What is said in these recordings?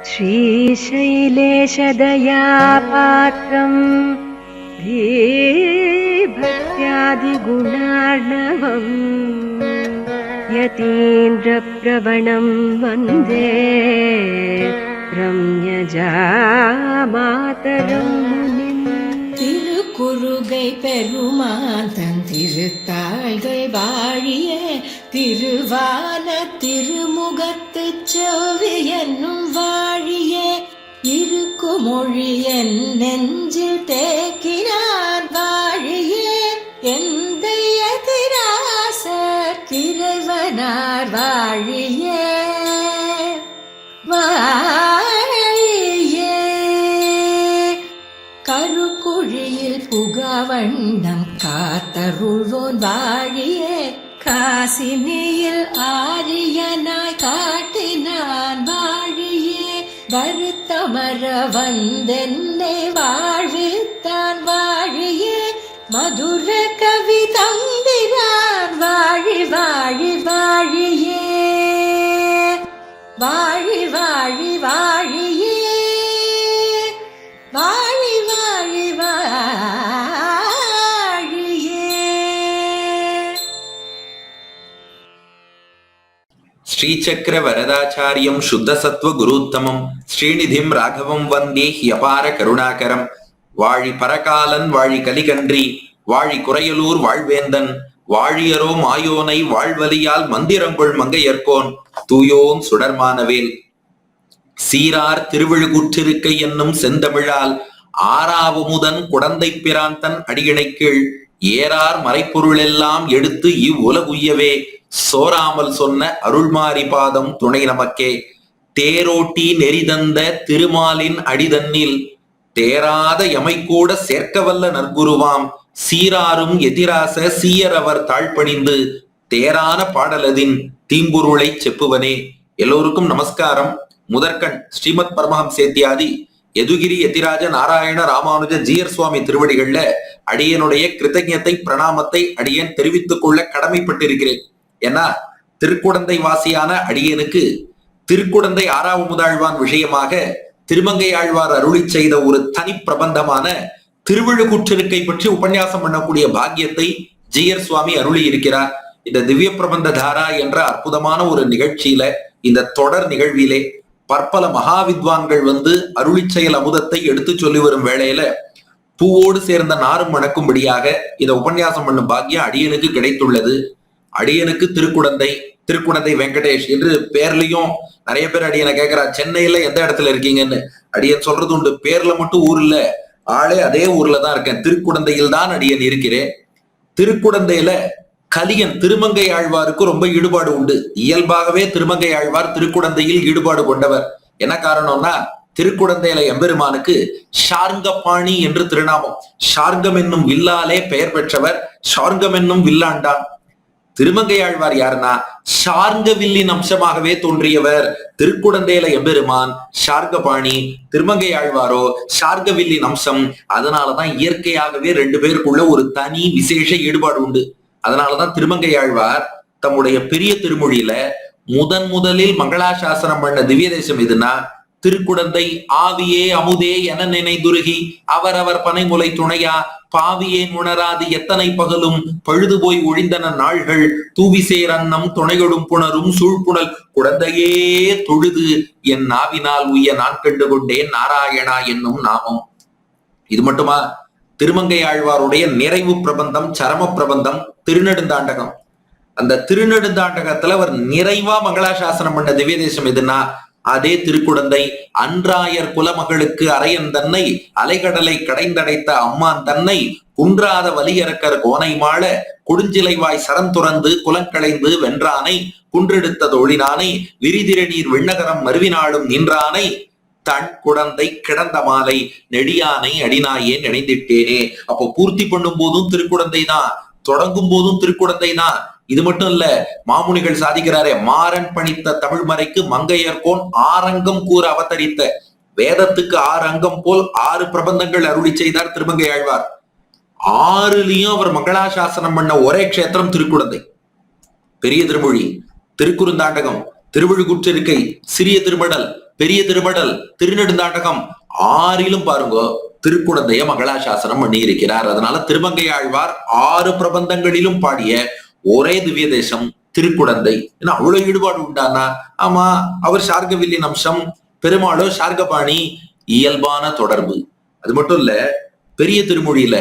श्रीशैलेशदयापात्रम् धीभक्त्यादिगुणार्णवम् यतीन्द्रप्रवणं वन्दे रम्यजामातरं मुनिम्. திருக்குறுகை பெருமான் தன் திருத்தாள்கள் வாழிய திருவான திருமுகத்து செவ்வி என்னும் வாழிய இருக்குமொழி என் நெஞ்சில் தேக்கினான் வாழிய எந்தைய திராசர் இறைவனார் வாழிய கருக்குழியில் புகவண்ணம் காத்தருள்வோன் வாழியே காசினியில் ஆரியனாய் காட்டினான் வாழியே வருத்தமர வந்தென்னை வாழ்வித்தான் வாழியே மதுர கவி தந்திரான் வாழி வாழி வாழியே வாழி வாழி வாழியே வாழி வாழி வாழியே. ஸ்ரீசக்கர வரதாச்சாரியம் சுத்தசத்வ குருத்தமம் ஸ்ரீநிதிம் ராகவம் வந்தே ஹியபார கருணாகரம். வாழி பரகாலன் வாழி கலிகன்றி வாழி குறையலூர் வாழ்வேந்தன் வாழியரோ மாயோனை வாழ்வலியால் மந்திரங்கொள் மங்கையர்கோன் தூயோன் சுடர்மானவேல். சீரார் திருவிழுகுற்றிருக்கை என்னும் செந்தமிழால் ஆறாவமுதன் குடந்தை பிராந்தன் அடியினை கீழ் ஏறார் மறைப்பொருள் எல்லாம் எடுத்து இவ்வுலகுய்யவே சோராமல் சொன்ன அருள்மாரி பாதம் துணை நமக்கே. தேரோட்டி நெறிதந்த திருமாலின் அடிதன்னில் தேராத எமைக்கூட சேர்க்கவல்ல நற்குருவாம் சீராரும் எதிராச சீயரவர் தாழ்பணிந்து தேரான பாடலதின் தீம்பொருளை செப்புவனே. எல்லோருக்கும் நமஸ்காரம். முதற்கண் ஸ்ரீமத் பரமஹம்சேத்யாதி யதுகிரி யதிராஜ நாராயண ராமானுஜ ஜீயர் சுவாமி திருவடிகள்ல அடியனுடைய கிருத்தஜத்தை பிரணாமத்தை அடியன் தெரிவித்துக் கொள்ள கடமைப்பட்டிருக்கிறேன். ஏன்னா திருக்குடந்தை வாசியான அடியனுக்கு திருக்குடந்தை ஆறாவமுதாழ்வான் விஷயமாக திருமங்கை ஆழ்வார் அருளி செய்த ஒரு தனி பிரபந்தமான திருவிழுகுற்றிருக்கை பற்றி உபன்யாசம் பண்ணக்கூடிய பாக்கியத்தை ஜீயர் சுவாமி அருளி இருக்கிறார். இந்த திவ்ய பிரபந்த தாரா என்ற அற்புதமான ஒரு நிகழ்ச்சியில, இந்த தொடர் நிகழ்விலே பற்பல மகாவித்வான்கள் அருளி செயல் அமுதத்தை எடுத்து சொல்லி வரும் வேளையில பூவோடு சேர்ந்த நாரும் மணக்கும்படியாக இதை உபன்யாசம் பண்ணும் பாக்கியம் அடியனுக்கு கிடைத்துள்ளது. அடியனுக்கு திருக்குடந்தை வெங்கடேஷ் என்று பேர்லயும் நிறைய பேர் அடியனை கேட்கிறா, சென்னையில எந்த இடத்துல இருக்கீங்கன்னு. அடியன் சொல்றது உண்டு, பேர்ல மட்டும் ஊர் இல்ல, ஆளே அதே ஊர்ல தான் இருக்கேன். திருக்குடந்தையில் தான் அடியன் இருக்கிறேன். திருக்குடந்தையில கலியன் திருமங்கை ஆழ்வாருக்கு ரொம்ப ஈடுபாடு உண்டு. இயல்பாகவே திருமங்கை ஆழ்வார் திருக்குடந்தையில் ஈடுபாடு கொண்டவர். என்ன காரணம்னா, திருக்குடந்தையில எம்பெருமானுக்கு ஷார்ங்கபாணி என்று திருநாமம். ஷார்கம் என்னும் வில்லாலே பெயர் பெற்றவர், ஷார்கம் என்னும் வில்லாண்டான். திருமங்கை ஆழ்வார் யாருன்னா ஷார்ங்க வில்லின் அம்சமாகவே தோன்றியவர். திருக்குடந்தையில எம்பெருமான் ஷார்கபாணி, திருமங்கை ஆழ்வாரோ ஷார்க வில்லின் அம்சம். அதனாலதான் இயற்கையாகவே ரெண்டு பேருக்குள்ள ஒரு தனி விசேஷ ஈடுபாடு உண்டு. அதனாலதான் திருமங்கை ஆழ்வார் தம்முடைய பெரிய திருமொழியில முதலில் மங்களாசாசனம் பண்ண திவ்ய தேசம் எதுனா திருக்குடந்தை. ஆவியே அமுதே என நினைதுருகி அவரவர் பனைமுலை துணையா பாவியேன் உணராது எத்தனை பகலும் பழுது போய் ஒழிந்தன நாள்கள் தூவிசேர் அன்னம் துணையொடும் புணரும் சூழ்புணல் குடந்தையே தொழுது என் நாவினால் உய்ய நான் கண்டு கொண்டேன் நாராயணா என்னும் நாமம். இது மட்டுமா, திருமங்கை ஆழ்வாருடைய நிறைவு பிரபந்தம் சரம பிரபந்தம் திருநெடுந்தாண்டகம். அந்த திருநெடுந்தாண்டகத்துல அவர் நிறைவா மங்களாசாசனம் பண்ண திவ்ய தேசம் எதுனா அதே திருக்குடந்தை. அன்றாயர் குலமகளுக்கு அரையன் தன்னை அலைகடலை கடைந்தடைத்த அம்மான் தன்னை குன்றாத வலியரக்கர் கோனை மாள கொடுஞ்சிலைவாய் சரம் துறந்து குலங்களைந்து வென்றானை குன்றெடுத்த தொழினானை விரிதிர நீர் விண்ணகரம் மருவினாலும் நின்றானை தன் குடந்தை கிடந்த மாலை நெடியானை அடிநாயே நினைந்திட்டேனே. அப்போ பூர்த்தி பண்ணும் போதும் திருக்குடந்தை தான், தொடங்கும் போதும் திருக்குடந்தை தான். இது மட்டும் இல்ல, மாமுனிகள் சாதிக்கிறாரே, மாறன் பணித்த தமிழ் மறைக்கு மங்கையர்கோன் ஆரங்கம் கூற அவதரித்த. வேதத்துக்கு 6 அங்கம் போல் 6 பிரபந்தங்கள் அருளி செய்தார் திருமங்கை ஆழ்வார். 6லயும் அவர் மங்களாசாசனம் பண்ண ஒரே க்ஷேத்திரம் திருக்குடந்தை. பெரிய திருமொழி, திருக்குறுந்தாண்டகம், திருவிழுகுற்றிருக்கை, சிறிய திருமடல், பெரிய திருமடல், திருநெடுந்தாண்டகம் ஆறிலும் பாருங்க திருக்குடந்தைய மங்களாசாசனம் பண்ணி இருக்கிறார். அதனால திருமங்கை ஆழ்வார் 6 பிரபந்தங்களிலும் பாடிய ஒரே திவ்ய தேசம் திருக்குடந்தை. ஏன்னா அவ்வளவு ஈடுபாடு உண்டானா? ஆமா, அவர் சார்கவில்லின் அம்சம், பெருமாளோ சார்கபாணி, இயல்பான தொடர்பு. அது மட்டும் இல்ல, பெரிய திருமொழியில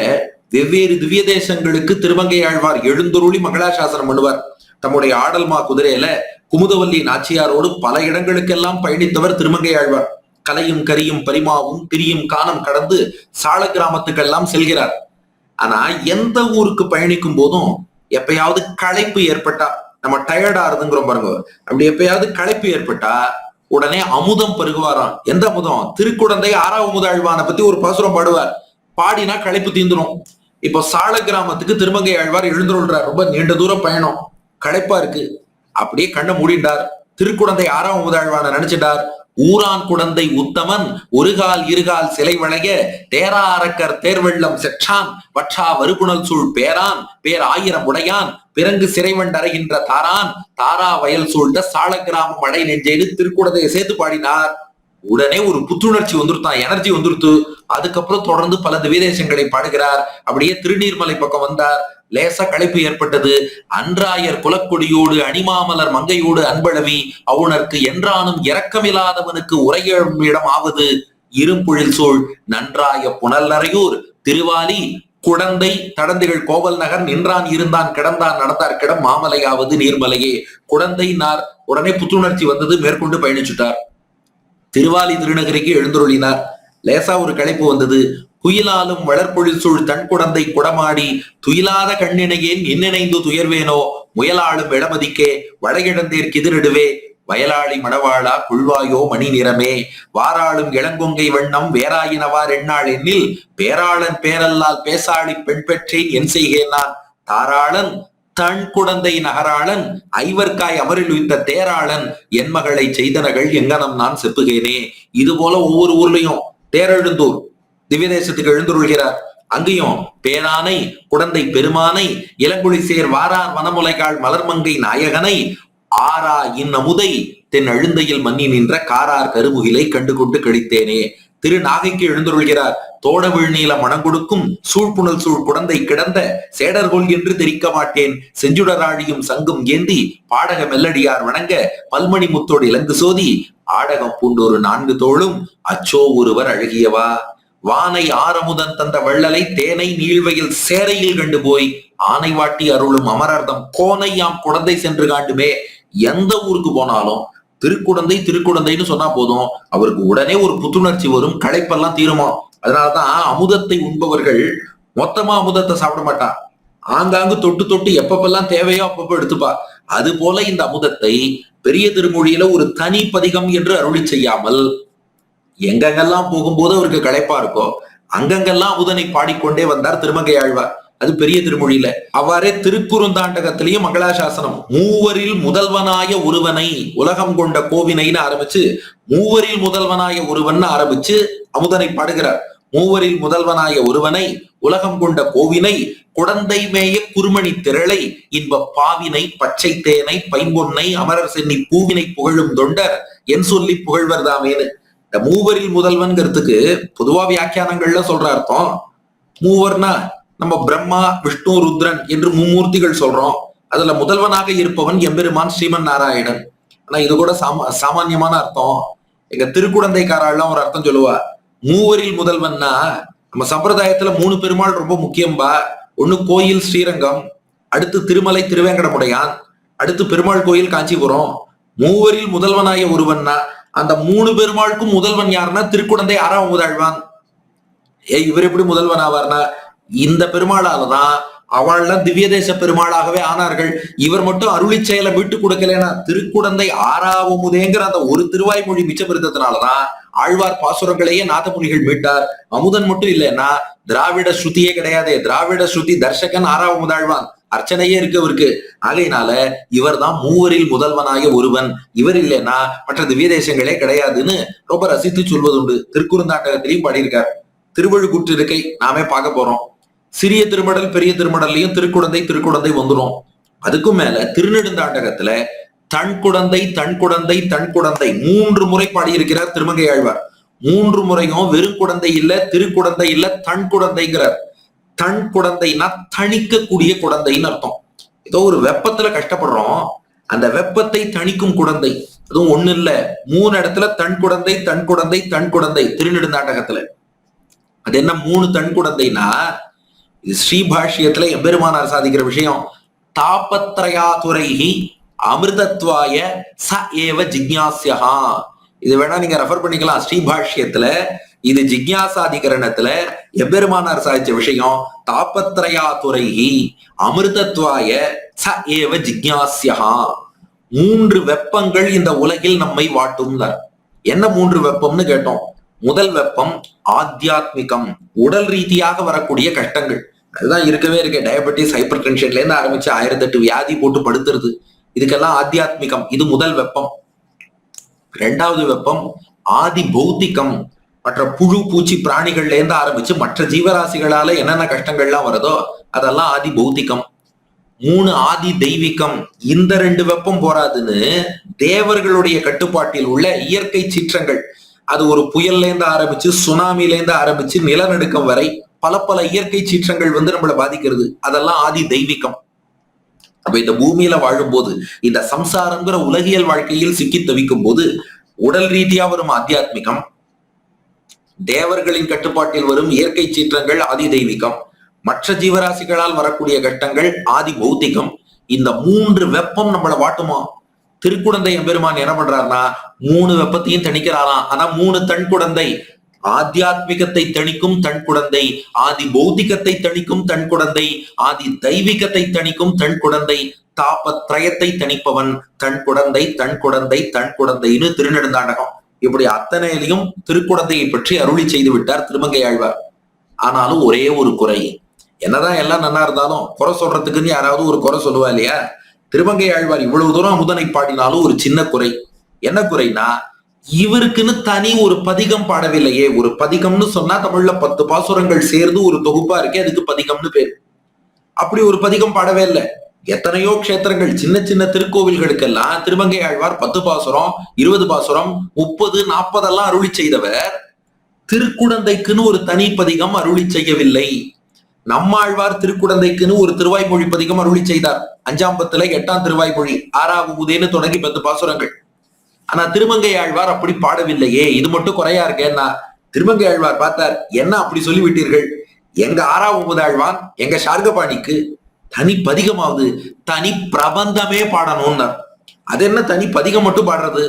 வெவ்வேறு திவ்ய தேசங்களுக்கு திருமங்கை ஆழ்வார் எழுந்தருளி மங்களாசாசனம் பண்ணுவார். தம்முடைய ஆடல்மா குதிரையில குமுதவல்லி நாச்சியாரோடு பல இடங்களுக்கெல்லாம் பயணித்தவர் திருமங்கை ஆழ்வார். கலையும் கரியும் பரிமாவும் பிரியும் காணம் கடந்து சால கிராமத்துக்கெல்லாம் செல்கிறார். ஆனா எந்த ஊருக்கு பயணிக்கும் போதும் எப்பயாவது களைப்பு ஏற்பட்டா, நம்ம டயர்டா இருந்துங்கிறோம் பாருங்க, அப்படி எப்பயாவது களைப்பு ஏற்பட்டா உடனே அமுதம் பருகுவாராம். எந்த அமுதம்? திருக்குடந்தை 6ஆம் அமுதாழ்வானை பத்தி ஒரு பாசுரம் பாடுவார். பாடினா களைப்பு தீந்துரும். இப்போ சால கிராமத்துக்கு திருமங்கை ஆழ்வார் எழுந்துள்ளார். ரொம்ப நீண்ட தூரம் பயணம், களைப்பா இருக்கு. அப்படியே கண்ணை மூடிண்டார். திருக்குடந்தை 6ஆம் அமுதாழ்வானை நினைச்சிட்டார். ஊரான் குடந்தை உத்தமன் ஒருகால் இருகால் சிலை வளைய தேரா அரக்கர் தேர்வெள்ளம் செற்றான் வற்றா வருகுணல் சூழ் பேரான் பேர் 1000 உடையான் பிறங்கு சிறைவண்டறைகின்ற தாரான் தாரா வயல் சூழ்ந்த சால கிராமம் மழை நெஞ்சேடு திருக்குடந்தையை சேர்த்து பாடினார். உடனே ஒரு புத்துணர்ச்சி வந்துருத்தான், எனர்ஜி வந்துருத்து. அதுக்கப்புறம் தொடர்ந்து பல திவ்யதேசங்களை பாடுகிறார். அப்படியே திருநீர்மலை பக்கம் வந்தார். லேசா களைப்பு ஏற்பட்டது. அன்றாயர் குலக்கொடியோடு அணிமாமலர் மங்கையோடு அன்பழவி அவுணர்க்கு என்றானும் இரக்கமில்லாதவனுக்கு உரையும் இடம் ஆவது இரும்புழில் சூழ் நன்றாய புனல் நரையூர் திருவாலி குடந்தை தடந்தைகள் கோவல் நகர் நின்றான் இருந்தான் கிடந்தான் நடந்தார் கிடம் மாமலையாவது நீர்மலையே. குடந்தை நார். உடனே புத்துணர்ச்சி வந்தது, மேற்கொண்டு பயணிச்சுட்டார். திருவாலி திருநகரிக்கு எழுந்துருளினார். லேசா ஒரு களைப்பு வந்தது. குயிலாலும் வளர்பொழில் சூழ் தன் குடந்தை குடமாடி துயிலாத கண்ணினையேன் நின்னிணைந்து துயர்வேனோ முயலாளும் இளமதிக்கே வளையிழந்தேர் கிதிரிடுவே வயலாளி மணவாளா புல்வாயோ மணி நிறமே வாராளும் இளங்கொங்கை வண்ணம் வேறாயினவார் எண்ணாள் எண்ணில் பேராளன் பேரல்லால் பேசாளி பெண் பெற்றேன் என் செய்கேன் நான் தாராளன் தன் குடந்தை நகராளன் ஐவர்காய் அமரில் உய்த்த தேராளன் என் மகளை செய்தனகள் எங்கனம் நான் செப்புகேனே. இது போல ஒவ்வொரு ஊர்லயும் தேரெழுந்தூர் திவ்யதேசத்துக்கு எழுந்துருள்கிறார். அங்கேயும் பேரானை குடந்தை பெருமானை இளங்குழி சேர் வாரார் வனமுலைகாள் மலர்மங்கை நாயகனை ஆரா இன்னமுதை தென் அழுந்தையில் மன்னி நின்ற காரார் கருமுகிலை கண்டு கொண்டு கழித்தேனே. திரு நாகைக்கு எழுந்துருள்கிறார். தோட விழ்நீல மனம் கொடுக்கும் சூழ்புணல் சூழ் குடந்தை கிடந்த சேடர்கொள் என்று தெரிக்க மாட்டேன் செஞ்சுடராழியும் சங்கும் ஏந்தி பாடக மெல்லடியார் வணங்க பல்மணி முத்தோடு இலங்கு சோதி ஆடகம் பூண்டொரு 4 தோளும் அச்சோ ஒருவர் அழகியவா வானை ஆரமுதன் தந்த வள்ளலை தேனை நீழ்வையில் சேரையில் கண்டு போய் ஆனை வாட்டி அருளும் அமரர்தம் கோனை யாம் குடந்தை சென்று காண்டுமே. எந்த ஊருக்கு போனாலும் திருக்குடந்தை திருக்குடந்தைன்னு சொன்னா போதும், அவருக்கு உடனே ஒரு புத்துணர்ச்சி வரும், களைப்பெல்லாம் தீருமா. அதனாலதான் அமுதத்தை உண்பவர்கள் மொத்தமா அமுதத்தை சாப்பிட மாட்டா, ஆங்காங்கு தொட்டு தொட்டு எப்பப்பெல்லாம் தேவையோ அப்பப்ப எடுத்துப்பா. அது போல இந்த அமுதத்தை பெரிய திருமொழியில ஒரு தனி பதிகம் என்று அருளி செய்யாமல் எங்கெங்கெல்லாம் போகும்போது அவருக்கு களைப்பா இருக்கோ அங்கங்கெல்லாம் அமுதனை பாடிக்கொண்டே வந்தார் திருமங்கை ஆழ்வார். அது பெரிய திருமொழியில. அவ்வாறே திருக்குறுந்தாண்டகத்திலையும் மங்களாசாசனம் மூவரில் முதல்வனாய ஒருவனை உலகம் கொண்ட கோவினைன்னு ஆரம்பிச்சு மூவரில் முதல்வனாய ஒருவன் ஆரம்பிச்சு அமுதனை பாடுகிறார். மூவரில் முதல்வனாய ஒருவனை உலகம் கொண்ட கோவினை குடந்தை மேய குறுமணி திரளை இன்ப பாவினை பச்சை தேனை பைம்பொன்னை அமரர் சென்னி பூவினை புகழும் தொண்டர் என் சொல்லி புகழ்வர் தாமேனு. இந்த மூவரில் முதல்வன்கிறதுக்கு பொதுவா வியாக்கியானங்கள்ல சொல்ற அர்த்தம், மூவர்னா நம்ம பிரம்மா விஷ்ணு ருத்ரன் என்று மும்மூர்த்திகள் சொல்றோம். அதுல முதல்வனாக இருப்பவன் எம்பெருமான் ஸ்ரீமன் நாராயணன். ஆனா இது கூட சாமான்யமான அர்த்தம். எங்க திருக்குடந்தைக்காரெல்லாம் ஒரு அர்த்தம் சொல்லுவா. மூவரில் முதல்வன்னா நம்ம சம்பிரதாயத்துல 3 பெருமாள் ரொம்ப முக்கியம்பா. ஒண்ணு கோயில் ஸ்ரீரங்கம், அடுத்து திருமலை திருவேங்கடமுடையான், அடுத்து பெருமாள் கோயில் காஞ்சிபுரம். மூவரில் முதல்வனாய ஒருவன்னா அந்த 3 பெருமாளுக்கும் முதல்வன் யாருன்னா திருக்குடந்தை 6ஆம் அமுதாழ்வான். இவர் எப்படி முதல்வன் ஆவார்னா இந்த பெருமாளாலதான் அவள்லாம் திவ்யதேச பெருமாளாகவே ஆனார்கள். இவர் மட்டும் அருளி செயலை மீட்டு கொடுக்கலன்னா திருக்குடந்தை 6ஆம் அமுதேங்கிற அந்த ஒரு திருவாய்மொழி மிச்சம் இருந்ததுனாலதான் ஆழ்வார் பாசுரங்களையே நாதமுனிகள் மீட்டார். அமுதன் மட்டும் இல்லைன்னா திராவிட ஸ்ருதியே கிடையாது. திராவிட ஸ்ருதி தர்ஷகன் 6ஆம் அமுதாழ்வான், அர்ச்சனையே இருக்கு அவருக்கு. ஆகையினால இவர் தான் மூவரில் முதல்வனாய ஒருவன். இவர் இல்லைன்னா மற்ற திவ்யதேசங்களே கிடையாதுன்னு ரொம்ப ரசித்து சொல்வதுண்டு. திருக்குறுந்தாண்டகத்திலையும் பாடியிருக்கார். திருவழுக்குற்று இருக்கை நாமே பார்க்க போறோம். சிறிய திருமடல் பெரிய திருமடல்லையும் திருக்குடந்தை திருக்குடந்தை வந்துடும். அதுக்கும் மேல திருநெடுந்தாண்டகத்துல தன் குடந்தை தன் குடந்தை தன் குடந்தை 3 முறை பாடியிருக்கிறார் திருமங்கை ஆழ்வார். 3 முறையும் வெறும் குடந்தை இல்ல, திருக்குடந்தை இல்ல, தன் குடந்தைங்கிறார். தன் குடந்தைனா தணிக்கக்கூடிய குடந்தைன்னு அர்த்தம். ஏதோ ஒரு வெப்பத்துல கஷ்டப்படுறோம், அந்த வெப்பத்தை தணிக்கும் குடந்தை. அதுவும் ஒண்ணு இல்ல, 3 இடத்துல தன் குடந்தை தன் குடந்தை தன் குடந்தை திருநெடுந்தாண்டகத்துல. அது என்ன 3 தன் குடந்தைனா, இது ஸ்ரீபாஷ்யத்துல எம்பெருமானார் சாதிக்கிற விஷயம். தாபத்ரயாதுரைஹி அமிர்தத்வாய ச ஏவ ஜிக்ஞாஸ்யா. இது வேணா நீங்க ரெஃபர் பண்ணிக்கலாம் ஸ்ரீபாஷ்யத்துல. இது ஜிக்ஞாசாதிகரணத்துல எம்பெருமானார் சாதிச்ச விஷயம். தாபத்ரயாதுரைஹி அமிர்தத்வாய ச ஏவ ஜிக்ஞாஸ்யா. 3 வெப்பங்கள் இந்த உலகில் நம்மை வாட்டும். என்ன 3 வெப்பம்னு கேட்டோம். முதல் வெப்பம் ஆத்தியாத்மிகம், உடல் ரீதியாக வரக்கூடிய கஷ்டங்கள். அதுதான் இருக்கவே இருக்கு. டயபெட்டிஸ், ஹைப்பர் டென்ஷன்ல இருந்து ஆரம்பிச்சு 1008 வியாதி போட்டு படுத்துறது, இதுக்கெல்லாம் ஆத்தியாத்மிகம். இது முதல் வெப்பம். 2வது வெப்பம் ஆதி பௌத்திகம், மற்ற புழு பூச்சி பிராணிகள்ல இருந்து ஆரம்பிச்சு மற்ற ஜீவராசிகளால என்னென்ன கஷ்டங்கள்லாம் வருதோ அதெல்லாம் ஆதி பௌத்திகம். 3 ஆதி தெய்வீகம். இந்த 2 வெப்பம் போராதுன்னு தேவர்களுடைய கட்டுப்பாட்டில் உள்ள இயற்கை சீற்றங்கள், அது ஒரு புயல்ல இருந்து ஆரம்பிச்சு சுனாமில இருந்து ஆரம்பிச்சு நிலநடுக்கம் வரை பல பல இயற்கை சீற்றங்கள் வந்து நம்மளை பாதிக்கிறது, அதெல்லாம் ஆதி தெய்வீகம். அப்ப இந்த பூமியில வாழும்போது, இந்த சம்சாரங்கிற உலகியல் வாழ்க்கையில் சிக்கி தவிக்கும் போது உடல் ரீதியா வரும் ஆத்தியாத்மிகம், தேவர்களின் கட்டுப்பாட்டில் வரும் இயற்கை சீற்றங்கள் ஆதி தெய்வீகம், மற்ற ஜீவராசிகளால் வரக்கூடிய கஷ்டங்கள் ஆதி பௌத்திகம். இந்த 3 வெப்பம் நம்மளை வாட்டுமா? திருக்குடந்தை எம்பெருமான் என்ன பண்றாருன்னா 3 வெப்பத்தையும் தணிக்கிறாராம். ஆனா 3 தன் குடந்தை. ஆத்தியாத்மிகத்தை தணிக்கும் தன் குடந்தை, ஆதி பௌத்திகத்தை தணிக்கும் தன் குடந்தை, ஆதி தெய்வீகத்தை தணிக்கும் தன் குடந்தை, தாபத்ரயத்தை தணிப்பவன் தன் குடந்தை தன் குடந்தை தன் குடந்தைன்னு திருநெடுந்தாண்டகம். இப்படி அத்தனையிலையும் திருக்குடந்தையை பற்றி அருளி செய்து விட்டார் திருமங்கை ஆழ்வார். ஆனாலும் ஒரே ஒரு குறை. என்னதான் எல்லாம் நல்லா இருந்தாலும் குறை சொல்றதுக்குன்னு யாராவது ஒரு குறை சொல்லுவா இல்லையா? திருமங்கை ஆழ்வார் இவ்வளவு தூரம் அமுதனை பாடினாலும் ஒரு சின்ன குறை. என்ன குறைனா, இவருக்குன்னு தனி ஒரு பதிகம் பாடவில்லையே. ஒரு பதிகம்னு சொன்னா தமிழ்ல 10 பாசுரங்கள் சேர்ந்து ஒரு தொகுப்பா இருக்கே, அதுக்கு பதிகம்னு பேர். அப்படி ஒரு பதிகம் பாடவே இல்லை. எத்தனையோ க்ஷேத்திரங்கள், சின்ன சின்ன திருக்கோவில்களுக்கெல்லாம் திருமங்கை ஆழ்வார் 10 பாசுரம் 20 பாசுரம் 30 40 எல்லாம் அருளி செய்தவர். திருக்குடந்தைக்குன்னு ஒரு தனி பதிகம் அருளி செய்யவில்லை. நம்மாழ்வார் திருக்குடந்தைக்குன்னு ஒரு திருவாய்மொழி பதிகம் அருளி செய்தார். 5ஆம் பத்துல 8ஆம் திருவாய்மொழி 6ஆம் உதேன்னு தொடங்கி 10 பாசுரங்கள். ஆனா திருமங்கை ஆழ்வார் அப்படி பாடவில்லையே. இது மட்டும் குறையா இருக்கேன்னா திருமங்கை ஆழ்வார் பார்த்தார், என்ன அப்படி சொல்லி விட்டீர்கள்? எங்க 6ஆம் உபதாழ்வான் எங்க சார்கபாணிக்கு தனி பதிகமாவது, தனி பிரபந்தமே பாடணும்னார். அது என்ன தனி பதிகம் மட்டும் பாடுறது?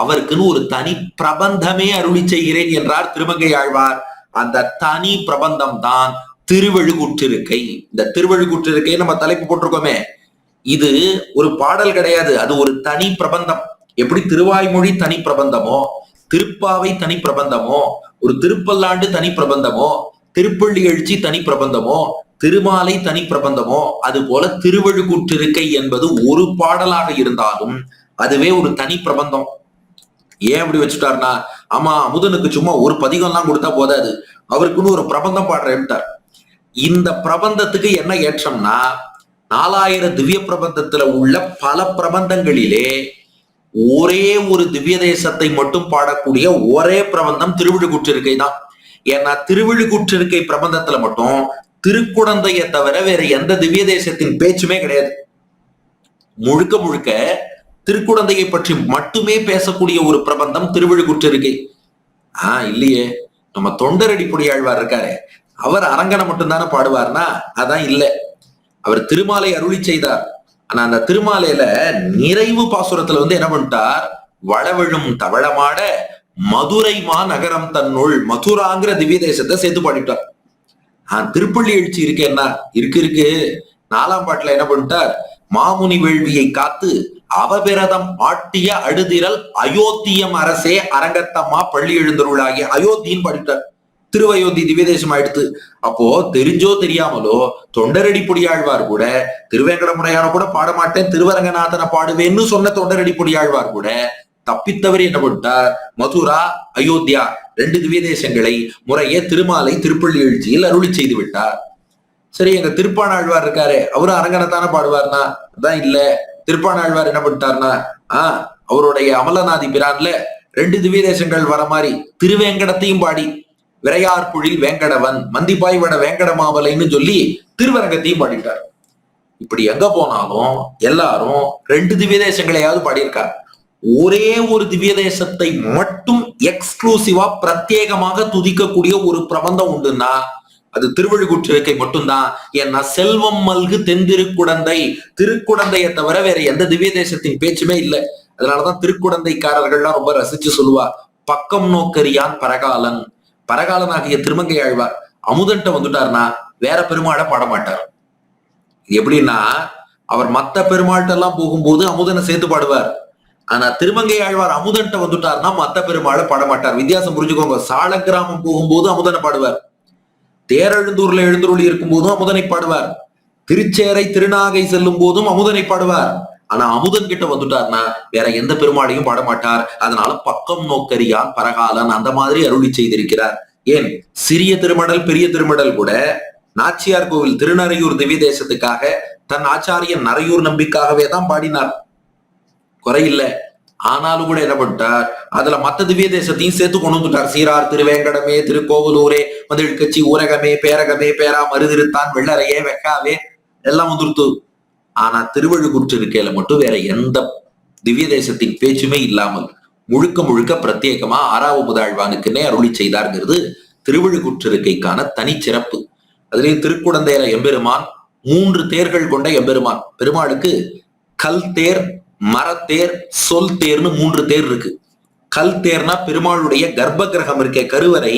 அவருக்குன்னு ஒரு தனி பிரபந்தமே அருளி செய்கிறேன் என்றார் திருமங்கை ஆழ்வார். அந்த தனி பிரபந்தம் தான் திருவழுகுற்றிருக்கை. இந்த திருவழுகுற்றிருக்கை நம்ம தலைப்பு போட்டிருக்கோமே, இது ஒரு பாடல் கிடையாது, அது ஒரு தனி பிரபந்தம். எப்படி திருவாய்மொழி தனி பிரபந்தமோ, திருப்பாவை தனி பிரபந்தமோ, ஒரு திருப்பல்லாண்டு தனி பிரபந்தமோ, திருப்பள்ளி எழுச்சி தனி பிரபந்தமோ, திருமாலை தனி பிரபந்தமோ, அது போல திருவழுகுற்றிருக்கை என்பது ஒரு பாடலாக இருந்தாலும் அதுவே ஒரு தனி பிரபந்தம். ஏன் அப்படி வச்சுட்டாருன்னா, ஆமா அமுதனுக்கு சும்மா ஒரு பதிகம் எல்லாம் கொடுத்தா போதாது, அவருக்குன்னு ஒரு பிரபந்தம் பாடுறேன்ட்டார். இந்த பிரபந்தத்துக்கு என்ன ஏற்றம்னா, 4000 திவ்ய பிரபந்தத்துல உள்ள பல பிரபந்தங்களிலே ஒரே ஒரு திவ்ய தேசத்தை மட்டும் பாடக்கூடிய ஒரே பிரபந்தம் திருவிழுகுற்றிருக்கை தான். ஏன்னா திருவிழுகுற்றிருக்கை பிரபந்தத்துல மட்டும் திருக்குடந்தையை தவிர வேற எந்த திவ்ய தேசத்தின் பேச்சுமே கிடையாது. முழுக்க முழுக்க திருக்குடந்தையை பற்றி மட்டுமே பேசக்கூடிய ஒரு பிரபந்தம் திருவிழுகுற்றிருக்கை. இல்லையே, நம்ம தொண்டரடிப்பொடியாழ்வார் இருக்காரு, அவர் அரங்கனை மட்டும்தானே பாடுவார்னா அதான் இல்ல. அவர் திருமாலை அருளி செய்தார். ஆனா அந்த திருமாலையில நிறைவு பாசுரத்துல வந்து என்ன பண்ணிட்டார், வளவிழும் தவளமாட மதுரை மா நகரம் தன்னுள் மதுராங்கிற திவ்ய தேசத்தை சேர்த்து பாடிட்டார். திருப்பள்ளி எழுச்சி இருக்கேன்னா இருக்கு 4ஆம் பாட்டுல என்ன பண்ணிட்டார், மாமுனி வேள்வியை காத்து அவபிரதம் ஆட்டிய அடுதிரல் அயோத்தியம் அரசே அரங்கத்தம்மா பள்ளி எழுந்தருளாகிய அயோத்தின்னு பாடிட்டார். திருவயோத்தி திவ்யதேசம் ஆயிடுத்து. அப்போ தெரிஞ்சோ தெரியாமலோ தொண்டரடிப்பொடியாழ்வார் கூட, திருவேங்கடமுடையான கூட பாடமாட்டேன், திருவரங்கநாதனை பாடுவேன்னு சொன்ன தொண்டரடிப்பொடியாழ்வார் கூட தப்பித்தவர் என்ன பண்ணிட்டார், மதுரா அயோத்தியா 2 திவ்ய தேசங்களை முறையே திருமாலை திருப்பள்ளி எழுச்சியில் அருளி செய்து விட்டார். சரி, எங்க திருப்பாணாழ்வார் இருக்காரு, அவரும் அரங்கனைத்தானே பாடுவார்னா அதான் இல்ல. திருப்பாணாழ்வார் என்ன பண்ணிட்டாருன்னா அவருடைய அமலநாதி பிரான்ல 2 திவ்ய தேசங்கள் வர மாதிரி திருவேங்கடத்தையும் பாடி விரையார்புழில் வேங்கடவன் மந்திப்பாய் வட வேங்கட மாவலைன்னு சொல்லி திருவரங்கத்தையும் பாடிட்டார். இப்படி எங்க போனாலும் எல்லாரும் 2 திவ்ய தேசங்களையாவது பாடியிருக்கார். ஒரே ஒரு திவ்ய தேசத்தை மட்டும் எக்ஸ்க்ளூசிவா பிரத்யேகமாக துதிக்கக்கூடிய ஒரு பிரபந்தம் உண்டுன்னா அது திருவழுக்கூற்றிருக்கை மட்டும்தான். ஏன்னா செல்வம் மல்கு தென்திருக்குடந்தை, திருக்குடந்தையை தவிர வேற எந்த திவ்ய தேசத்தின் பேச்சுமே இல்லை. அதனாலதான் திருக்குடந்தைக்காரர்கள்லாம் ரொம்ப ரசிச்சு சொல்லுவா, பக்கம் நோக்கரியான் பரகாலன். பரகாலன் ஆகிய திருமங்கை ஆழ்வார் அமுதன்ட்ட வந்துட்டார்னா வேற பெருமாளை பாடமாட்டார். எப்படின்னா அவர் மத்த பெருமாள்கிட்ட எல்லாம் போகும்போது அமுதனை சேர்த்து பாடுவார். ஆனா திருமங்கை ஆழ்வார் அமுதன்ட்ட வந்துட்டார்னா மத்த பெருமாளை பாடமாட்டார். வித்தியாசம் புரிஞ்சுக்கோங்க. சால கிராமம் போகும்போது அமுதனை பாடுவார், தேரெழுந்தூர்ல எழுந்தருளி இருக்கும் போதும் அமுதனை பாடுவார், திருச்சேரை திருநாகை செல்லும் போதும் அமுதனை பாடுவார். ஆனா அமுதன் கிட்ட வந்துட்டார்னா வேற எந்த பெருமாளையும் பாடமாட்டார். அதனால பக்கம் நோக்கரியான் பரகாலன் அந்த மாதிரி அருளி செய்திருக்கிறார். ஏன் சிறிய திருமடல் பெரிய திருமடல் கூட நாச்சியார் கோவில் திருநறையூர் திவ்ய தேசத்துக்காக தன் ஆச்சாரியன் நரையூர் நம்பிக்காகவே தான் பாடினார், குறையில்ல. ஆனாலும் கூட என்ன பண்ணிட்டார், அதுல மத்த திவ்ய தேசத்தையும் சேர்த்து கொண்டு வந்துட்டார். சீரார் திருவேங்கடமே, திருக்கோவலூரே, மதில் கட்சி, ஊரகமே, பேரகமே, பேரா, மருதிருத்தான், வெள்ளரையே, வெக்காவே எல்லாம் வந்துருத்து. ஆனா திருவழுக்கூற்றிருக்கையில மட்டும் வேற எந்த திவ்ய தேசத்தின் பேச்சுமே இல்லாமல் முழுக்க முழுக்க பிரத்யேகமா 6வது முதல்வானுக்குன்னே அருளி செய்தார்ங்கிறது திருவழுக்கூற்றிருக்கைக்கான தனிச்சிறப்பு. அதுலயும் திருக்குடந்தையில எம்பெருமான் 3 தேர்கள் கொண்ட எம்பெருமான். பெருமாளுக்கு கல் தேர், மரத்தேர், சொல் தேர்னு 3 தேர் இருக்கு. கல் தேர்னா பெருமாளுடைய கர்ப்ப கிரகம் இருக்க கருவறை,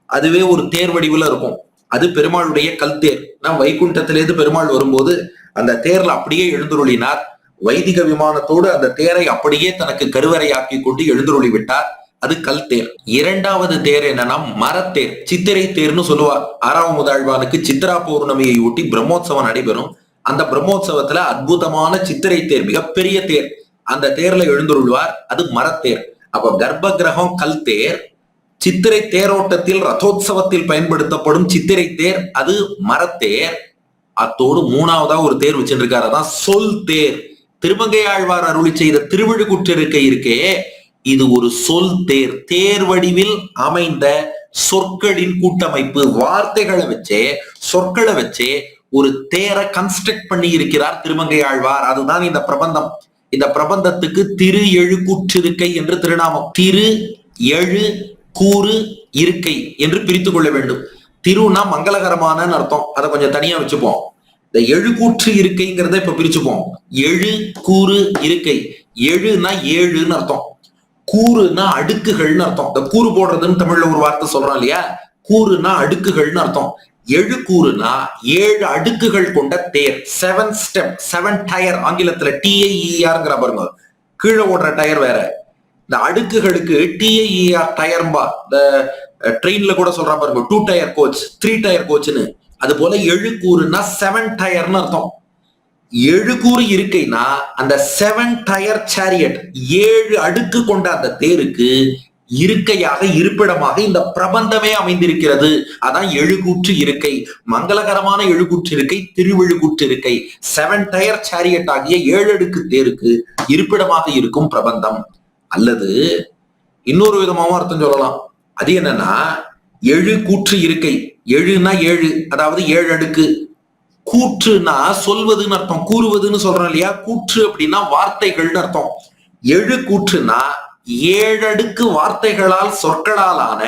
அதுவே ஒரு தேர் வடிவுல இருக்கும். அது பெருமாளுடைய கல் தேர். நான் வைகுண்டத்திலேருந்து பெருமாள் வரும்போது அந்த தேர்ல அப்படியே எழுந்துருளினார். வைதிக விமானத்தோடு அந்த தேரை அப்படியே தனக்கு கருவறையாக்கி கொண்டு எழுந்துருளி விட்டார். அது கல் தேர். 2வது தேர் என்னன்னா மரத்தேர், சித்திரை தேர்னு சொல்லுவார். 6வது முதல்வானுக்கு சித்ரா பௌர்ணமியை ஒட்டி பிரம்மோற்சவம் நடைபெறும். அந்த பிரம்மோற்சவத்துல அற்புதமான சித்திரை தேர், மிகப்பெரிய தேர், அந்த தேர்ல எழுந்துருள்வார். அது மரத்தேர். அப்ப கர்ப்ப கிரகம் கல் தேர், சித்திரை தேரோட்டத்தில் ரதோத்சவத்தில் பயன்படுத்தப்படும் சித்திரை தேர் அது மரத்தேர். அத்தோடு 3வதா ஒரு தேர் வச்சிருக்காரு, அதான் சொல் தேர். திருமங்கை ஆழ்வார் அருளி செய்த திருவழுக்கூற்றிருக்கை இருக்கே, இது ஒரு சொல் தேர். தேர் வடிவில் அமைந்த சொற்களின் கூட்டமைப்பு, வார்த்தைகளை வச்சே சொற்களை வச்சே ஒரு தேரை கன்ஸ்ட்ரக்ட் பண்ணி இருக்கிறார் திருமங்கை ஆழ்வார். அதுதான் இந்த பிரபந்தம். இந்த பிரபந்தத்துக்கு திரு எழுக்கூற்றிருக்கை என்று திருநாமம். திரு எழு கூறு இருக்கை என்று பிரித்து கொள்ள வேண்டும். திருனா மங்களகரமான அர்த்தம், அதை கொஞ்சம் தனியா வச்சுப்போம். இந்த எழுக்கூற்று இருக்கைங்கிறத இப்ப பிரிச்சுப்போம். எழு கூறு இருக்கை. எழுனா 7ன்னு அர்த்தம், கூறுனா அடுக்குகள்னு அர்த்தம். இந்த கூறு போடுறதுன்னு தமிழ்ல ஒரு வார்த்தை சொல்றோம் இல்லையா, கூறுனா அடுக்குகள்னு அர்த்தம். எழு கூறுனா 7 அடுக்குகள் கொண்ட தேர். 7 ஸ்டெப், 7 டயர். ஆங்கிலத்துல TIERங்கிற பாருங்க, கீழே ஓடுற டயர் வேற. இந்த அடுக்குகளுக்கு TIER டயர்பா. இந்த ட்ரெயின்ல கூட சொல்றா பாருங்க, 2 டயர் கோச், 3 டயர் கோச்னு. அது போல எழுக்கூறுனா 7 டயர்னு அர்த்தம். எழுக்கூறு இருக்கைனா அந்த 7 டயர் சேரியட், 7 அடுக்கு கொண்ட அந்த தேருக்கு இருக்கையாக, இருப்பிடமாக இந்த பிரபந்தமே அமைந்திருக்கிறது. அதான் எழுக்கூற்று இருக்கை. மங்களகரமான எழுக்கூற்று இருக்கை திருவழுக்கூற்று இருக்கை. 7 டயர் சேரியட் ஆகிய 7 அடுக்கு தேருக்கு இருப்பிடமாக இருக்கும் பிரபந்தம். அல்லது இன்னொரு விதமாவும் அர்த்தம் சொல்லலாம். அது என்னன்னா எழு கூற்று இருக்கை. எழுனா 7, அதாவது 7 அடுக்கு. கூற்றுனா சொல்வதுன்னு அர்த்தம், கூறுவதுன்னு சொல்றோம் இல்லையா. கூற்று அப்படின்னா வார்த்தைகள்னு அர்த்தம். எழு கூற்றுனா 7 அடுக்கு வார்த்தைகளால் சொற்களாலான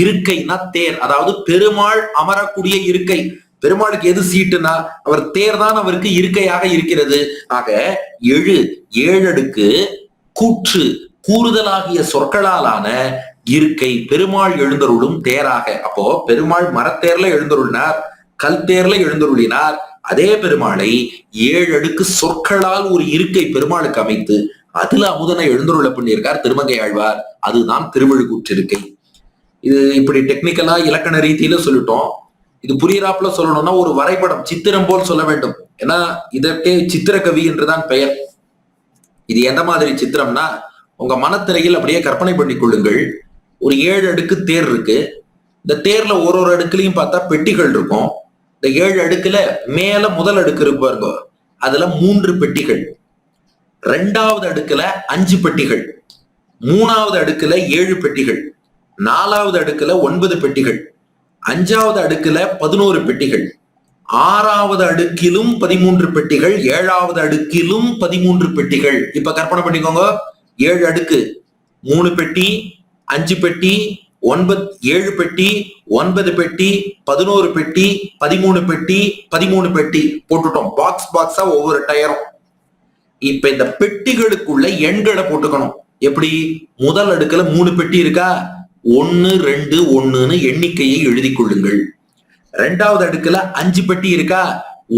இருக்கைனா தேர், அதாவது பெருமாள் அமரக்கூடிய இருக்கை. பெருமாளுக்கு எது சீட்டுனா அவர் தேர் தான் அவருக்கு இருக்கையாக இருக்கிறது. ஆக 7 அடுக்கு கூற்று கூறுதலாகிய சொற்களாலான இருக்கை பெருமாள் எழுந்தருளும் தேராக. அப்போ பெருமாள் மரத்தேர்ல எழுந்தருளினார், கல் தேர்ல எழுந்தருளினார். அதே பெருமாளை 7 அடுக்கு சொற்களால் ஒரு இருக்கை பெருமாளுக்கு அமைத்து அதுல அமுதனை எழுந்தருள பண்ணியிருக்கார் திருமங்கை ஆழ்வார். அதுதான் திருவழுக்கூற்றிருக்கை. இது இப்படி டெக்னிக்கலா இலக்கண ரீதியில சொல்லிட்டோம். இது புரியறாப்புல சொல்லணும்னா ஒரு வரைபடம், சித்திரம் போல் சொல்ல வேண்டும். ஏன்னா இதற்கே சித்திரக்கவி என்றுதான் பெயர். இது எந்த மாதிரி சித்திரம்னா, உங்க மனத்திரையில் அப்படியே கற்பனை பண்ணி கொள்ளுங்கள். ஒரு 7 அடுக்கு தேர் இருக்கு. இந்த தேர்ல ஒரு அடுக்குலையும் பார்த்தா பெட்டிகள் இருக்கும். இந்த 7 அடுக்குல மேல முதல் அடுக்கு இருக்கு பாருங்க, அதுல 3 பெட்டிகள். ரெண்டாவது அடுக்குல 5 பெட்டிகள், மூணாவது அடுக்குல 7 பெட்டிகள், நாலாவது அடுக்குல 9 பெட்டிகள், அஞ்சாவது அடுக்குல 11 பெட்டிகள், ஆறாவது அடுக்கிலும் 13 பெட்டிகள், ஏழாவது அடுக்கிலும் 13 பெட்டிகள். இப்ப கற்பனை பண்ணிக்கோங்க, 7 அடுக்கு, 3 பெட்டி, 5 பெட்டி, 7 பெட்டி, 9 பெட்டி, 11 பெட்டி, 13 பெட்டி, 13 பெட்டி போட்டுட்டோம். பாக்ஸா ஒவ்வொரு டயரும். இப்ப இந்த பெட்டிகளுக்குள்ள எண்களை போட்டுக்கணும். எப்படி? முதல் அடுக்குல 3 பெட்டி இருக்கா, 1 2 1ன்னு எண்ணிக்கையை எழுதி கொள்ளுங்கள். ரெண்டாவது அடுக்குல 5 பெட்டி இருக்கா,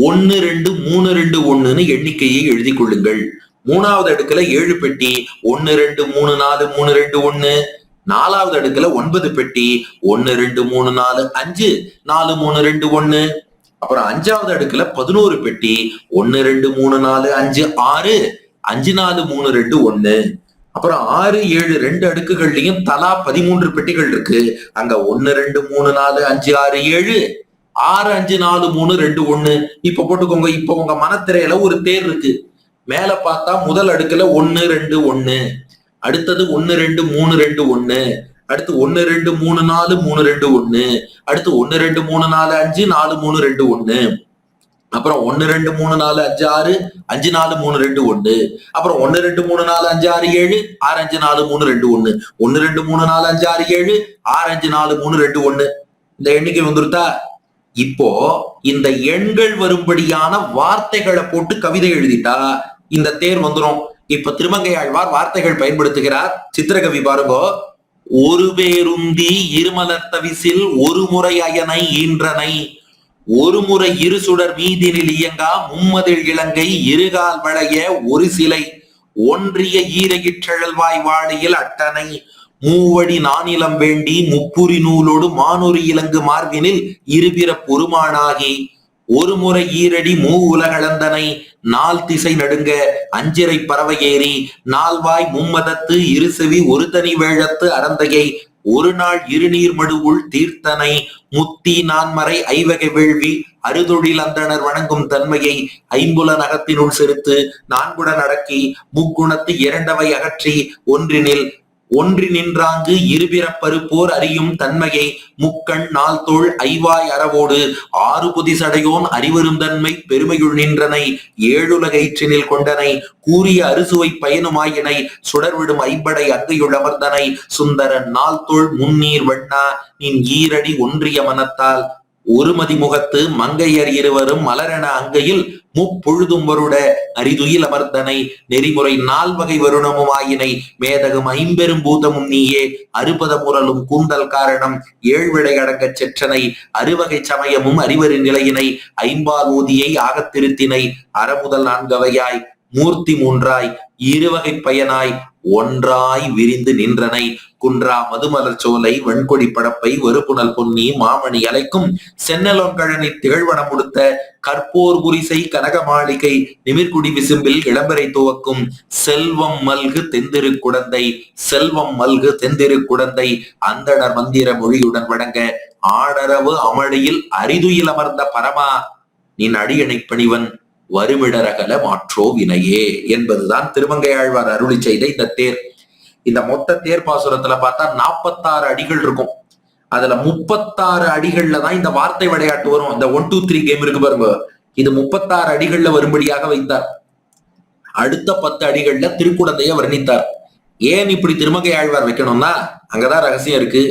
1 2 3 2 1ன்னு எண்ணிக்கையை எழுதி கொள்ளுங்கள். மூணாவது அடுக்குல 7 பெட்டி, 1 2 3 4 3 2 1. நாலாவது அடுக்குல 9 பெட்டி, 1 2 3 4 5 4 3 2 1. அப்புறம் அஞ்சாவது அடுக்குல 11 பெட்டி, 1 2 3 4 5 6 5 4 3 2 1. அப்புறம் 6 7 2 அடுக்குகள்லயும் தலா 13 பெட்டிகள் இருக்கு. அங்க 1 2 3 4 5 6 7 6 5 4 3 2 1. இப்ப போட்டுக்கோங்க. இப்ப உங்க மனத்திரையில ஒரு தேர் இருக்கு. மேல பார்த்தா முதல் அடுக்குல 1 2 1, அடுத்தது 1 2 3 2 1, அடுத்து 1 2 3 4 3 2 1, அடுத்து 1 2 3 4 5 4 3 2 1, அப்புறம் 1 2 3 4 5 6 5 4 3 2 1, அப்புறம் 1 2 3 4 5 6 7 6 5 4 3 2 1, 1 2 3 4 5 6 7 6 5 4 3 2 1. இந்த எண்ணிக்கை வந்துருத்தா? இப்போ இந்த எண்கள் வரும்படியான வார்த்தைகளை போட்டு கவிதை எழுதிட்டா இந்த தேர் வந்துரும். இப்ப திருமங்கை ஆழ்வார் வார்த்தைகள் பயன்படுத்துகிறார். சித்திரகவி பாருங்க. ஒரு பேருந்தி இருமலத்தவிசில் ஒரு முறை அயனை ஈன்றனை, ஒரு முறை இரு சுடர் மீதினில் இயங்கா மும்மதில் இலங்கை இருகால் வளைய ஒரு சிலை ஒன்றிய ஈரகிற்றழல்வாய் வாழியில் அட்டனை மூவடி நானிலம் வேண்டி முப்புரி நூலோடு மானொரு இலங்கு மார்பினில் இருபிற பொறுமானாகி ஒரு முறை ஈரடி மூ உலகளந்தனை நால் திசை நடுங்க அஞ்சிறை பறவை ஏறி நால்வாய் மும்மதத்து இருசெவி ஒரு தனி வேழத்து அறந்தையை ஒரு நாள் இருநீர் மடுவுள் தீர்த்தனை முத்தி நான்மறை ஐவகை வேள்வி அறுதொழில் அந்தனர் வணங்கும் தன்மையை ஐம்புல நகத்தினுள் செலுத்து நான்குடன் அடக்கி முக்குணத்து இரண்டவை அகற்றி ஒன்றி நின்றாங்கு இருபிறப்பருப்போர் அறியும் தன்மையை முக்கண் நாள் தோள் ஐவாய் அறவோடு ஆறு புதிசடையோன் அறிவரும் தன்மை பெருமையுள் நின்றனை ஏழுலகயிற்றினில் கொண்டனை கூறிய அறுசுவை பயனுமாயினை சுடர்விடும் ஐம்படை அங்கையுள் அமர்ந்தனை சுந்தரன் நாள் தோள் முன்னீர் வண்ணா நின் ஈரடி ஒன்றிய மனத்தால் ஒரு மதிமுகத்து மங்கையர் இருவரும் மலரென அங்கையில் முப்பொழுதும் வருட அரிதுயில் அமர்ந்தனை நெறிமுறை 4 வகை வருணமுமாயினை மேதகும் 5 பெரும் பூதமும் நீயே அறுபத முரலும் கூந்தல் காரணம் 7 விடை அடங்கச் செற்றனை அறுவகை சமயமும் அறிவரின் நிலையினை ஐம்பால் ஊதியை ஆகத்திருத்தினை அறமுதல் 4 அவையாய் மூர்த்தி 3ஆய் இருவகை பயனாய் ஒன்றாய் விரிந்து நின்றனை குன்றா மதுமலர் சோலை வெண்கொடி படப்பை வெறுப்புணல் பொன்னி மாமணி அலைக்கும் சென்னலோன்கழனி திகழ்வனம் உடுத்த கற்போர் புரிசை கனக மாளிகை நிமிர்குடி விசும்பில் இளம்பரை துவக்கும் செல்வம் மல்கு தெந்திரு குடந்தை அந்தணர் மந்திர மொழியுடன் வழங்க ஆடரவு அமளியில் அரிதுயில் அமர்ந்த பரமா நின் அடியணை பணிவன் வருமிடரகல மாற்றோ வினையே என்பதுதான் திருமங்கை ஆழ்வார் அருளி செய்த இந்த தேர். இந்த மொத்த தேர் பாசுரத்துல பார்த்தா 46 அடிகள் இருக்கும். அதுல 36 அடிகள்ல தான் இந்த வார்த்தை விளையாட்டு வரும். இந்த 1 2 3 கேம் இருக்கு பாருங்க, இது 36 அடிகள்ல வரும்படியாக வைத்தார். அடுத்த 10 அடிகள்ல திருக்குடந்தைய வர்ணித்தார். ஏன் இப்படி திருமங்கை ஆழ்வார் வைக்கணும்னா அங்கதான் ரகசியம் இருக்கு.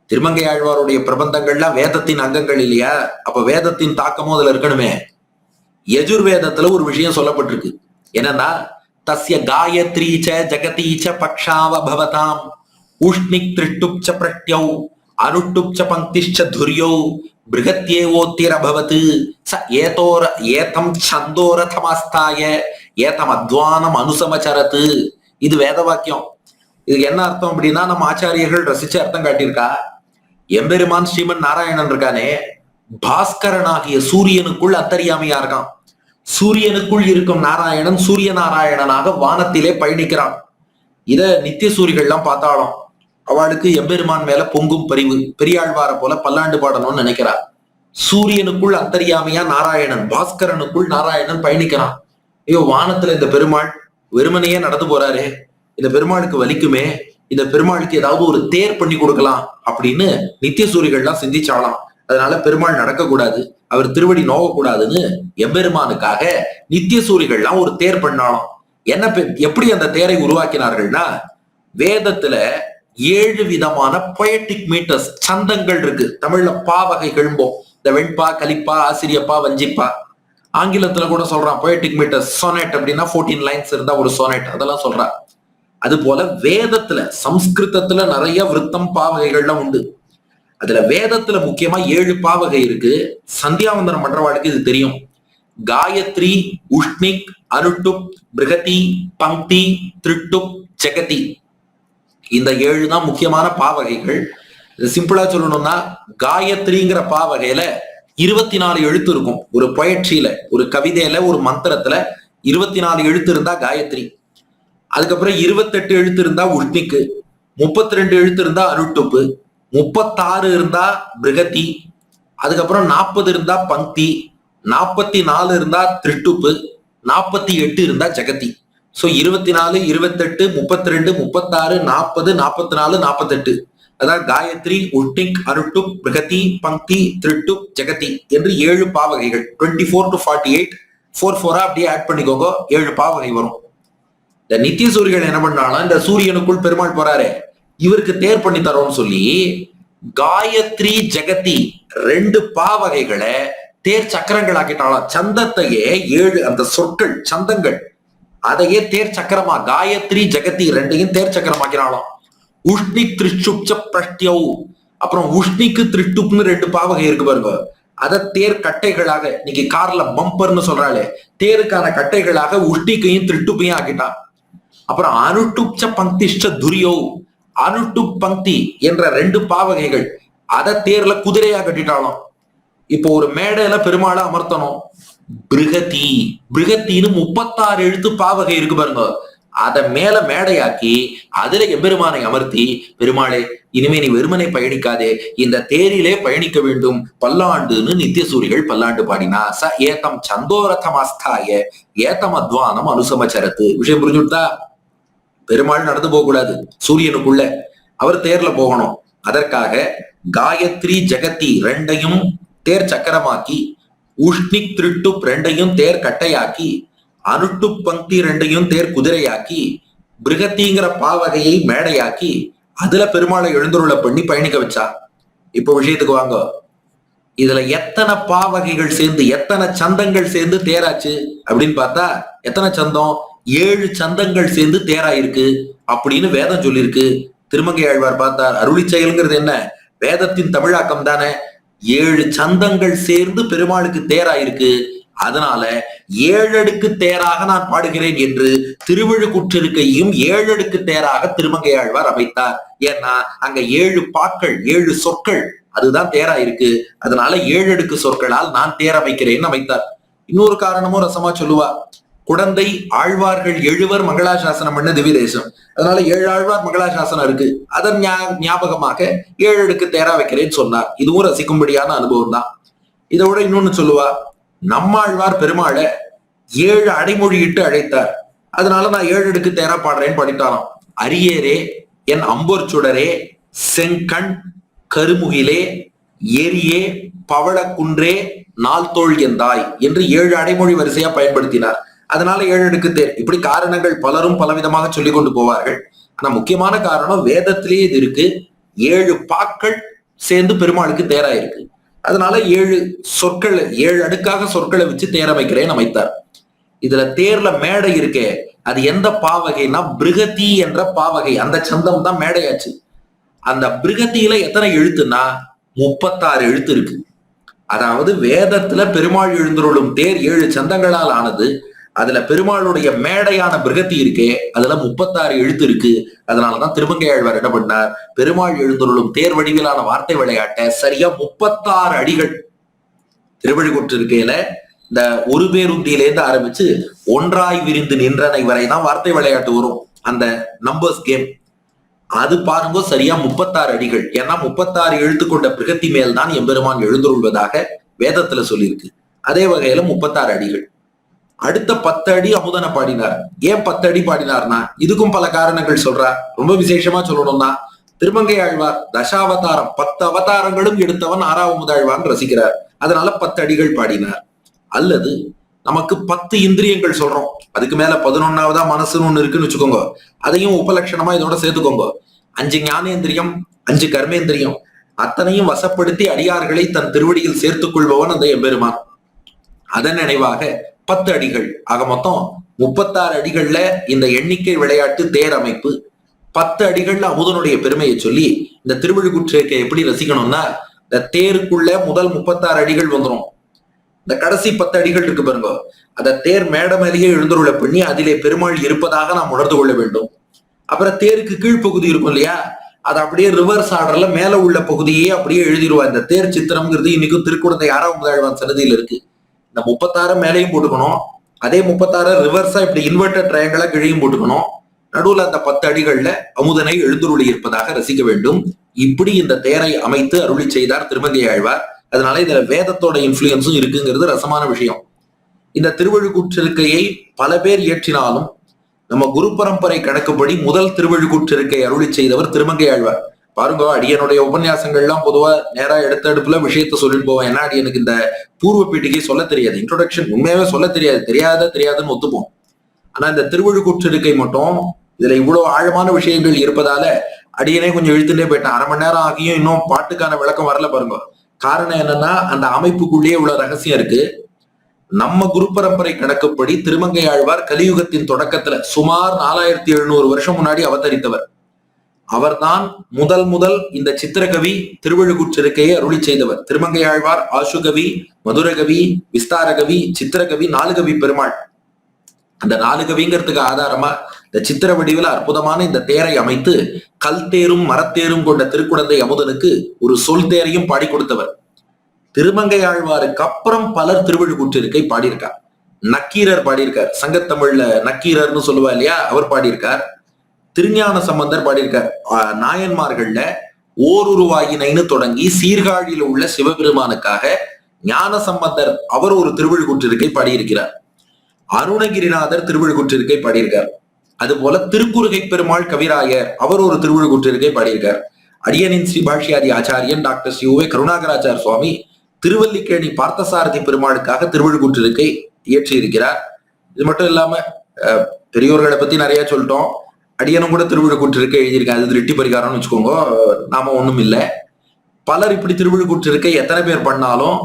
திருமங்கை ஆழ்வாருடைய பிரபந்தங்கள்லாம் வேதத்தின் அங்கங்கள் இல்லையா? அப்ப வேதத்தின் தாக்கமும் அதுல இருக்கணுமே. யஜுர்வேதத்துல ஒரு விஷயம் சொல்லப்பட்டிருக்கு. என்னன்னா தஸ்ய காயத்ரீச்ச ஜகதீச்ச பக்ஷாவ பவதாம் உஷ்ணிக் திருஷ்டுப்ச பிரட்யௌ அனுஷ்டுப்ச பங்கிஷ்ச துர்யௌ பிருகத்யேவோத்திர பவத்து ச ஏதம் சந்தோரதமாஸ்தாய ஏதம் அத்வானம் அனுசமச்சரத்து. இது வேத வாக்கியம். இதுக்கு என்ன அர்த்தம் அப்படின்னா நம்ம ஆச்சாரியர்கள் ரசிச்சு அர்த்தம் காட்டியிருக்கா. எம்பெருமான் ஸ்ரீமன் நாராயணன் இருக்கானே, பாஸ்கரனாகிய சூரியனுக்குள் அந்தரியாமையா இருக்கான். சூரியனுக்குள் இருக்கும் நாராயணன் சூரிய நாராயணனாக வானத்திலே பயணிக்கிறான். இத நித்திய சூரிகள்லாம் பார்த்தாலும் அவளுக்கு எம்பெருமான் மேல பொங்கும் பரிவு. பெரியாழ்வார போல பல்லாண்டு பாடணும்னு நினைக்கிறார். சூரியனுக்குள் அந்தரியாமையா நாராயணன், பாஸ்கரனுக்குள் நாராயணன் பயணிக்கிறான். ஐயோ, வானத்துல இந்த பெருமாள் வெறுமனையே நடந்து போறாரு, இந்த பெருமாளுக்கு வலிக்குமே, இந்த பெருமாளுக்கு ஏதாவது ஒரு தேர் பண்ணி கொடுக்கலாம் அப்படின்னு நித்தியசூரிகள்லாம் சிந்திச்சாலாம். அதனால பெருமாள் நடக்க கூடாது, அவர் திருவடி நோகக்கூடாதுன்னு எம்பெருமானுக்காக நித்தியசூரிகள்லாம் ஒரு தேர் பண்ணாலும். எப்படி அந்த தேரை உருவாக்கினார்கள்னா, வேதத்துல 7 விதமான பொயட்டிக் மீட்டர்ஸ், சந்தங்கள் இருக்கு. தமிழ்ல பா வகைகள்போம். இந்த வெண்பா, கலிப்பா, ஆசிரியப்பா, வஞ்சிப்பா. ஆங்கிலத்துல கூட சொல்றான் பொயட்டிக் மீட்டர்ஸ். சோனெட் அப்படின்னா 14 லைன்ஸ் இருந்தா ஒரு சோனெட், அதெல்லாம் சொல்றான். அது போல வேதத்துல, சம்ஸ்கிருதத்துல நிறைய விருத்தம் பாவகைகள்லாம் உண்டு. அதுல வேதத்துல முக்கியமா 7 பாவகை இருக்கு. சந்தியாவந்தனம் பண்றவாளுக்கு இது தெரியும். காயத்ரி, உஷ்ணிக், அனுட்டுப், பிருகதி, பங்கி, திருட்டுப், ஜெகதி. இந்த 7 தான் முக்கியமான பாவகைகள். சிம்பிளா சொல்லணும்னா, காயத்ரிங்கிற பாவகையில 24 எழுத்து இருக்கும். ஒரு பொயட்ரியில, ஒரு கவிதையில, ஒரு மந்திரத்துல 24 எழுத்து இருந்தா காயத்ரி. அதுக்கப்புறம் 28 எழுத்து இருந்தா உஷ்ணிக்கு, 32 எழுத்து இருந்தா அனுட்டுப்பு, 36 இருந்தா பிருகதி, அதுக்கப்புறம் 40 இருந்தா பங்கி, 44 இருந்தா திருட்டுப்பு, 48 இருந்தா ஜெகதி. சோ 24, 28, 32, 36, 40, 44, 48. அதாவது காயத்ரி, உஷ்ணிக், அனுட்டுப், பிருகதி, பங்கி, திருட்டுப், ஜெகதி என்று 7 பாவகைகள். 24 to 48, 4 அப்படியே ஆட் பண்ணிக்கோங்க, 7 பாவகை வரும். இந்த நித்தியசூரிகள் என்ன பண்ணாலும், இந்த சூரியனுக்குள் பெருமாள் போறாரு, இவருக்கு தேர் பண்ணி தரோம்னு சொல்லி காயத்ரி, ஜெகதி 2 பாவகைகளை தேர் சக்கரங்கள் ஆக்கிட்டாலும். சந்தத்தையே 7 அந்த சொற்கள், சந்தங்கள், அதையே தேர் சக்கரமா, காயத்ரி ஜெகதி 2ஐயும் தேர் சக்கரமாக்கினாலும். உஷ்ணிக், திருஷ்டுப்ச பிரஷ்டியவ். அப்புறம் உஷ்ணிக்கு, திருஷ்டுப்னு 2 பாவகை இருக்கு பாருங்க, அத தேர் கட்டைகளாக, இன்னைக்கு கார்ல பம்பர்னு சொல்றாளே, தேருக்கான கட்டைகளாக உஷ்ணிக்கையும் திருட்டுப்பையும் ஆக்கிட்டான். அப்புறம் அனுட்டுப்ச பங்கிஷ்ட துரியோ, அனுட்டுப் பங்கி என்ற 2 பாவகைகள், அத தேர்ல குதிரையா கட்டிட்டாலும். இப்போ ஒரு மேடையில பெருமாளை அமர்த்தணும், பிருகதி, பிருகத்தின்னு 36 எழுத்து பாவகை இருக்கு பாருங்க, அத மேல மேடையாக்கி அதுல எம்பெருமானை அமர்த்தி, பெருமாளே இனிமே நீ வெறுமனை பயணிக்காதே, இந்த தேரிலே பயணிக்க வேண்டும் பல்லாண்டுன்னு நித்தியசூரிகள் பல்லாண்டு பாடினா. ச ஏதம் சந்தோரதமாஸ்தாய ஏதம் அத்வானம் அனுசமச்சரத்து. விஷயம் புரிஞ்சுட்டா? பெருமாள் நடந்து போக கூடாது சூரியனுக்குள்ள, அவர் தேர்ல போகணும். அதற்காக காயத்ரி, ஜெகதி 2ஐயும் தேர் சக்கரமாக்கி, உஷ்ணிக், திருட்டுப் 2ஐயும் தேர் கட்டையாக்கி, அனுட்டுப் பங்கி 2ஐயும் தேர் குதிரையாக்கி, பிருகத்திங்கிற பாவகையை மேடையாக்கி, அதுல பெருமாளை எழுந்துருள பண்ணி பயணிக்க வச்சா. இப்ப விஷயத்துக்கு வாங்க. இதுல எத்தனை பாவகைகள் சேர்ந்து, எத்தனை சந்தங்கள் சேர்ந்து தேராச்சு அப்படின்னு பார்த்தா, எத்தனை சந்தம்? 7 சந்தங்கள் சேர்ந்து தேராயிருக்கு அப்படின்னு வேதம் சொல்லியிருக்கு. திருமங்கை ஆழ்வார் பார்த்தார், அருளி செயல்ங்கிறது என்ன? வேதத்தின் தமிழாக்கம் தானே. 7 சந்தங்கள் சேர்ந்து பெருமாளுக்கு தேராயிருக்கு. அதனால 7 அடுக்கு தேராக நான் பாடுகிறேன் என்று திருவிழுக்குற்றிருக்கையும் 7 அடுக்கு தேராக திருமங்கை ஆழ்வார் அமைத்தார். ஏன்னா அங்க 7 பாக்கள், 7 சொற்கள், அதுதான் தேராயிருக்கு. அதனால 7 அடுக்கு சொற்களால் நான் தேர் அமைக்கிறேன்னு அமைத்தார். இன்னொரு காரணமும் ரசமா சொல்லுவா, குடந்தை ஆழ்வார்கள் 7 மங்களாசாசனம் பண்ண திவ்ய தேசம். அதனால 7 ஆழ்வார் மங்களாசாசனம் இருக்கு. அதன் ஞாபகமாக 7 அடுக்கு தேரா வைக்கிறேன்னு சொன்னார். இதுவும் ரசிக்கும்படியான அனுபவம் தான். இதை விட இன்னொன்னு சொல்லுவா, நம்மாழ்வார் பெருமாளை 7 அடைமொழியிட்டு அழைத்தார். அதனால நான் 7 அடுக்கு தேரா பாடுறேன்னு படித்தாராம். அரியரே, என் அம்பொர் சுடரே, செங்கண், கருமுகிலே, ஏரியே, பவளக்குன்றே, நாள்தோள் எந்தாய் என்று 7 அடைமொழி வரிசையா பயன்படுத்தினார். அதனால 7 அடுக்கு தேர். இப்படி காரணங்கள் பலரும் பலவிதமாக சொல்லிக் கொண்டு போவார்கள். ஆனா முக்கியமான காரணம் வேதத்திலேயே இது இருக்கு. 7 பாக்கள் சேர்ந்து பெருமாளுக்கு தேராயிருக்கு. அதனால 7 சொற்கள், 7 அடுக்காக சொற்களை வச்சு தேர் அமைக்கிறேன் அமைத்தார். இதுல தேர்ல மேடை இருக்கே, அது எந்த பாவகைன்னா பிருகதி என்ற பாவகை. அந்த சந்தம் தான் மேடையாச்சு. அந்த பிருகத்தியில எத்தனை எழுத்துன்னா 36 எழுத்து இருக்கு. அதாவது வேதத்துல பெருமாள் எழுந்தருளும் தேர் 7 சந்தங்களால் ஆனது. அதுல பெருமாளுடைய மேடையான பிருகத்தி இருக்கே, அதுல 36 எழுத்து இருக்கு. அதனாலதான் திருமங்கை ஆழ்வார் என்ன பண்ணார், பெருமாள் எழுந்தருளும் தேர் வடிவிலான வார்த்தை விளையாட்ட சரியா 36 அடிகள் திருவள்ளுக்குற்றிருக்கையில இந்த ஒரு பேருந்தியிலேருந்து ஆரம்பிச்சு ஒன்றாய் விரிந்து நின்றனை வரைதான் வார்த்தை விளையாட்டு வரும், அந்த நம்பர்ஸ் கேம். அது பாருங்க சரியா 36 அடிகள். ஏன்னா 36 எழுத்து கொண்ட பிருகத்தி மேல் தான் எம்பெருமான் எழுந்தருள்வதாக வேதத்துல சொல்லியிருக்கு. அதே வகையில 36 அடிகள். அடுத்த 10 அடி அமுதனை பாடினார். ஏன் 10 அடி பாடினார்னா இதுக்கும் பல காரணங்கள் சொல்றார். ரொம்ப விசேஷமா சொல்லணும்னா திருமங்கை ஆழ்வார் தசாவதாரம் 10 அவதாரங்களும் எடுத்தவன் 6வது ஆழ்வார்னு ரசிக்கிறார். அதனால 10 அடிகள் பாடினார். அல்லது நமக்கு 10 இந்திரியங்கள் சொல்றோம், அதுக்கு மேல 11வதா மனசுன்னு ஒண்ணு இருக்குன்னு வச்சுக்கோங்க. அதையும் உபலட்சணமா இதோட சேர்த்துக்கோங்க. 5 ஞானேந்திரியம், 5 கர்மேந்திரியம், அத்தனையும் வசப்படுத்தி அடியார்களை தன் திருவடியில் சேர்த்துக் கொள்பவன் அந்த எம்பெருமான். அதன் நினைவாக 10 அடிகள், ஆக மொத்தம் 36 அடிகள்ல இந்த எண்ணிக்கை விளையாட்டு தேர் அமைப்பு. 10 அடிகள்ல அமுதனுடைய பெருமையை சொல்லி இந்த திருவழுக்குற்றிருக்கை எப்படி ரசிக்கணும்னா, இந்த தேருக்குள்ள முதல் 36 அடிகள் வந்துடும். இந்த கடைசி 10 அடிகள் இருக்கு பாருங்க, அந்த தேர் மேட மேலேயே எழுந்துருள பண்ணி அதிலே பெருமாள் இருப்பதாக நாம் உணர்ந்து கொள்ள வேண்டும். அப்புறம் தேருக்கு கீழ்ப்பகுதி இருக்கும் இல்லையா, அது அப்படியே ரிவர்ஸ் ஆர்டர்ல மேல உள்ள பகுதியே அப்படியே எழுதிடுவா. இந்த தேர் சித்திரம்ங்கிறது இன்னைக்கும் திருக்குடந்தை 6வது ஆழ்வார் சன்னதியில் இருக்கு. இந்த 36 மேலையும் போட்டுக்கணும், அதே 36 ரிவர்ஸா இப்படி இன்வெர்டட் ட்ரையாங்கிளா கீழையும் போட்டுக்கணும். நடுவுல அந்த 10 அடிகள்ல அமுதனை எழுந்துருளி இருப்பதாக ரசிக்க வேண்டும். இப்படி இந்த தேரை அமைத்து அருளி செய்தார் திருமங்கை ஆழ்வார். அதனால இதுல வேதத்தோட இன்ஃபுளுயன்ஸும் இருக்குங்கிறது ரசமான விஷயம். இந்த திருவழுக்கூற்றிருக்கையை பல பேர் இயற்றினாலும் நம்ம குரு பரம்பரை கணக்குப்படி முதல் திருவழுக்கூற்றிருக்கை அருளி செய்தவர் திருமங்கை ஆழ்வார். பாருங்க, அடியனுடைய உபன்யாசங்கள்லாம் பொதுவா நேரா எடுத்த அடுப்புல விஷயத்த சொல்லிட்டு போவேன். ஏன்னா அடியனுக்கு இந்த பூர்வ பீட்டிகை சொல்ல தெரியாது, இன்ட்ரோடக்ஷன் உண்மையாவே சொல்ல தெரியாது, தெரியாதுன்னு ஒத்துப்போம். ஆனா இந்த திருவழுக்கூற்றிருக்கை மட்டும் இதுல இவ்வளவு ஆழமான விஷயங்கள் இருப்பதால அடியனே கொஞ்சம் இழுத்துட்டே போயிட்டேன். 1/2 மணி நேரம் ஆகியும் இன்னும் பாட்டுக்கான விளக்கம் வரல பாருங்க. காரணம் என்னன்னா அந்த அமைப்புக்குள்ளேயே இவ்வளவு ரகசியம் இருக்கு. நம்ம குரு பரம்பரை கணக்குப்படி திருமங்கை ஆழ்வார் கலியுகத்தின் தொடக்கத்துல சுமார் 4700 வருஷம் முன்னாடி அவதரித்தவர். அவர்தான் முதல் இந்த சித்திரகவி திருவழுக்கூற்றிருக்கையை அருளி செய்தவர். திருமங்கை ஆழ்வார் ஆசுகவி, மதுரகவி, விஸ்தாரகவி, சித்திரகவி, 4 கவி பெருமாள். அந்த 4 கவிங்கிறதுக்கு ஆதாரமா இந்த சித்திர வடிவில் அற்புதமான இந்த தேரை அமைத்து கல் தேரும் மரத்தேரும் கொண்ட திருக்குடந்தை அமுதனுக்கு ஒரு சொல் தேரையும் பாடி கொடுத்தவர். திருமங்கை ஆழ்வாருக்கு அப்புறம் பலர் திருவழுக்கூற்றிருக்கை பாடியிருக்கார். நக்கீரர் பாடியிருக்கார், சங்கத்தமிழ்ல நக்கீரர்னு சொல்லுவா இல்லையா, அவர் பாடியிருக்கார். திருஞான சம்பந்தர் பாடியிருக்கார். நாயன்மார்கள்ல ஓருருவாயினைன்னு தொடங்கி சீர்காழியில் உள்ள சிவபெருமானுக்காக ஞான சம்பந்தர் அவர் ஒரு திருவழுக்கூற்றிருக்கை பாடியிருக்கிறார். அருணகிரிநாதர் திருவழுக்கூற்றிருக்கை பாடியிருக்கார். அது போல திருக்குறுகை பெருமாள் கவிராயர் அவர் ஒரு திருவழுக்கூற்றிருக்கை பாடியிருக்கார். அடியனின் ஸ்ரீ பாஷ்யாதி ஆச்சாரியன் டாக்டர் ஸ்ரீ ஓ கருணாகராச்சார் சுவாமி திருவல்லிக்கேணி பார்த்தசாரதி பெருமாளுக்காக திருவழுக்கூற்றிருக்கை இயற்றி இருக்கிறார். இது மட்டும் இல்லாம பெரியோர்களை பத்தி நிறைய சொல்லிட்டோம். அடியனும் கூட திருவழுக்கூற்றிருக்கை எழுதியிருக்கேன். அது திருட்டி பரிகாரம்னு வச்சுக்கோங்க, நாம ஒண்ணும் இல்லை. பலர் இப்படி திருவழுக்கூற்றிருக்கை எத்தனை பேர் பண்ணாலும்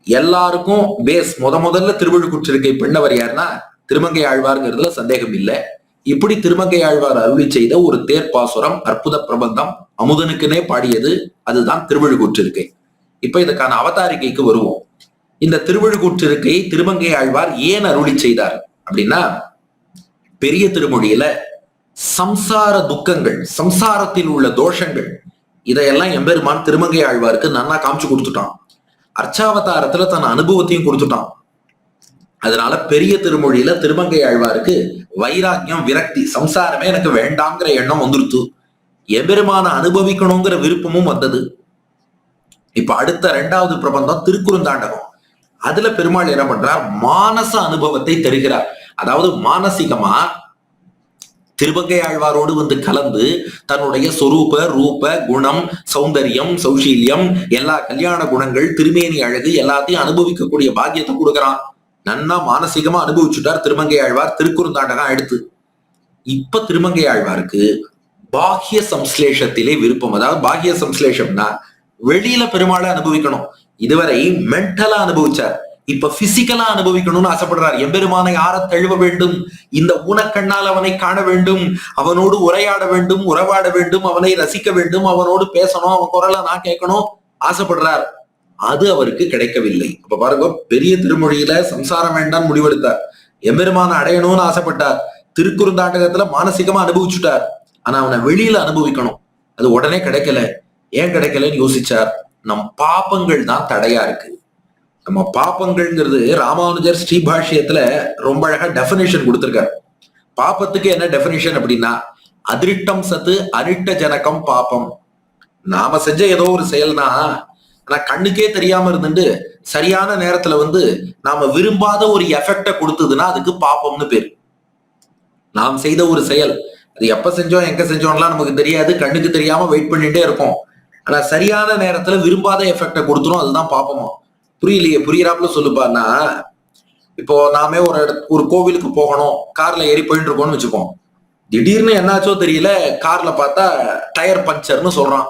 எல்லாருக்கும் பேஸ் முதல்ல திருவழுக்கூற்றிருக்கை பெண்ணவர் யாருன்னா திருமங்கை ஆழ்வார்ங்கிறதுல சந்தேகம் இல்லை. இப்படி திருமங்கை ஆழ்வார் அருளி செய்த ஒரு தேர்ப்பாசுரம், அற்புத பிரபந்தம் அமுதனுக்குனே பாடியது, அதுதான் திருவழுக்கூற்றிருக்கை. இப்ப இதுக்கான அவதாரிகைக்கு வருவோம். இந்த திருவழுக்கூற்றிருக்கையை திருமங்கை ஆழ்வார் ஏன் அருளி செய்தார் அப்படின்னா, பெரிய திருமொழியில சம்சார துக்கங்கள், சம்சாரத்தில் உள்ள தோஷங்கள், இதையெல்லாம் எம்பெருமான் திருமங்கை ஆழ்வாருக்கு நன்னா காமிச்சு கொடுத்துட்டான். அர்ச்சாவதாரத்துல தன் அனுபவத்தையும் கொடுத்துட்டான். அதனால பெரிய திருமொழியில திருமங்கை ஆழ்வாருக்கு வைராக்கியம், விரக்தி, சம்சாரமே எனக்கு வேண்டாம்ங்கிற எண்ணம் வந்துருத்து. எம்பெருமான அனுபவிக்கணுங்கிற விருப்பமும் வந்தது. இப்ப அடுத்த 2வது பிரபந்தம் திருக்குறுந்தாண்டகம். அதுல பெருமாள் என்ன பண்றார், மானச அனுபவத்தை தருகிறார். அதாவது மானசீகமா திருமங்கை ஆழ்வாரோடு வந்து கலந்து தன்னுடைய சொரூப, ரூப, குணம், சௌந்தரியம், சௌஷீல்யம், எல்லா கல்யாண குணங்கள், திருமேனி அழகு எல்லாத்தையும் அனுபவிக்கக்கூடிய பாக்கியத்தை கொடுக்கறான். நன்னா மானசீகமா அனுபவிச்சுட்டார் திருமங்கை ஆழ்வார் திருக்குறுந்தாண்டகம் எடுத்து. இப்ப திருமங்கை ஆழ்வாருக்கு பாஹ்ய சம்ஸ்லேஷத்திலே விருப்பம். அதாவது பாஹ்ய சம்ஸ்லேஷம்னா வெளியில பெருமாளை அனுபவிக்கணும். இதுவரை மென்டலா அனுபவிச்சார், இப்ப பிசிக்கலா அனுபவிக்கணும்னு ஆசைப்படுறார். எம்பெருமானை ஆற தழுவ வேண்டும், இந்த ஊனக்கண்ணால் அவனை காண வேண்டும், அவனோடு உரையாட வேண்டும், உறவாட வேண்டும், அவனை ரசிக்க வேண்டும், அவனோடு பேசணும், அவன் குரலை நான் கேட்கணும் ஆசைப்படுறார். அது அவருக்கு கிடைக்கவில்லை. அப்ப பாருங்க, பெரிய திருமொழியில சம்சாரம் வேண்டாம் முடிவெடுத்தார், எம்பெருமான அடையணும்னு ஆசைப்பட்டார், திருக்குறுந்தாண்டகத்துல மானசீகமா அனுபவிச்சுட்டார். ஆனா அவனை வெளியில அனுபவிக்கணும், அது உடனே கிடைக்கல. ஏன் கிடைக்கலன்னு யோசிச்சார். நம் பாப்பங்கள் தான் தடையா இருக்கு. நம்ம பாப்பங்கள்ங்கிறது ராமானுஜர் ஸ்ரீபாஷ்யத்துல ரொம்ப அழகா டெபினிஷன் கொடுத்திருக்காரு. பாப்பத்துக்கு என்ன டெபினிஷன் அப்படின்னா, அதிருஷ்டம் சத்து அனிட்ட ஜனகம் பாப்பம். நாம செஞ்ச ஏதோ ஒரு செயல்னா ஆனா கண்ணுக்கே தெரியாம இருந்துட்டு சரியான நேரத்துல நாம விரும்பாத ஒரு எஃபெக்ட கொடுத்ததுன்னா அதுக்கு பாப்பம்னு பேரு. நாம் செய்த ஒரு செயல் அது எப்ப செஞ்சோம் எங்க செஞ்சோம்லாம் நமக்கு தெரியாது, கண்ணுக்கு தெரியாம வெயிட் பண்ணிட்டே இருக்கோம். ஆனா சரியான நேரத்துல விரும்பாத எஃபெக்ட கொடுத்துரும், அதுதான் பாப்பமா. புரியலையே, புரியறாப்புல சொல்லுப்பான்னா, இப்போ நாமே ஒரு கோவிலுக்கு போகணும், கார்ல ஏறி போயிட்டு இருக்கோம்னு வச்சுப்போம். திடீர்னு என்னாச்சோ தெரியல, கார்ல பார்த்தா டயர் பஞ்சர்னு சொல்றான்.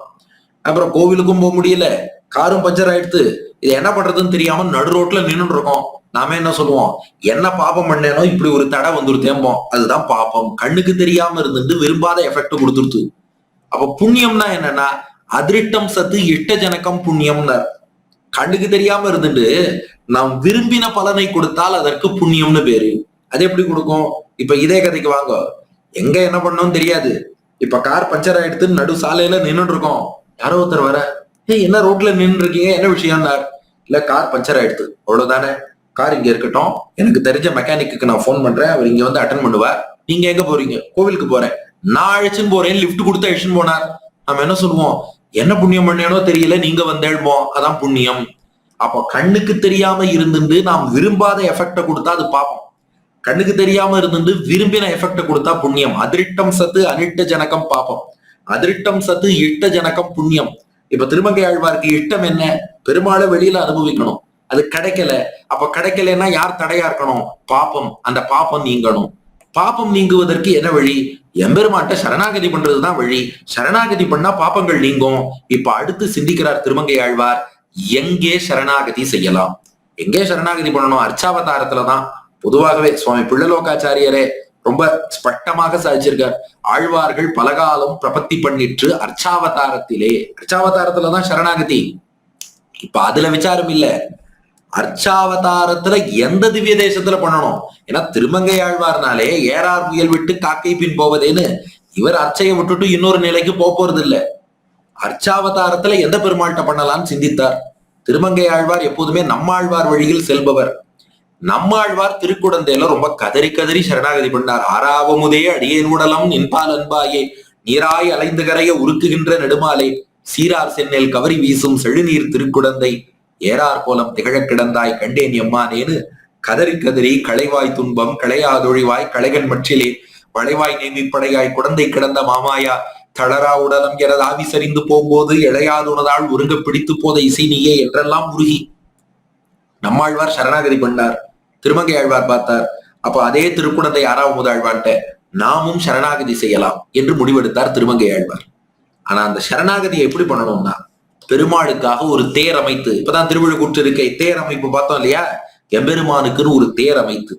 அப்புறம் கோவிலுக்கும் போக முடியல, காரும் பஞ்சர் ஆயிடுத்து. இது என்ன பண்றதுன்னு தெரியாம நடு ரோட்ல நின்னுட்டு இருக்கோம். நாம என்ன சொல்லுவோம், என்ன பாப்பம் பண்ணேனோ இப்படி ஒரு தடை வந்துருத்தேம்போம். அதுதான் பாப்பம். கண்ணுக்கு தெரியாம இருந்துட்டு விரும்பாத எஃபெக்ட் கொடுத்துருது. அப்ப புண்ணியம்னா என்னன்னா, அதிருஷ்டம் சத்து இஷ்ட ஜனகம் புண்ணியம்னு. கண்ணுக்கு தெரியாம இருந்துட்டு நாம் விரும்பின பலனை கொடுத்தால் அதற்கு புண்ணியம்னு பேரு. அது எப்படி கொடுக்கும்? இப்ப இதே கதைக்கு வாங்க. எங்க என்ன பண்ணோம்னு தெரியாது, இப்ப கார் பஞ்சர் ஆயிடுத்துன்னு நடு சாலையில நின்னுட்டு இருக்கோம். யாரோ ஒருத்தர் வர, என்ன ரோட்ல நின்று இருக்கீங்க, என்ன விஷயம்னார். இல்ல கார் பஞ்சர் ஆயிடுத்து, அவ்வளவுதானே, கார் இங்க இருக்கட்டும், எனக்கு தெரிஞ்ச மெக்கானிக்கு நான் போன் பண்றேன், அவர் இங்க அட்டன் பண்ணுவார். நீங்க எங்க போறீங்க? கோவிலுக்கு போறேன். நான் அழைச்சுன்னு போறேன், லிப்ட் கொடுத்து அழிச்சுன்னு போனார். நம்ம என்ன சொல்லுவோம், என்ன புண்ணியம் பண்ணேனோ தெரியல, நீங்க எழுப்போம், அதான் புண்ணியம். அப்போ கண்ணுக்கு தெரியாம இருந்துட்டு நாம் விரும்பாத எஃபெக்ட கொடுத்தா அது பாப்போம். கண்ணுக்கு தெரியாம இருந்துட்டு விரும்பின எஃபெக்ட கொடுத்தா புண்ணியம். அதிருஷ்டம் சத்து அனிஷ்ட ஜனகம் பாப்பம், அதிருஷ்டம் சத்து இஷ்ட ஜனகம் புண்ணியம். இப்ப திருமங்கை ஆழ்வாருக்கு இஷ்டம் என்ன? பெருமாளை வெளியில அனுபவிக்கணும், அது கிடைக்கல. அப்ப கிடைக்கலன்னா யார் தடையா இருக்கணும்? பாப்பம். அந்த பாப்பம் நீங்கணும். பாப்பம் நீங்குவதற்கு என்ன வழி? எம்பெருமாட்ட சரணாகதி பண்றதுதான் வழி. சரணாகதி பண்ணா பாப்பங்கள் நீங்கும். இப்ப அடுத்து சிந்திக்கிறார் திருமங்கை ஆழ்வார், எங்கே சரணாகதி செய்யலாம், எங்கே சரணாகதி பண்ணணும்? அர்ச்சாவதாரத்துலதான். பொதுவாகவே சுவாமி பிள்ளலோகாச்சாரியரே ரொம்ப ஸ்பஷ்டமாக சாதிச்சிருக்கார். ஆழ்வார்கள் பலகாலம் பிரபத்தி பண்ணிட்டு அர்ச்சாவதாரத்திலே, அர்ச்சாவதாரத்துலதான் சரணாகதி. இப்ப அதுல விசாரம் இல்ல, அர்ச்சாவதாரத்துல எந்த திவ்ய தேசத்துல பண்ணணும். ஏன்னா திருமங்கை ஆழ்வார்னாலே ஏறார் முயல் விட்டு காக்கை பின் போவதேன்னு, இவர் அர்ச்சையை விட்டுட்டு இன்னொரு நிலைக்கு போறது இல்ல. அர்ச்சாவதாரத்துல எந்த பெருமாள்கிட்ட பண்ணலாம்னு சிந்தித்தார். திருமங்கை ஆழ்வார் எப்போதுமே நம்மாழ்வார் வழியில் செல்பவர். நம்மாழ்வார் திருக்குடந்தையில ரொம்ப கதறி கதறி சரணாகதி பண்ணார். ஆறாவமுதே அடியேன் உடலம் நின்பால் அன்பாயே, நீராய் அலைந்து கரைய உருக்குகின்ற நெடுமாலை, சீரார் சென்னேல் கவரி வீசும் செழுநீர் திருக்குடந்தை, ஏறார் கோலம் திகழ கிடந்தாய் கண்டேன் எம்மானேன்னு கதறி கதறி களைவாய் துன்பம் களையாதொழிவாய் களைகன் மற்றிலே வளைவாய் நேமிப்படையாய் குடந்தை கிடந்த மாமாயா, தளரா உடலம் எனது ஆவி சரிந்து போகும்போது இளையாதுனதால் ஒருங்க பிடித்து போத இசை நீயே என்றெல்லாம் உருகி நம்மாழ்வார் சரணாகதி பண்ணார். திருமங்கை ஆழ்வார் பார்த்தார். அப்ப அதே திருக்குடந்தை ஆறாவது ஆழ்வார்ட்ட நாமும் சரணாகதி செய்யலாம் என்று முடிவெடுத்தார் திருமங்கை ஆழ்வார். ஆனா அந்த சரணாகதியை எப்படி பண்ணணும்னா, பெருமாளுக்காக ஒரு தேர் அமைத்து, இப்பதான் திருவிழுக்கூற்று இருக்கை தேர் அமைப்பு பார்த்தோம் இல்லையா, எம்பெருமானுக்குன்னு ஒரு தேர் அமைத்து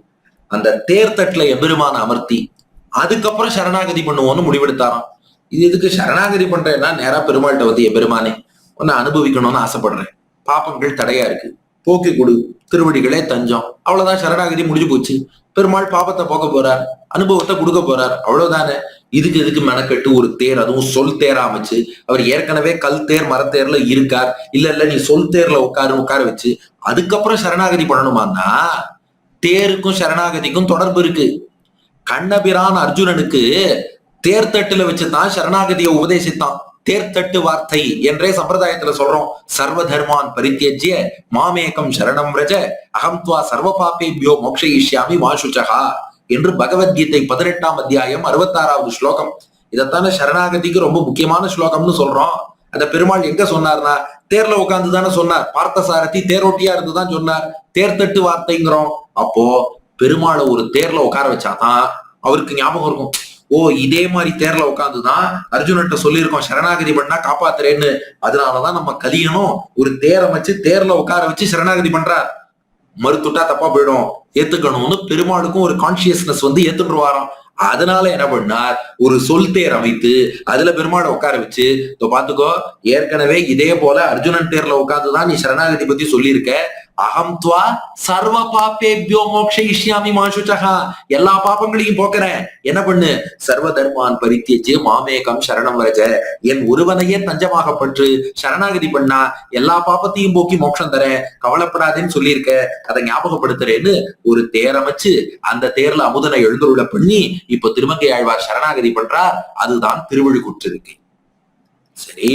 அந்த தேர் தட்டுல எம்பெருமான அமர்த்தி அதுக்கப்புறம் சரணாகதி பண்ணுவோம்னு முடிவெடுத்தாராம். இது எதுக்கு சரணாகதி பண்றேன்னா, நேரா பெருமாள்கிட்ட எம்பெருமானே உன்னை அனுபவிக்கணும்னு ஆசைப்படுறேன், பாப்பங்கள் தடையா இருக்கு, போக்கி கொடு, திருவடிகளே தஞ்சம், அவ்வளவுதான், சரணாகதி முடிஞ்சு போச்சு. பெருமாள் பாபத்தை போக்க போறார், அனுபவத்தை கொடுக்க போறார், அவ்வளவுதானே. இதுக்கு எதுக்கு மெனக்கெட்டு ஒரு தேர், அதுவும் சொல் தேரா அமைச்சு, அவர் ஏற்கனவே கல் தேர் மரத்தேர்ல இருக்கார், இல்ல நீ சொல் தேர்ல உட்கார வச்சு அதுக்கப்புறம் சரணாகதி பண்ணணுமான்னா, தேருக்கும் சரணாகதிக்கும் தொடர்பு இருக்கு. கண்ணபிரான் அர்ஜுனனுக்கு தேர்தட்டுல வச்சுதான் சரணாகதியை உபதேசித்தான். தேர்தட்டு வார்த்தை என்றே சம்பிரதாயத்துல சொல்றோம். சர்வ தர்மான் பரித்யஜ்ய மாமேகம் சரணம் ரஜ அகம் துவா சர்வ பாபேபியோ மோக்ஷயிஷ்யாமி மா சுச்சகா என்று பகவத்கீதை 18ஆம் அத்தியாயம் 66வது ஸ்லோகம். இதைத்தானே சரணாகதிக்கு ரொம்ப முக்கியமான ஸ்லோகம்னு சொல்றோம். அந்த பெருமாள் எங்க சொன்னார்னா, தேர்ல உட்கார்ந்து தானே சொன்னார். பார்த்தசாரதி தேரோட்டியா இருந்துதான் சொன்னார். தேர்தட்டு வார்த்தைங்கிறோம். அப்போ பெருமாளை ஒரு தேர்ல உட்கார வச்சாதான் அவருக்கு ஞாபகம் இருக்கும். ஓ, இதே மாதிரி தேர்ல உட்காந்துதான் அர்ஜுனன்ட்ட சொல்லியிருக்கோம் சரணாகதி பண்ணா காப்பாத்துறேன்னு. அதனாலதான் நம்ம கலியனும் ஒரு தேரை வச்சு தேர்ல உட்கார வச்சு சரணாகதி பண்றார். மறுத்துட்டா தப்பா போயிடும், ஏத்துக்கணும்னு பெருமாளுக்கும் ஒரு கான்சியஸ்னஸ் ஏத்துட்டுருவாராம். அதனால என்ன பண்ணார், ஒரு சொல் தேர் அமைத்து அதுல பெருமாளை உட்கார வச்சு, பாத்துக்கோ, ஏற்கனவே இதே போல அர்ஜுனன் தேர்ல உட்காந்துதான் நீ சரணாகதி பத்தி சொல்லியிருக்க, அகம் துவா சர்வ பாபேபியோ மோக்ஷயிஷ்யாமி மா சுச்சகா, எல்லா பாப்பங்களையும் போக்குறேன், என்ன பண்ணு, சர்வ தர்மான் பரித்யஜ்ய மாமேகம் சரணம் வரஜ, என் ஒருவனையே தஞ்சமாக பற்று, சரணாகதி பண்ணா எல்லா பாப்பத்தையும் போக்கி மோட்சம் தரேன், கவலைப்படாதேன்னு சொல்லியிருக்க, அதை ஞாபகப்படுத்துறேன்னு ஒரு தேர் அமைச்சு அந்த தேர்ல அமுதனை எழுந்துருள பண்ணி இப்ப திருமங்கை ஆழ்வார் சரணாகதி பண்றார். அதுதான் திருவிழுக்கூற்று இருக்கை. சரி,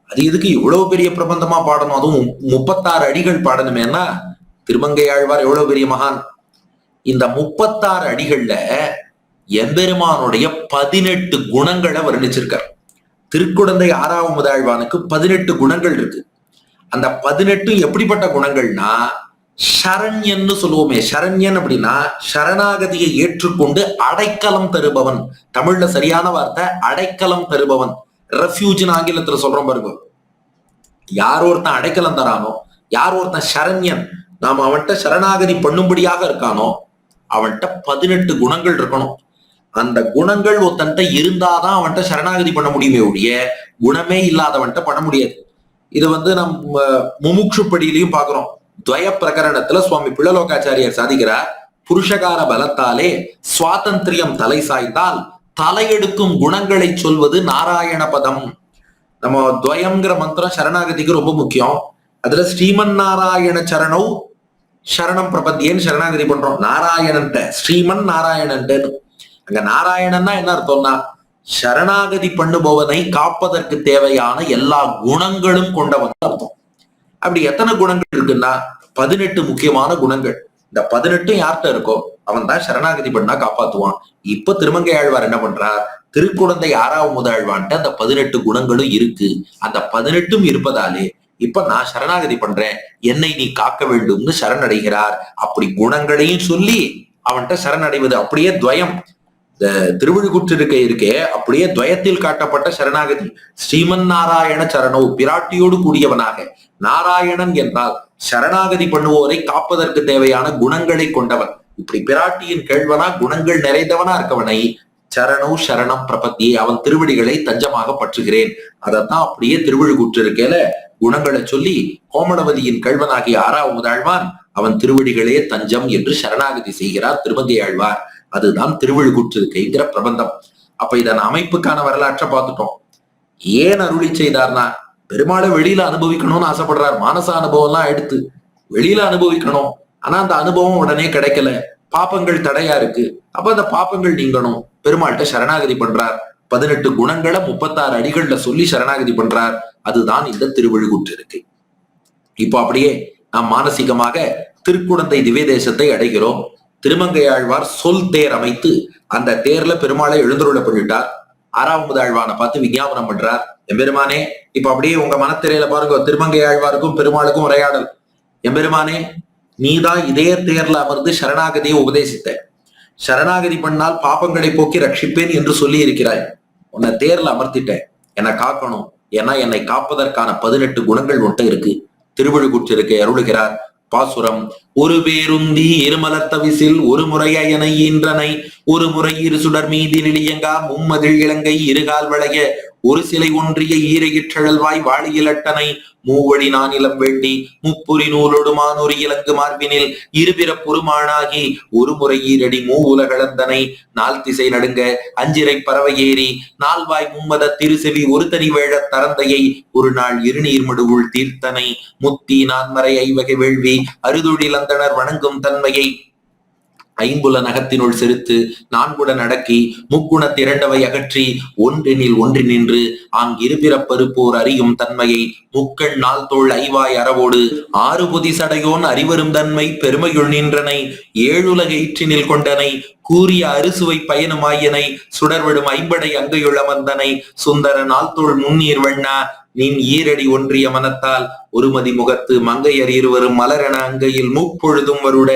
அது எதுக்கு இவ்வளவு பெரிய பிரபந்தமா பாடணும், அதுவும் 36 அடிகள் பாடணுமேனா? திருமங்கையாழ்வார் எவ்வளவு பெரிய மகான். இந்த 36 அடிகள்ல எம்பெருமானுடைய 18 குணங்களை வர்ணிச்சிருக்கார். திருக்குடந்தை 6ஆம் முதல்வானுக்கு 18 குணங்கள் இருக்கு. அந்த 18 எப்படிப்பட்ட குணங்கள்னா, சரண்யன்னு சொல்லுவோமே. சரண்யன் அப்படின்னா சரணாகதியை ஏற்றுக்கொண்டு அடைக்கலம் தருபவன். தமிழ்ல சரியான வார்த்தை அடைக்கலம் தருபவன். ரெஃப்யூஜ்னு ஆங்கிலத்துல சொல்றோம் பாருங்க. யார் ஒருத்தன் அடைக்கலம் தரானோ, யார் ஒருத்தன் சரண்யன், நாம அவன்கிட்ட சரணாகதி பண்ணும்படியாக இருக்கானோ, அவன்கிட்ட 18 குணங்கள் இருக்கணும். அந்த குணங்கள் ஒருத்தன்ட்ட இருந்தாதான் அவன்கிட்ட சரணாகதி பண்ண முடியுமே ஒழிய குணமே இல்லாதவன்கிட்ட பண்ண முடியாது. இது நம்ம முமுட்சுப்படியிலையும் பாக்குறோம். துவய பிரகரணத்துல சுவாமி பிள்ளலோகாச்சாரியார் சாதிக்கிறார், புருஷகார பலத்தாலே சுவாதந்திரியம் தலை சாய்த்தால் தலையெடுக்கும் குணங்களை சொல்வது நாராயண பதம். நம்ம துவயம்ங்கிற மந்திரம் சரணாகதிக்கு ரொம்ப முக்கியம். அதுல ஸ்ரீமன் நாராயண சரணௌ சரணம் பிரபத்தியன்னு சரணாகதி பண்றோம். நாராயணன்ட்ட, ஸ்ரீமன் நாராயணன்ட்டு. அங்க நாராயணன்னா என்ன அர்த்தம்னா, சரணாகதி பண்ணுபவனை காப்பதற்கு தேவையான எல்லா குணங்களும் கொண்டவன் அர்த்தம். அப்படி எத்தனை குணங்கள் இருக்குன்னா 18 முக்கியமான குணங்கள். இந்த 18 யார்கிட்ட இருக்கோ அவன் தான் சரணாகதி பண்ணா காப்பாத்துவான். இப்ப திருமங்கையாழ்வார் என்ன பண்றார், திருக்குடந்தை 6ஆம் முதல்வான்ட்டு அந்த 18 குணங்களும் இருக்கு. அந்த 18 இருப்பதாலே இப்ப நான் சரணாகதி பண்றேன், என்னை நீ காக்க வேண்டும்னு சரணடைகிறார். அப்படி குணங்களையும் சொல்லி அவன்கிட்ட சரணடைவது அப்படியே துவயம். இந்த திருவிழுக்குற்றிருக்கை இருக்கே, அப்படியே துவயத்தில் காட்டப்பட்ட சரணாகதி. ஸ்ரீமன் நாராயண சரணோ, பிராட்டியோடு கூடியவனாக. நாராயணன் என்றால் சரணாகதி பண்ணுவோரை காப்பதற்கு தேவையான குணங்களை கொண்டவன். இப்படி பிராட்டியின் கேள்வனா குணங்கள் நிறைந்தவனா இருக்கவனை சரணோ சரணம் பிரபத்தியை, அவன் திருவடிகளை தஞ்சமாக பற்றுகிறேன். அதைத்தான் அப்படியே திருவிழுக்குற்றிருக்கையில குணங்களை சொல்லி கோமளவதியின் கல்வனாகிய 6ஆம் முதல்வான் அவன் திருவடிகளே தஞ்சம் என்று சரணாகதி செய்கிறார் திருமங்கையாழ்வார். அதுதான் திருவிழுக்குற்றிருக்கைங்கிற பிரபந்தம். அப்ப இதன் அமைப்புக்கான வரலாற்றை பார்த்துட்டோம். ஏன் அருளி செய்தார்னா, பெருமாளை வெளியில அனுபவிக்கணும்னு ஆசைப்படுறார். மானச அனுபவம் எல்லாம் எடுத்து வெளியில அனுபவிக்கணும். ஆனா அந்த அனுபவம் உடனே கிடைக்கல, பாப்பங்கள் தடையா இருக்கு. அப்ப அந்த பாப்பங்கள் நீங்கணும், பெருமாள்கிட்ட சரணாகதி பண்றார். 18 குணங்களை 36 அடிகள்ல சொல்லி சரணாகதி பண்றார். அதுதான் இந்த திருவிழுக்குற்றிருக்கை. இப்போ அப்படியே நாம் மானசீகமாக திருக்குடந்தை திவ்ய தேசத்தை அடைகிறோம். திருமங்கையாழ்வார் சொல் தேர் அமைத்து அந்த தேர்ல பெருமாளை எழுந்துருள பண்ணிட்டார். 6ஆம் முதல்வானை பார்த்து விஞ்ஞாபனம் பண்றார், எம்பெருமானே, இப்ப அப்படியே உங்க மனத்திரையில பாருங்க, திருமங்கையாழ்வாருக்கும் பெருமாளுக்கும் உரையாடல். எம்பெருமானே, நீதான் இதே தேர்ல அமர்ந்து சரணாகதியை உபதேசித்த. சரணாகதி பண்ணால் பாப்பங்களை போக்கி ரட்சிப்பேன் என்று சொல்லி இருக்கிறாய். உன்னை தேர்ல அமர்த்திட்டேன், என்னை காக்கணும். ஏன்னா என்னை காப்பதற்கான 18 குணங்கள் மட்டும் இருக்கு. திருவிழுக்குற்றிருக்கை அருளுகிறார். பாசுரம்: ஒரு பேருந்தி இருமலத்தவிசில் ஒரு முறையனை ஈன்றனை ஒரு முறை இரு சுடர் மீதி நிலியங்கா மும்மதில் இலங்கை இருகால் வளைய ஒரு சிலை ஒன்றிய ஈரையிற்றழல்வாய் வாழியிலட்டனை மூவடி நானிலம் வேண்டி முப்புரி நூலொடுமான் ஒரு இலங்கு மார்பினில் இருபிற புறுமானாகி ஒரு முறை ஈரடி மூ உலகளந்தனை நாள் திசை நடுங்க அஞ்சிரை பறவை ஏறி நால்வாய் மும்மத திருசெவி ஒரு தனி வேழ தரந்தையை ஒரு நாள் இருநீர்மடுவுள் தீர்த்தனை முத்தி நான்மறை ஐவகை வேள்வி அறுதொழில் அந்தனர் வணங்கும் தன்மையை ஐம்புல நகத்தினுள் செலுத்து நான்குடன் அடக்கி முக்குணத்திரண்டவை அகற்றி ஒன்றெனில் ஒன்றி நின்று ஆங்கிருபிறப்பருப்போர் அறியும் தன்மையை முக்கள் நாள் தோள் ஐவாய் அறவோடு ஆறு பொதி சடையோன் அறிவரும் தன்மை பெருமையுள் நின்றனை ஏழுலகயிற்றினில் கொண்டனை கூறிய அறுசுவை பயனுமாயனை சுடர்விடும் ஐம்படை அங்கையுள் அமர்ந்தனை சுந்தர நாள் தோள் முன்னீர் வண்ணா நின் ஈரடி ஒன்றிய மனத்தால் ஒருமதி முகத்து மங்கையர் இருவரும் மலரென அங்கையில் மூப்பொழுதும் வருட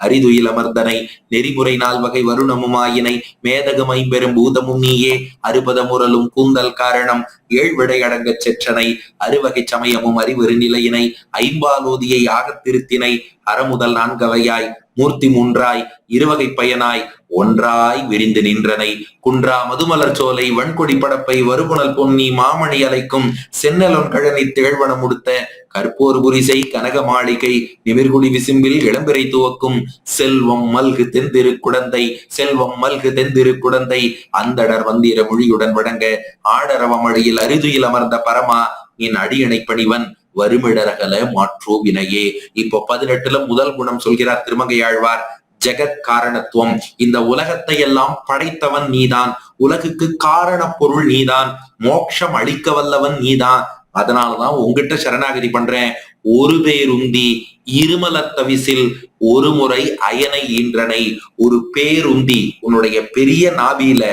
அரிதுயில் அமர்ந்தனை நெறிமுறை நாள் வகை வருணமுமாயினை மேதகம் ஐம்பெரும் பூதமும் நீயே அறுபத முரலும் கூந்தல் காரணம் ஏழ்விடை அடங்கச் செற்றனை அறுவகை சமயமும் அறிவரு நிலையினை ஐம்பாலோதியை ஆகத்திருத்தினை அறமுதல் நான்கவையாய் மூர்த்தி மூன்றாய் இருவகை பயனாய் ஒன்றாய் விரிந்து நின்றனை குன்றா மதுமலர் சோலை வன்கொடி படப்பை வருபுணல் பொன்னி மாமணி அலைக்கும் சென்னலொன் கழனி திகழ்வன முடுத்த கற்போர் புரிசை கனக மாளிகை நிமிர்குடி விசும்பில் இளம்பிறை துவக்கும் செல்வம் மல்கு தென்திரு குடந்தை செல்வம் மல்கு தென்திரு குடந்தை அந்தடர் வந்திர மொழியுடன் வழங்க ஆடரவமழியில் அரிதுயில் அமர்ந்த பரமா என் அடியணை பணிவன் வருமிடரகல மாற்றோ வினையே. இப்போ 18ல முதல் குணம் சொல்கிறார் திருமங்கையாழ்வார், ஜெகத் காரணத்துவம். இந்த உலகத்தை எல்லாம் படைத்தவன் நீதான், உலகுக்கு காரண பொருள் நீதான், மோட்சம் அளிக்க வல்லவன் நீதான். அதனாலதான் உங்ககிட்ட சரணாகதி பண்றேன். ஒரு பேருந்தி இருமலர் தவிசில் ஒரு முறை அயனை ஈன்றனை. ஒரு பேருந்தி உன்னுடைய பெரிய நாபியில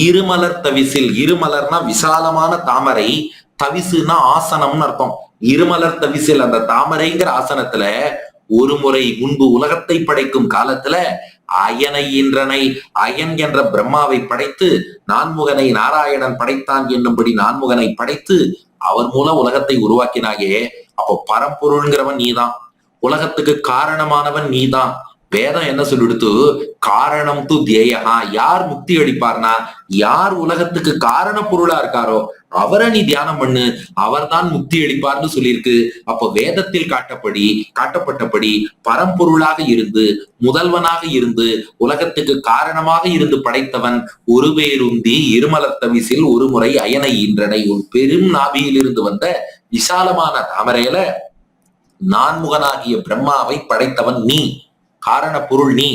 இருமலர் தவிசில், இருமலர்னா விசாலமான தாமரை, தவிசுனா ஆசனம்னு அர்த்தம். இருமலர் தவிசில் அந்த தாமரைங்கிற ஆசனத்துல ஒரு முறை முன்பு உலகத்தை படைக்கும் காலத்துல அயனை ஈன்றனை, அயன் என்ற பிரம்மாவை படைத்து நான்முகனை நாராயணன் படைத்தான் என்னும்படி நான்முகனை படைத்து அவர் மூலம் உலகத்தை உருவாக்கினாயே. அப்போ பரம்பொருள்ங்கிறவன் நீதான், உலகத்துக்கு காரணமானவன் நீதான். வேதம் என்ன சொல்லிடுத்து, காரணம் து தேயகா, யார் முக்தி அளிப்பார்னா யார் உலகத்துக்கு காரண பொருளா இருக்காரோ அவரை நீ தியானம் பண்ணு, அவர்தான் முக்தி அளிப்பார்னு சொல்லியிருக்கு. அப்போ வேதத்தில் காட்டப்பட்டபடி பரம்பொருளாக இருந்து முதல்வனாக இருந்து உலகத்துக்கு காரணமாக இருந்து படைத்தவன் ஒரு பேருந்தி இருமலர் தவிசில் ஒரு முறை அயனை ஈன்றனை. ஒரு பெரும் நாபியில் இருந்து வந்த விசாலமான தாமரையில நான்முகனாகிய பிரம்மாவை படைத்தவன் நீ, காரண பொருள் நீ.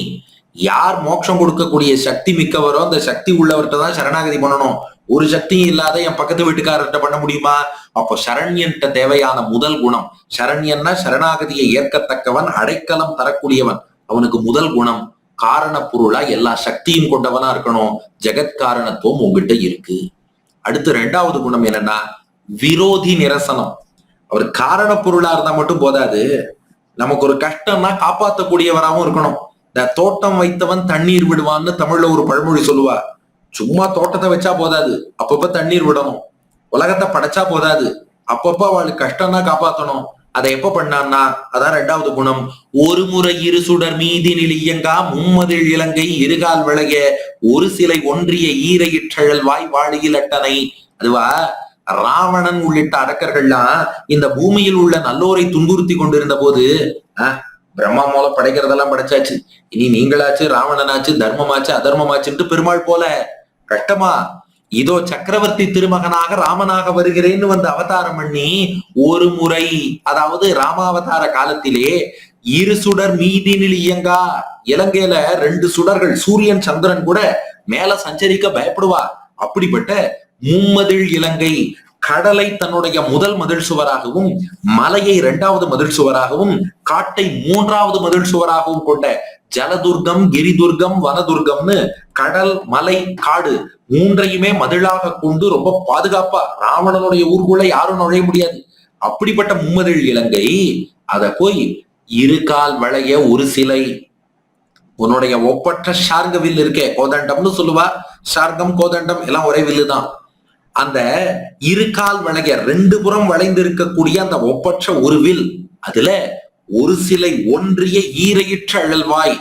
யார் மோட்சம் கொடுக்கக்கூடிய சக்தி மிக்கவரோ அந்த சக்தி உள்ளவர்கிட்ட தான் சரணாகதி பண்ணணும். ஒரு சக்தியும் இல்லாத என் பக்கத்து வீட்டுக்காரர்கிட்ட பண்ண முடியுமா? அப்போ சரண்யன்ட்ட தேவையான முதல் குணம், சரண்யன்னா சரணாகதியை ஏற்கத்தக்கவன், அடைக்கலம் தரக்கூடியவன். அவனுக்கு முதல் குணம் காரண பொருளா எல்லா சக்தியும் கொண்டவனா இருக்கணும். ஜெகத்காரணத்துவம் உங்ககிட்ட இருக்கு. அடுத்து ரெண்டாவது குணம் என்னன்னா விரோதி நிரசனம். அவர் காரண பொருளா இருந்தா மட்டும் போதாது, நமக்கு ஒரு கஷ்டம்னா காப்பாற்றக்கூடியவராகவும் இருக்கணும். இந்த தோட்டம் வைத்தவன் தண்ணீர் விடுவான்னு தமிழ்ல ஒரு பழமொழி சொல்லுவா. சும்மா தோட்டத்தை வச்சா போதாது, அப்பப்ப தண்ணீர் விடணும். உலகத்தை படைச்சா போதாது, அப்பப்ப அவளுக்கு கஷ்டம்னா காப்பாற்றணும். அதை எப்ப பண்ணான்னா அதான் ரெண்டாவது குணம். ஒரு முறை இரு சுடர் மீதினில் இயங்கா மும்மதில் இலங்கை இருகால் விளைய ஒரு சிலை ஒன்றிய ஈரையிற்றழல் வாய் வாழியில் அட்டனை. அதுவா ராவணன் உள்ளிட்ட அரக்கர்கள்லாம் இந்த பூமியில் உள்ள நல்லோரை துன்புறுத்தி கொண்டிருந்த போது பிரம்மா மூலம் படைக்கிறதெல்லாம் படைச்சாச்சு, இனி நீங்களாச்சு ராவணனாச்சு தர்மமாச்சு அதர்மமாச்சுன்ட்டு பெருமாள் போல கஷ்டமா இதோ சக்கரவர்த்தி திருமகனாக ராமனாக வருகிறேன்னு வந்து அவதாரம் பண்ணி ஒரு முறை, அதாவது ராமாவதார காலத்திலே இரு சுடர் மீதினில் இயங்கா, இலங்கையில 2 சுடர்கள் சூரியன் சந்திரன் கூட மேல சஞ்சரிக்க பயப்படுவா. அப்படிப்பட்ட மும்மதில் இலங்கை, கடலை தன்னுடைய முதல் மதில் சுவராகவும் மலையை 2வது மதில் சுவராகவும் காட்டை 3வது மதில் சுவராகவும் கொண்ட ஜலதுர்கம் கிரிதுர்கம் வனதுர்கம்னு கடல் மலை காடு 3ஐயுமே மதிலாக கொண்டு ரொம்ப பாதுகாப்பா ராவணனுடைய ஊருக்குள்ள யாரும் நுழைய முடியாது. அப்படிப்பட்ட மும்மதில் இலங்கை, அத போய் இரு கால் வளைய ஒரு சிலை, உன்னுடைய ஒப்பற்ற ஷார்க வில் இருக்கே, கோதண்டம்னு சொல்லுவா. ஷார்கம் கோதண்டம் எல்லாம் ஒரே வில்லு தான். அந்த இரு கால் வளைய 2 புறம் வளைந்து இருக்கக்கூடிய அந்த ஒப்பற்ற ஒரு வில், அதுல ஒரு சிலை ஒன்றிய ஈரையிற்ற அழல்வாய்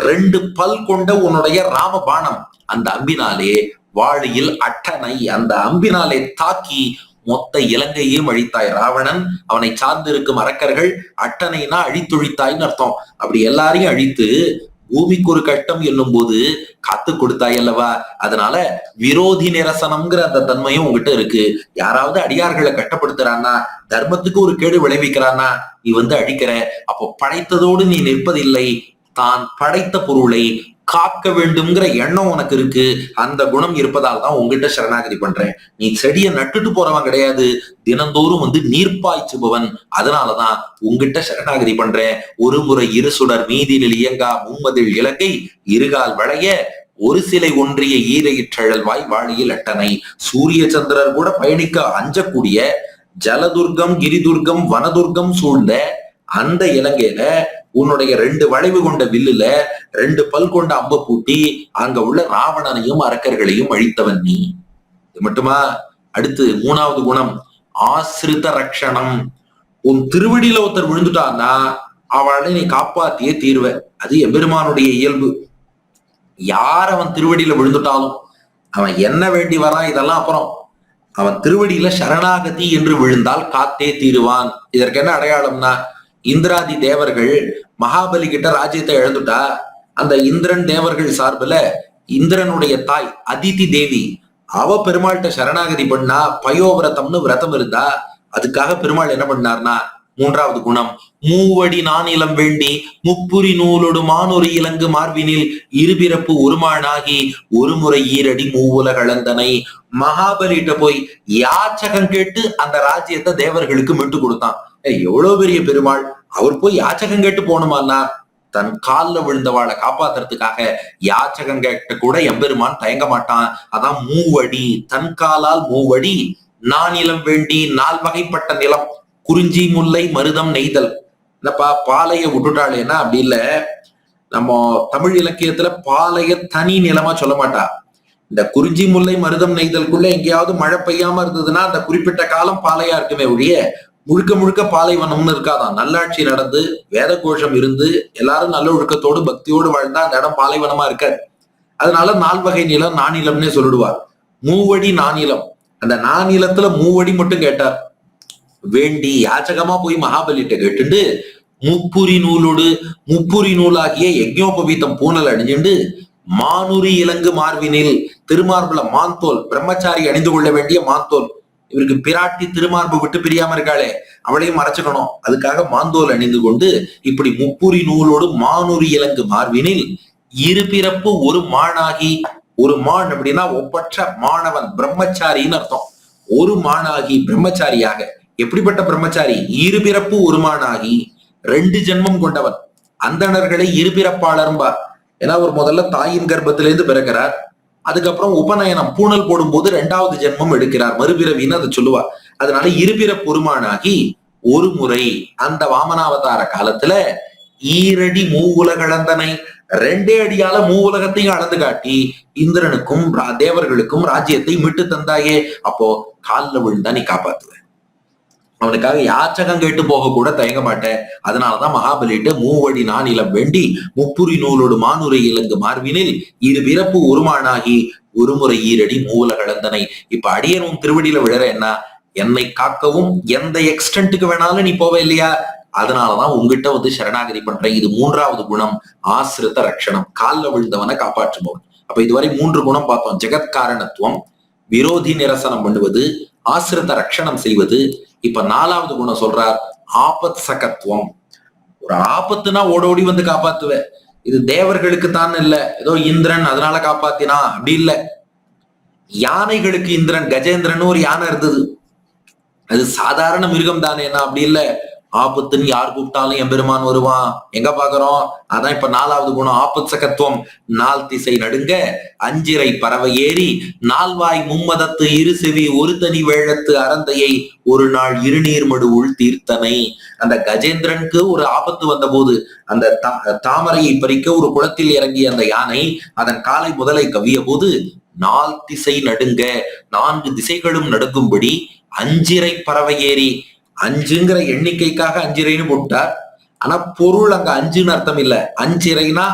2 பல் கொண்ட உன்னுடைய ராமபாணம், அந்த அம்பினாலே வாழியில் அட்டனை, அந்த அம்பினாலே தாக்கி மொத்த இலங்கையையும் அழித்தாய். ராவணன் அவனை சார்ந்திருக்கும் அரக்கர்கள் அட்டனைனா அழித்தொழித்தாய்ன்னு அர்த்தம். அப்படி எல்லாரையும் அழித்து பூமிக்கு ஒரு கஷ்டம் என்னும் போது காத்து கொடுத்தாய் அல்லவா. அதனால விரோதி நிரசனம்ங்கிற அந்த தன்மையும் உங்ககிட்ட இருக்கு. யாராவது அடியார்களை கஷ்டப்படுத்துறான்னா, தர்மத்துக்கு ஒரு கேடு விளைவிக்கிறான்னா நீ வந்து அழிக்கிற. அப்போ படைத்ததோடு நீ நிற்பதில்லை, தான் படைத்த பொருளை காக்க வேண்டும்ங்கிற எண்ணம் உனக்கு இருக்கு. அந்த குணம் இருப்பதால் தான் உங்ககிட்ட சரணாகதி பண்றேன். நீ செடியை நட்டுட்டு போறவன் கிடையாது, தினந்தோறும் வந்து நீர்ப்பாய்ச்சுபவன். அதனாலதான் உங்ககிட்ட சரணாகதி பண்றேன். ஒரு முறை இரு சுடர் மீதினில் இயங்கா மும்மதில் இலங்கை இருகால் வளைய ஒரு சிலை ஒன்றிய ஈரையிற்றழல் வாய் வாழியில் அட்டனை. சூரிய சந்திரர் கூட பயணிக்க அஞ்சக்கூடிய ஜலதுர்கம் கிரிதுர்கம் வனதுர்கம் சூழ்ந்த அந்த இலங்கையில உன்னுடைய 2 வளைவு கொண்ட வில்லுல 2 பல் கொண்ட அம்ப பூட்டி அங்க உள்ள ராவணனையும் அரக்கர்களையும் அழித்தவன் நீ. இது மட்டுமா? அடுத்து 3வது குணம் ஆசிரித ரக்ஷணம். உன் திருவடியில ஒருத்தர் விழுந்துட்டான்னா அவளை நீ காப்பாத்தியே தீர்வ. அது எம்பெருமானுடைய இயல்பு. யார் அவன் திருவடியில விழுந்துட்டாலும் அவன் என்ன வேண்டி வரான் இதெல்லாம் அப்புறம், அவன் திருவடியில சரணாகதி என்று விழுந்தால் காத்தே தீருவான். இதற்கு என்ன அடையாளம்னா, இந்திராதி தேவர்கள் மகாபலி கிட்ட ராஜ்யத்தை இழந்துட்டா, அந்த இந்திரன் தேவர்கள் சார்புல இந்திரனுடைய தாய் அதிதி தேவி அவ பெருமாள்கிட்ட சரணாகதி பண்ணா, பயோவிரதம்னு விரதம் இருந்தா. அதுக்காக பெருமாள் என்ன பண்ணார்னா மூன்றாவது குணம் மூவடி நானிலம் வேண்டி முப்புரி நூலோடு மானொரு இலங்கு மார்பினில் இருபிறப்பு ஒருமானாகி ஒரு முறை ஈரடி மூவுலகளந்தனை. மகாபலிட்ட போய் யாச்சகம் கேட்டு அந்த ராஜ்யத்தை தேவர்களுக்கு மீட்டு கொடுத்தான். எவ்வளவு பெரிய பெருமாள்! அவர் போய் யாச்சகம் கேட்டு போகணுமான்னா தன் காலில் விழுந்தவாளை காப்பாத்துறதுக்காக யாச்சகம் கேட்ட கூட எம்பெருமான் தயங்க மாட்டான். அதான் மூவடி, தன் காலால் மூவடி நானிலம் வேண்டி 4 வகைப்பட்ட நிலம், குறிஞ்சி முல்லை மருதம் நெய்தல். என்னப்பா பாலைய விட்டுட்டாளேன்னா அப்படி இல்ல, நம்ம தமிழ் இலக்கியத்துல பாலைய தனி நிலமா சொல்ல மாட்டா. இந்த குறிஞ்சி முல்லை மருதம் நெய்தலுக்குள்ள எங்கேயாவது மழை பெய்யாம இருந்ததுன்னா அந்த குறிப்பிட்ட காலம் பாலையா இருக்குமே ஒழிய முழுக்க முழுக்க பாலைவனம்னு இருக்காதான். நல்லாட்சி நடந்து வேத கோஷம் இருந்து எல்லாரும் நல்ல ஒழுக்கத்தோடு பக்தியோடு வாழ்ந்தா அந்த இடம் பாலைவனமா இருக்காது. அதனால 4 வகை நிலம் நானிலம்னே சொல்லிடுவார். மூவடி நானிலம், அந்த நானிலத்துல மூவடி மட்டும் கேட்டார். வேண்டி யாச்சகமா போய் மகாபலிட்ட கேட்டுண்டு முப்புரி நூலோடு முப்புரி நூலாகிய யஜ்ஞோபவீதம் பூனல் அணிஞ்சுண்டு மானுரி இலங்கு மார்பினில், திருமார்புல மாந்தோல், பிரம்மச்சாரி அணிந்து கொள்ள வேண்டிய மாந்தோல். இவருக்கு பிராட்டி திருமார்பு விட்டு பிரியாம இருக்காளே, அவளையும் மறைச்சுக்கணும், அதுக்காக மாந்தோல் அணிந்து கொண்டு இப்படி முப்புரி நூலோடு மானுரி இலங்கு மார்பினில் இருபிறப்பு ஒரு மானாகி. ஒரு மான் அப்படின்னா ஒப்பற்ற மாணவன், பிரம்மச்சாரின்னு அர்த்தம். ஒரு மானாகி பிரம்மச்சாரியாக. எப்படிப்பட்ட பிரம்மச்சாரி? இருபிறப்பு ஒரு மானாகி, 2 ஜென்மம் கொண்டவன். அந்தணர்களை இருபிறப்பாளர்பா. ஏன்னா அவர் முதல்ல தாயின் கர்ப்பத்திலிருந்து பிறக்கிறார், அதுக்கப்புறம் உபநயனம் பூணல் போடும் போது 2வது ஜென்மம் எடுக்கிறார், மறுபிறவின்னு அதை சொல்லுவா. அதனால இருபிறப்பு ஒருமானாகி ஒரு முறை அந்த வாமனாவதார காலத்துல ஈரடி மூவுலகளந்தனை, 2 அடியால மூவுலகத்தையும் அளந்து காட்டி இந்திரனுக்கும் தேவர்களுக்கும் ராஜ்யத்தை மீட்டு தந்தாயே. அப்போ காலில் விழுந்தா நீ காப்பாத்துவ, அவனுக்காக யாச்சகம் கேட்டு போக கூட தயங்க மாட்டேன். அதனாலதான் மகாபலிட்ட மூவடி நானிலம் வேண்டி முப்புரி நூலோடு மானுரை இலங்கு மார்பினில் இருபிறப்பு ஒருமானாகி ஒரு முறை ஈரடி மூவுலகளந்தனை. இப்ப அடியனும் திருவடியில விழற என்ன, என்னை காக்கவும் எந்த எக்ஸ்டென்ட்டுக்கு வேணாலும் நீ போவ இல்லையா, அதனாலதான் உங்ககிட்ட வந்து சரணாகதி பண்றேன். இது 3வது குணம், ஆசிரித ரட்சணம், காலில் விழுந்தவனை காப்பாற்றுபவன். அப்ப இதுவரை 3 குணம் பார்த்தோம். ஜெகத்காரணத்துவம், விரோதி நிரசனம் பண்ணுவது, ஆசிரித ரட்சணம் செய்வது. இப்ப 4வது குணம் சொல்றார், ஆபத் சகத்துவம். ஒரு ஆபத்துனா ஓடோடி வந்து காப்பாத்துவ. இது தேவர்களுக்கு தான் இல்ல, ஏதோ இந்திரன் அதனால காப்பாத்தினா அப்படி இல்ல. யானைகளுக்கு இந்திரன், கஜேந்திரன் ஒரு யானை இருந்தது, அது சாதாரண மிருகம் தானேனா அப்படி இல்ல. ஆபத்துன்னு யார் கூப்பிட்டாலும் எம்பெருமான் வருவான். எங்க பாக்குறோம்? அதான் இப்ப 4வது குணம், ஆபத் சகத்துவம். 4 திசை நடுங்க, அஞ்சிரை பறவை ஏறி, 4 வாய் மும்மதத்து இரு செவி ஒரு தனி வேழத்து அறந்தையை ஒரு நாள் இருநீர்மடு உள் தீர்த்தனை. அந்த கஜேந்திரனுக்கு ஒரு ஆபத்து வந்த போது அந்த தாமரையை பறிக்க ஒரு குளத்தில் இறங்கிய அந்த யானை அதன் காலை முதலை கவ்விய போது 4 திசை நடுங்க, 4 திசைகளும் நடுங்கும்படி அஞ்சிரை பறவை ஏறி, 5ங்கிற எண்ணிக்கைக்காக அஞ்சிரைன்னு போட்டார். ஆனா பொருள் அங்க 5ன்னு அர்த்தம் இல்ல. அஞ்சிரைனா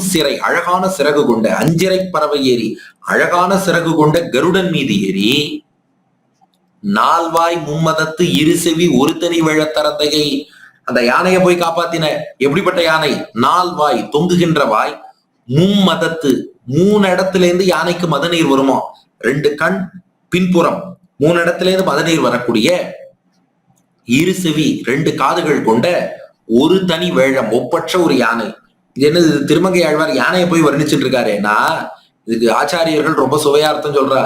சிறை, அழகான சிறகு கொண்ட அஞ்சிரை பறவை ஏறி, அழகான சிறகு கொண்ட கருடன் மீது ஏறி 4 வாய் மும்மதத்து இரு செவி ஒரு தனி வேழத்தரந்தையை, அந்த யானையை போய் காப்பாத்தின. எப்படிப்பட்ட யானை? 4 வாய், தொங்குகின்ற வாய், மும்மதத்து 3 இடத்துல இருந்து யானைக்கு மதநீர் வருமா. 2 கண் பின்புறம், 3 இடத்துல இருந்து மதநீர் வரக்கூடிய, இரு செவி 2 காதுகள் கொண்ட ஒரு தனி வேழம், ஒப்பற்ற ஒரு யானை. இது என்னது? திருமங்கை ஆழ்வார் யானையை போய் வர்ணிச்சுட்டு இருக்காருன்னா இதுக்கு ஆச்சாரியர்கள் ரொம்ப சுவையார்த்தம் சொல்றா.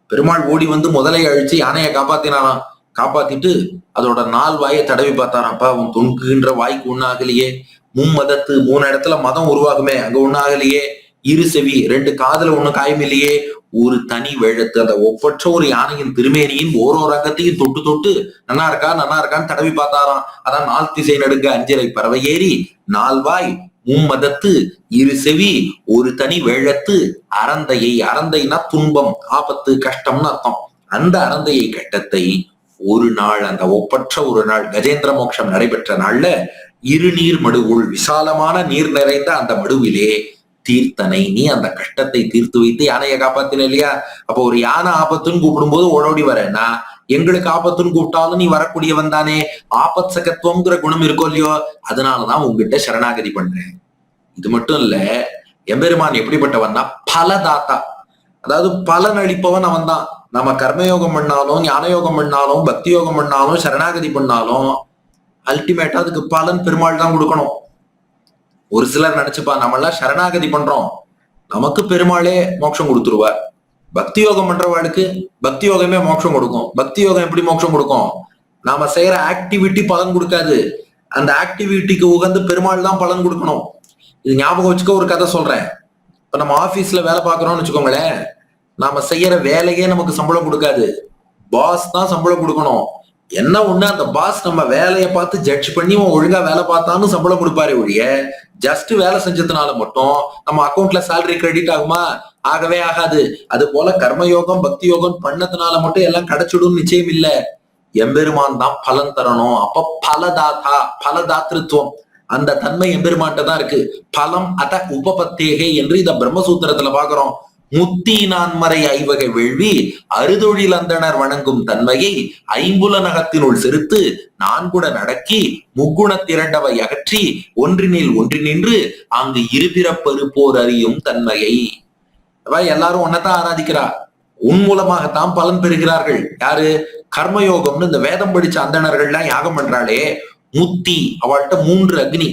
பெருமாள் ஓடி வந்து முதலை அழிச்சு யானையை காப்பாத்தினாராம். காப்பாத்திட்டு அதோட 4 வாயை தடவி பார்த்தாராம். அப்பா அவன் தொங்குகின்ற வாய்க்கு ஒண்ணாகலையே, மும்மதத்து 3 இடத்துல மதம் உருவாகுமே அங்க ஒண்ணாகலையே, இரு செவி 2 காதுல ஒண்ணும் காயம் இல்லையே, ஒரு தனி வேழத்து, அந்த ஒப்பற்ற ஒரு யானையின் திருமேனியின் ஓரோ ரங்கத்தையும் தொட்டு தொட்டு நன்னா இருக்கா நன்னா இருக்கான்னு தடவி பார்த்தாராம். அதான் 4 திசை நடுங்க அஞ்சிரை பறவை ஏறி 4 வாய் மும்மதத்து இரு செவி ஒரு தனி வேழத்து அறந்தையை, அறந்தைனா துன்பம், ஆபத்து, கஷ்டம்னு அர்த்தம். அந்த அறந்தையை கட்டத்தை ஒரு நாள், அந்த ஒப்பற்ற ஒரு நாள், கஜேந்திர மோட்சம் நடைபெற்ற நாள்ல இருநீர் மடுவுள், விசாலமான நீர் நிறைந்த அந்த மடுவிலே தீர்த்தனை, நீ அந்த கஷ்டத்தை தீர்த்து வைத்து யானையை காப்பாத்தின இல்லையா. அப்போ ஒரு யானை ஆபத்துன்னு கூப்பிடும் போது ஓடோடி வரேன்னா, எங்களுக்கு ஆபத்துன்னு கூப்பிட்டாலும் நீ வரக்கூடியவன் தானே. ஆபத் சகத்துவங்கிற குணம் இருக்கோ இல்லையோ, அதனாலதான் உங்ககிட்ட சரணாகதி பண்றேன். இது மட்டும் இல்ல, எம்பெருமான் எப்படிப்பட்டவன்னா பலதாத்தா, அதாவது பலன் அளிப்பவன் அவன் தான். நம்ம கர்மயோகம் பண்ணாலும், ஞான யோகம் பண்ணாலும், பக்தி யோகம் பண்ணாலும், சரணாகதி பண்ணாலும் அல்டிமேட்டா அதுக்கு பலன் பெருமாள் தான் கொடுக்கணும். ஒரு சிலர் நினைச்சுப்பா நம்ம எல்லாம் சரணாகதி பண்றோம், நமக்கு பெருமாளே மோட்சம் கொடுத்துருவார். பக்தி யோகம் பண்றவாளுக்கு பக்தி யோகமே மோட்சம் கொடுக்கும். பக்தி யோகம் எப்படி மோட்சம் கொடுக்கும்? நாம செய்யற ஆக்டிவிட்டி பலன் கொடுக்காது, அந்த ஆக்டிவிட்டிக்கு உகந்து பெருமாள் தான் பலன் கொடுக்கணும். இது ஞாபகம் வச்சுக்க ஒரு கதை சொல்றேன். இப்ப நம்ம ஆபீஸ்ல வேலை பார்க்கறோம்னு வச்சுக்கோங்களேன், நாம செய்யற வேலையே நமக்கு சம்பளம் கொடுக்காது, பாஸ் தான் சம்பளம் கொடுக்கணும். என்ன ஒண்ணு, அந்த பாஸ் நம்ம வேலையை பார்த்து ஜட்ஜ் பண்ணி ஒழுங்கா வேலை பார்த்தான்னு சம்பளம் கொடுப்பாரு ஒழிய ஜஸ்ட் வேலை செஞ்சதுனால மட்டும் நம்ம அக்கௌண்ட்ல சேலரி கிரெடிட் ஆகுமா? ஆகவே ஆகாது. அது போல கர்மயோகம் பக்தி யோகம் பண்ணதுனால மட்டும் எல்லாம் கிடைச்சிடும் நிச்சயம் இல்ல. எம்பெருமான் தான் பலன் தரணும். அப்ப பலதாத்தா, பலதாத்திருத்துவம் அந்த தன்மை எம்பெருமான்ட்ட தான் இருக்கு. பலம் அத உபபத்தேகே என்று இந்த பிரம்மசூத்திரத்துல பாக்குறோம். முத்தி நான்மறை ஐவகை வேள்வி அறுதொழில் அந்தனர் வணங்கும் தன்மையை ஐம்புலனகத்தினுள் செலுத்து நான்குடன் அடக்கி முக்குணத்திரண்டவை அகற்றி ஒன்றினில் ஒன்றினின்று அங்கு இருபிறப்பருப்போர் அறியும் தன்மையை. எல்லாரும் ஒன்னதான் ஆராதிக்கிறா, உன் மூலமாகத்தான் பலன் பெறுகிறார்கள். யாரு? கர்மயோகம்னு இந்த வேதம் படிச்ச அந்தணர்கள்லாம் யாகம் பண்றாளே, முத்தி அவள்கிட்ட 3 அக்னி,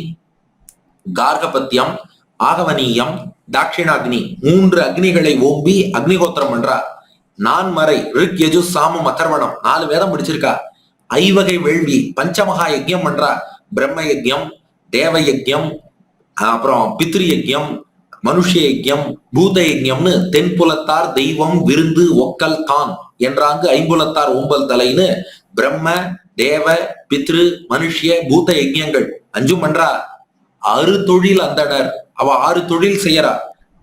கார்கபத்தியம், ஆகவனீயம், தாட்சிணாக்னி 3 அக்னிகளை ஓம்பி அக்னிகோத்திரம் பண்றா. நான்மறை ரிக் யஜு சாமம் அதர்வணம் 4 வேதம் படிச்சிருக்கா. ஐவகை வேள்வி பஞ்சமகா யஜ்யம் பண்றா. பிரம்ம யஜ்யம், தேவ யஜ்யம், அப்புறம் பித்ரு யஜ்யம், மனுஷ யஜ்யம், பூத யஜ்யம்னு தென்புலத்தார் தெய்வம் விருந்து ஒக்கல் தான் என்றாங்கு ஐம்புலத்தார் ஓம்பல் தலைன்னு பிரம்ம தேவ பித்ரு மனுஷிய பூத யஜ்யங்கள் 5 பண்றா. 6 தொழில் அந்தனர், அவ 6 தொழில் செய்யறா.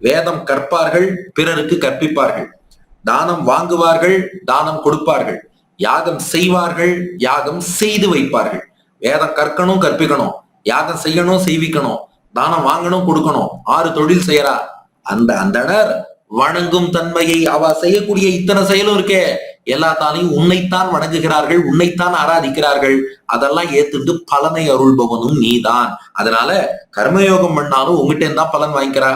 வேதம் கற்பார்கள், பிறருக்கு கற்பிப்பார்கள், தானம் வாங்குவார்கள், தானம் கொடுப்பார்கள், யாகம் செய்வார்கள், யாகம் செய்து வைப்பார்கள். வேதம் கற்கணும், கற்பிக்கணும், யாகம் செய்யணும், செய்விக்கணும், தானம் வாங்கணும், கொடுக்கணும். 6 தொழில் செய்யறா. அந்த அந்தனர் வணங்கும் தன்மையை அவ செய்யக்கூடிய இத்தனை செயலும் இருக்கே எல்லாத்தாலையும் உன்னைத்தான் வணங்குகிறார்கள், உன்னைத்தான் ஆராதிக்கிறார்கள். அதெல்லாம் ஏத்துட்டு பலனை அருள்பவனும் நீதான். அதனால கர்மயோகம் பண்ணாலும் உங்ககிட்ட இருந்தா பலன் வாங்கிக்கிறா.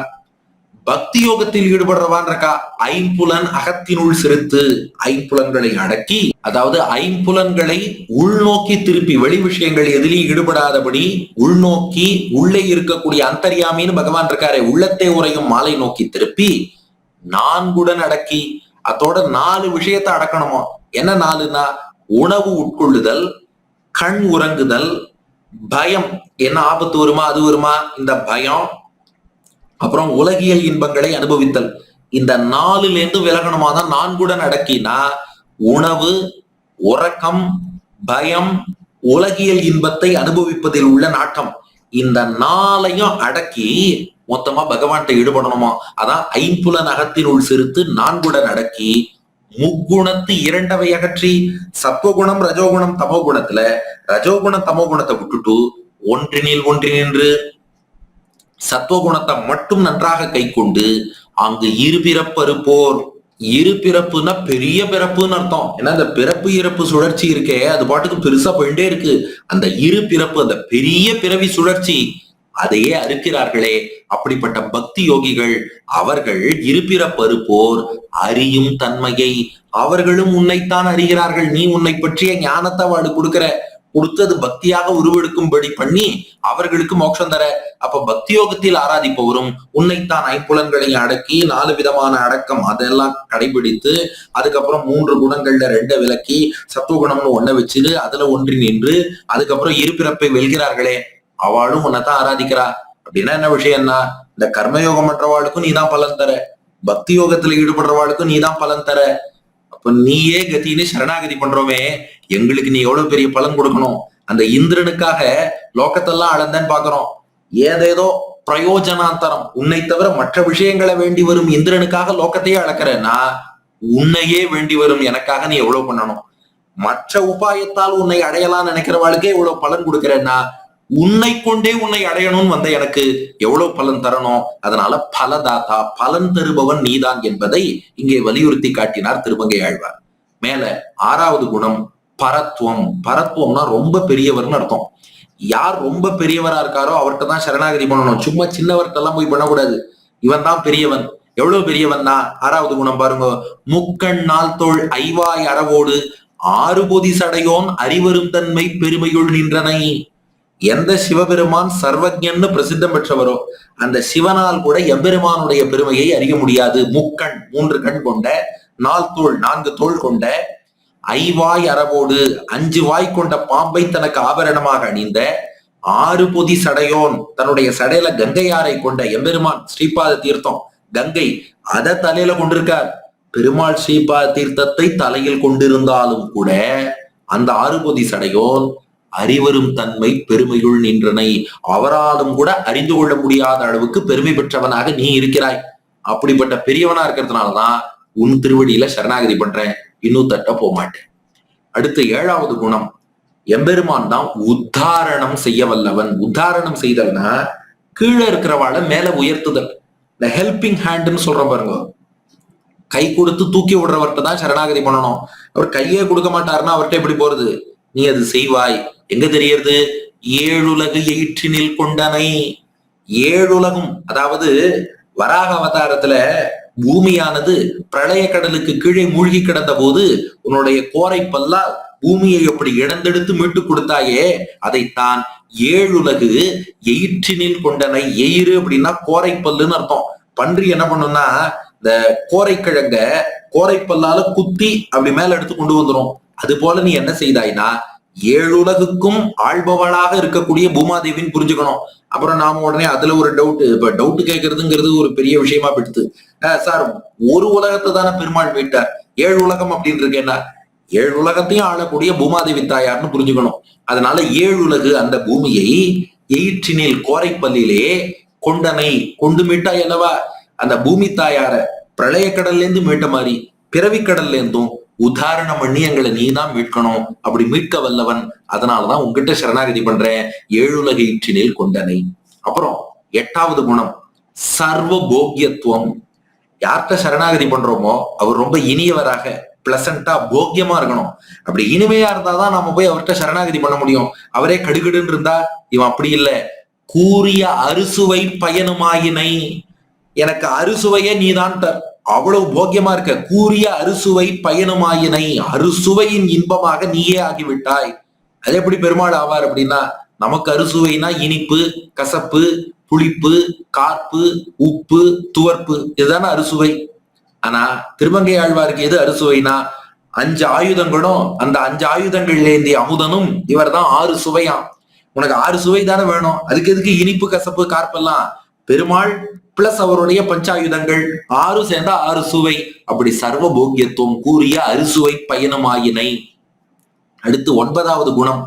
பக்தி யோகத்தில் ஈடுபடுறவான் இருக்கா, ஐம்புலன் அகத்தினுள் செலுத்து, ஐம்புலன்களை அடக்கி, அதாவது ஐம்புலன்களை உள்நோக்கி திருப்பி, வெளி விஷயங்கள் எதிலையும் ஈடுபடாதபடி உள்நோக்கி உள்ளே இருக்கக்கூடிய அந்தர்யாமின்னு பகவான் இருக்காரே, உள்ளத்தை உரையும் மாலை நோக்கி திருப்பி 4 அடக்கி, அதோட 4 விஷயத்தை அடக்கணுமோ. என்ன 4னா, உணவு உட்கொள்ளுதல், கண் உறங்குதல், பயம், என்ன ஆபத்து வருமா அது வருமா இந்த பயம், அப்புறம் உலகியல் இன்பங்களை அனுபவித்தல். இந்த 4ல இருந்து விலகணுமா தான் 4 அடக்கினா, உணவு, உறக்கம், பயம், உலகியல் இன்பத்தை அனுபவிப்பதில் உள்ள நாட்டம், இந்த 4ஐயும் அடக்கி மொத்தமா பகவான்கிட்ட ஈடுபடணுமா. அதான் ஐம்புலன் அகத்தினுள் செலுத்து 4 அடக்கி முக்குணத்து 2 அகற்றி, சத்வகுணம் ரஜோகுணம் தமோகுணத்துல ரஜோகுணம் தமோகுணத்தை விட்டுட்டு ஒன்றினில் ஒன்றினின்று சத்வகுணத்தை மட்டும் நன்றாக கை கொண்டு அங்கு இருபிறப்பருப்போர். இருபிறப்புன்னா பெரிய பிறப்புன்னு அர்த்தம். ஏன்னா இந்த பிறப்பு இறப்பு சுழற்சி இருக்கே அது பாட்டுக்கு பெருசா போயிட்டே இருக்கு. அந்த இருபிறப்பு, அந்த பெரிய பிறவி சுழற்சி அதையே அறுக்கிறார்களே, அப்படிப்பட்ட பக்தி யோகிகள் அவர்கள் இருபிறப்பருப்போர் அறியும் தன்மையை, அவர்களும் உன்னைத்தான் அறிகிறார்கள். நீ உன்னை பற்றிய ஞானத்தை அவளு கொடுத்தது பக்தியாக உருவெடுக்கும்படி பண்ணி அவர்களுக்கு மோட்சம் தர. அப்ப பக்தி யோகத்தில் ஆராதிப்பவரும் உன்னைத்தான் ஐம்புலன்களை அடக்கி 4 விதமான அடக்கம் அதெல்லாம் கடைபிடித்து, அதுக்கப்புறம் 3 குணங்கள்ல 2 விலக்கி சத்துவகுணம்னு 1 வச்சுட்டு அதுல ஒன்றி நின்று அதுக்கப்புறம் இருபிறப்பை வெல்கிறார்களே, அவளும் உன்னைத்தான் ஆராதிக்கிறா. அப்படின்னா என்ன விஷயம்னா, இந்த கர்மயோகம் பண்றவாளுக்கும் நீதான் பலன் தர, பக்தி யோகத்துல ஈடுபடுறவாளுக்கும் நீதான் பலன் தர. அப்ப நீயே கத்தின்னு சரணாகதி பண்றோமே, எங்களுக்கு நீ எவ்வளவு பெரிய பலன் கொடுக்கணும். அந்த இந்திரனுக்காக லோகத்தெல்லாம் அளந்தேன்னு பாக்குறோம். ஏதேதோ பிரயோஜனாந்தரம், உன்னை தவிர மற்ற விஷயங்களை வேண்டி வரும் இந்திரனுக்காக லோகத்தையே அளக்கிறேன்னா, உன்னையே வேண்டி வரும் எனக்காக நீ எவ்வளவு பண்ணணும். மற்ற உபாயத்தால் உன்னை அடையலாம் நினைக்கிறவாளுக்கே இவ்வளவு பலன் கொடுக்கிறேன்னா, உன்னை கொண்டே உன்னை அடையணும்னு வந்த எனக்கு எவ்வளவு பலன் தரணும். அதனால பலதாத்தா, பலன் தருபவன் நீதான் என்பதை இங்கே வலியுறுத்தி காட்டினார் திருமங்கை ஆழ்வார். மேல 6வது குணம் பரத்துவம். பரத்துவம்னா ரொம்ப பெரியவர்னு அர்த்தம். யார் ரொம்ப பெரியவரா இருக்காரோ அவர்கிட்ட தான் சரணாகதி பண்ணணும். சும்மா சின்னவர்கிட்ட எல்லாம் போய் பண்ணக்கூடாது. இவன் தான் பெரியவன். எவ்வளவு பெரியவன் தான் 6வது குணம் பாருங்க. முக்கண் நாள் தோள் ஐவாய் அறவோடு ஆறு பொதி சடையோன் அறிவரும் தன்மை பெருமையுள் நின்றனை. எந்த சிவபெருமான் சர்வஜன்னு பிரசித்தம் பெற்றவரோ அந்த சிவனால் கூட எம்பெருமானுடைய பெருமையை அறிய முடியாது. முக்கண் 3 கண் கொண்ட, 4 தோள் கொண்ட, ஐவாய் அரவோடு 5 வாய் கொண்ட பாம்பை தனக்கு ஆபரணமாக அணிந்த, 6 பொதி சடையோன் தன்னுடைய சடையில கங்கையாரை கொண்ட எம்பெருமான் ஸ்ரீபாத தீர்த்தம் கங்கை அத தலையில கொண்டிருக்கார். பெருமாள் ஸ்ரீபாத தீர்த்தத்தை தலையில் கொண்டிருந்தாலும் கூட அந்த 6 பொதி சடையோன் அறிவரும் தன்மை பெருமையுள் நின்றனை, அவராலும் கூட அறிந்து கொள்ள முடியாத அளவுக்கு பெருமை பெற்றவனாக நீ இருக்கிறாய். அப்படிப்பட்ட பெரியவனா இருக்கிறதுனாலதான் உன் திருவடியில சரணாகதி பண்றேன், இன்னும் தட்ட போக மாட்டேன். அடுத்து 7வது குணம், எம்பெருமான் தான் உத்தாரணம் செய்ய வல்லவன். உத்தாரணம் செய்தல்னா கீழே இருக்கிறவாளை மேல உயர்த்துதல். இந்த ஹெல்பிங் ஹேண்ட்னு சொல்றோம் பாருங்க, கை கொடுத்து தூக்கி விடுறவர்கிட்ட தான் சரணாகதி பண்ணணும். அவர் கையே கொடுக்க மாட்டாருன்னா அவர்கிட்ட எப்படி போறது? நீ அது செய்வாய். எங்க தெரியறது? 7 உலகு எயிற்றினில் கொண்டனை. 7 உலகும், அதாவது வராக அவதாரத்துல பூமியானது பிரளய கடலுக்கு கீழே மூழ்கி கிடந்த போது உன்னுடைய கோரை பல்லால் பூமியை எப்படி இழந்தெடுத்து மீட்டு கொடுத்தாயே, அதைத்தான் 7 உலகு எயிற்றினில் கொண்டனை. எயிறு அப்படின்னா கோரை பல்லுன்னு அர்த்தம். பன்றி என்ன பண்ணும்னா இந்த கோரைக்கிழங்க கோரைப்பல்லால குத்தி அப்படி மேல எடுத்து கொண்டு வந்துரும். அது போல நீ என்ன செய்தாய்னா 7 உலகுக்கும் ஆள்பவளாக இருக்கக்கூடிய பூமாதேவின்னு புரிஞ்சுக்கணும். அப்புறம் நாம உடனே அதுல ஒரு டவுட், இப்ப டவுட் கேட்கறதுங்கிறது ஒரு பெரிய விஷயமா போயிடுது. சார், ஒரு உலகத்தை தானே பெருமாள் மீட்டார், 7 உலகம் அப்படின்னு இருக்கேன்னா 7 உலகத்தையும் ஆளக்கூடிய பூமாதேவி தாயார்னு புரிஞ்சுக்கணும். அதனால 7 உலகு அந்த பூமியை எயிற்றினில் கோரைப்பல்லிலே கொண்டனை கொண்டு மீட்டாய் அல்லவா. அந்த பூமி தாயார பிரளய கடல்ல இருந்து மீட்ட மாதிரி பிறவி கடல்ல இருந்தும் உதாரணம் பண்ணி எங்களை நீ தான் மீட்கணும். அப்படி மீட்க வல்லவன். அதனாலதான் உங்ககிட்ட சரணாகதி பண்றேன், 7 உலக ஈற்றினில் கொண்டனை. அப்புறம் 8வது குணம், சர்வ போக்கியத்துவம். யார்கிட்ட சரணாகதி பண்றோமோ அவர் ரொம்ப இனியவராக, பிளசண்டா, போக்கியமா இருக்கணும். அப்படி இனிமையா இருந்தாதான் நம்ம போய் அவர்கிட்ட சரணாகதி பண்ண முடியும். அவரே கடுகடுன்னு இருந்தா இவன் அப்படி இல்லை. கூறிய அறுசுவை பயனுமாயினை, எனக்கு அறுசுவையே நீதான் தர், அவ்வளவு போக்கியமா இருக்க. கூறிய அறுசுவை பயனுமாயினை, அறுசுவையின் இன்பமாக நீயே ஆகிவிட்டாய். அது எப்படி பெருமாள் ஆவார் அப்படின்னா, நமக்கு அறுசுவைனா இனிப்பு, கசப்பு, புளிப்பு, கார்ப்பு, உப்பு, துவர்ப்பு, இதுதானே அறுசுவை. ஆனா திருமங்கை ஆழ்வாருக்கு எது அறுசுவைனா 5 ஆயுதங்களும் அந்த 5 ஆயுதங்கள்ல ஏந்திய அமுதனும் இவர் தான் 6 சுவையாம். உனக்கு 6 சுவை தானே வேணும், அதுக்கு எதுக்கு இனிப்பு, கசப்பு, கார்ப்பெல்லாம்? பெருமாள் பிளஸ் அவருடைய பஞ்சாயுதங்கள் 6 சேர்ந்தா 6 சுவை. அப்படி சர்வ போக்கியத்துவம் கூறிய அறுசுவை பயணமாயினை. அடுத்து 9வது குணம்,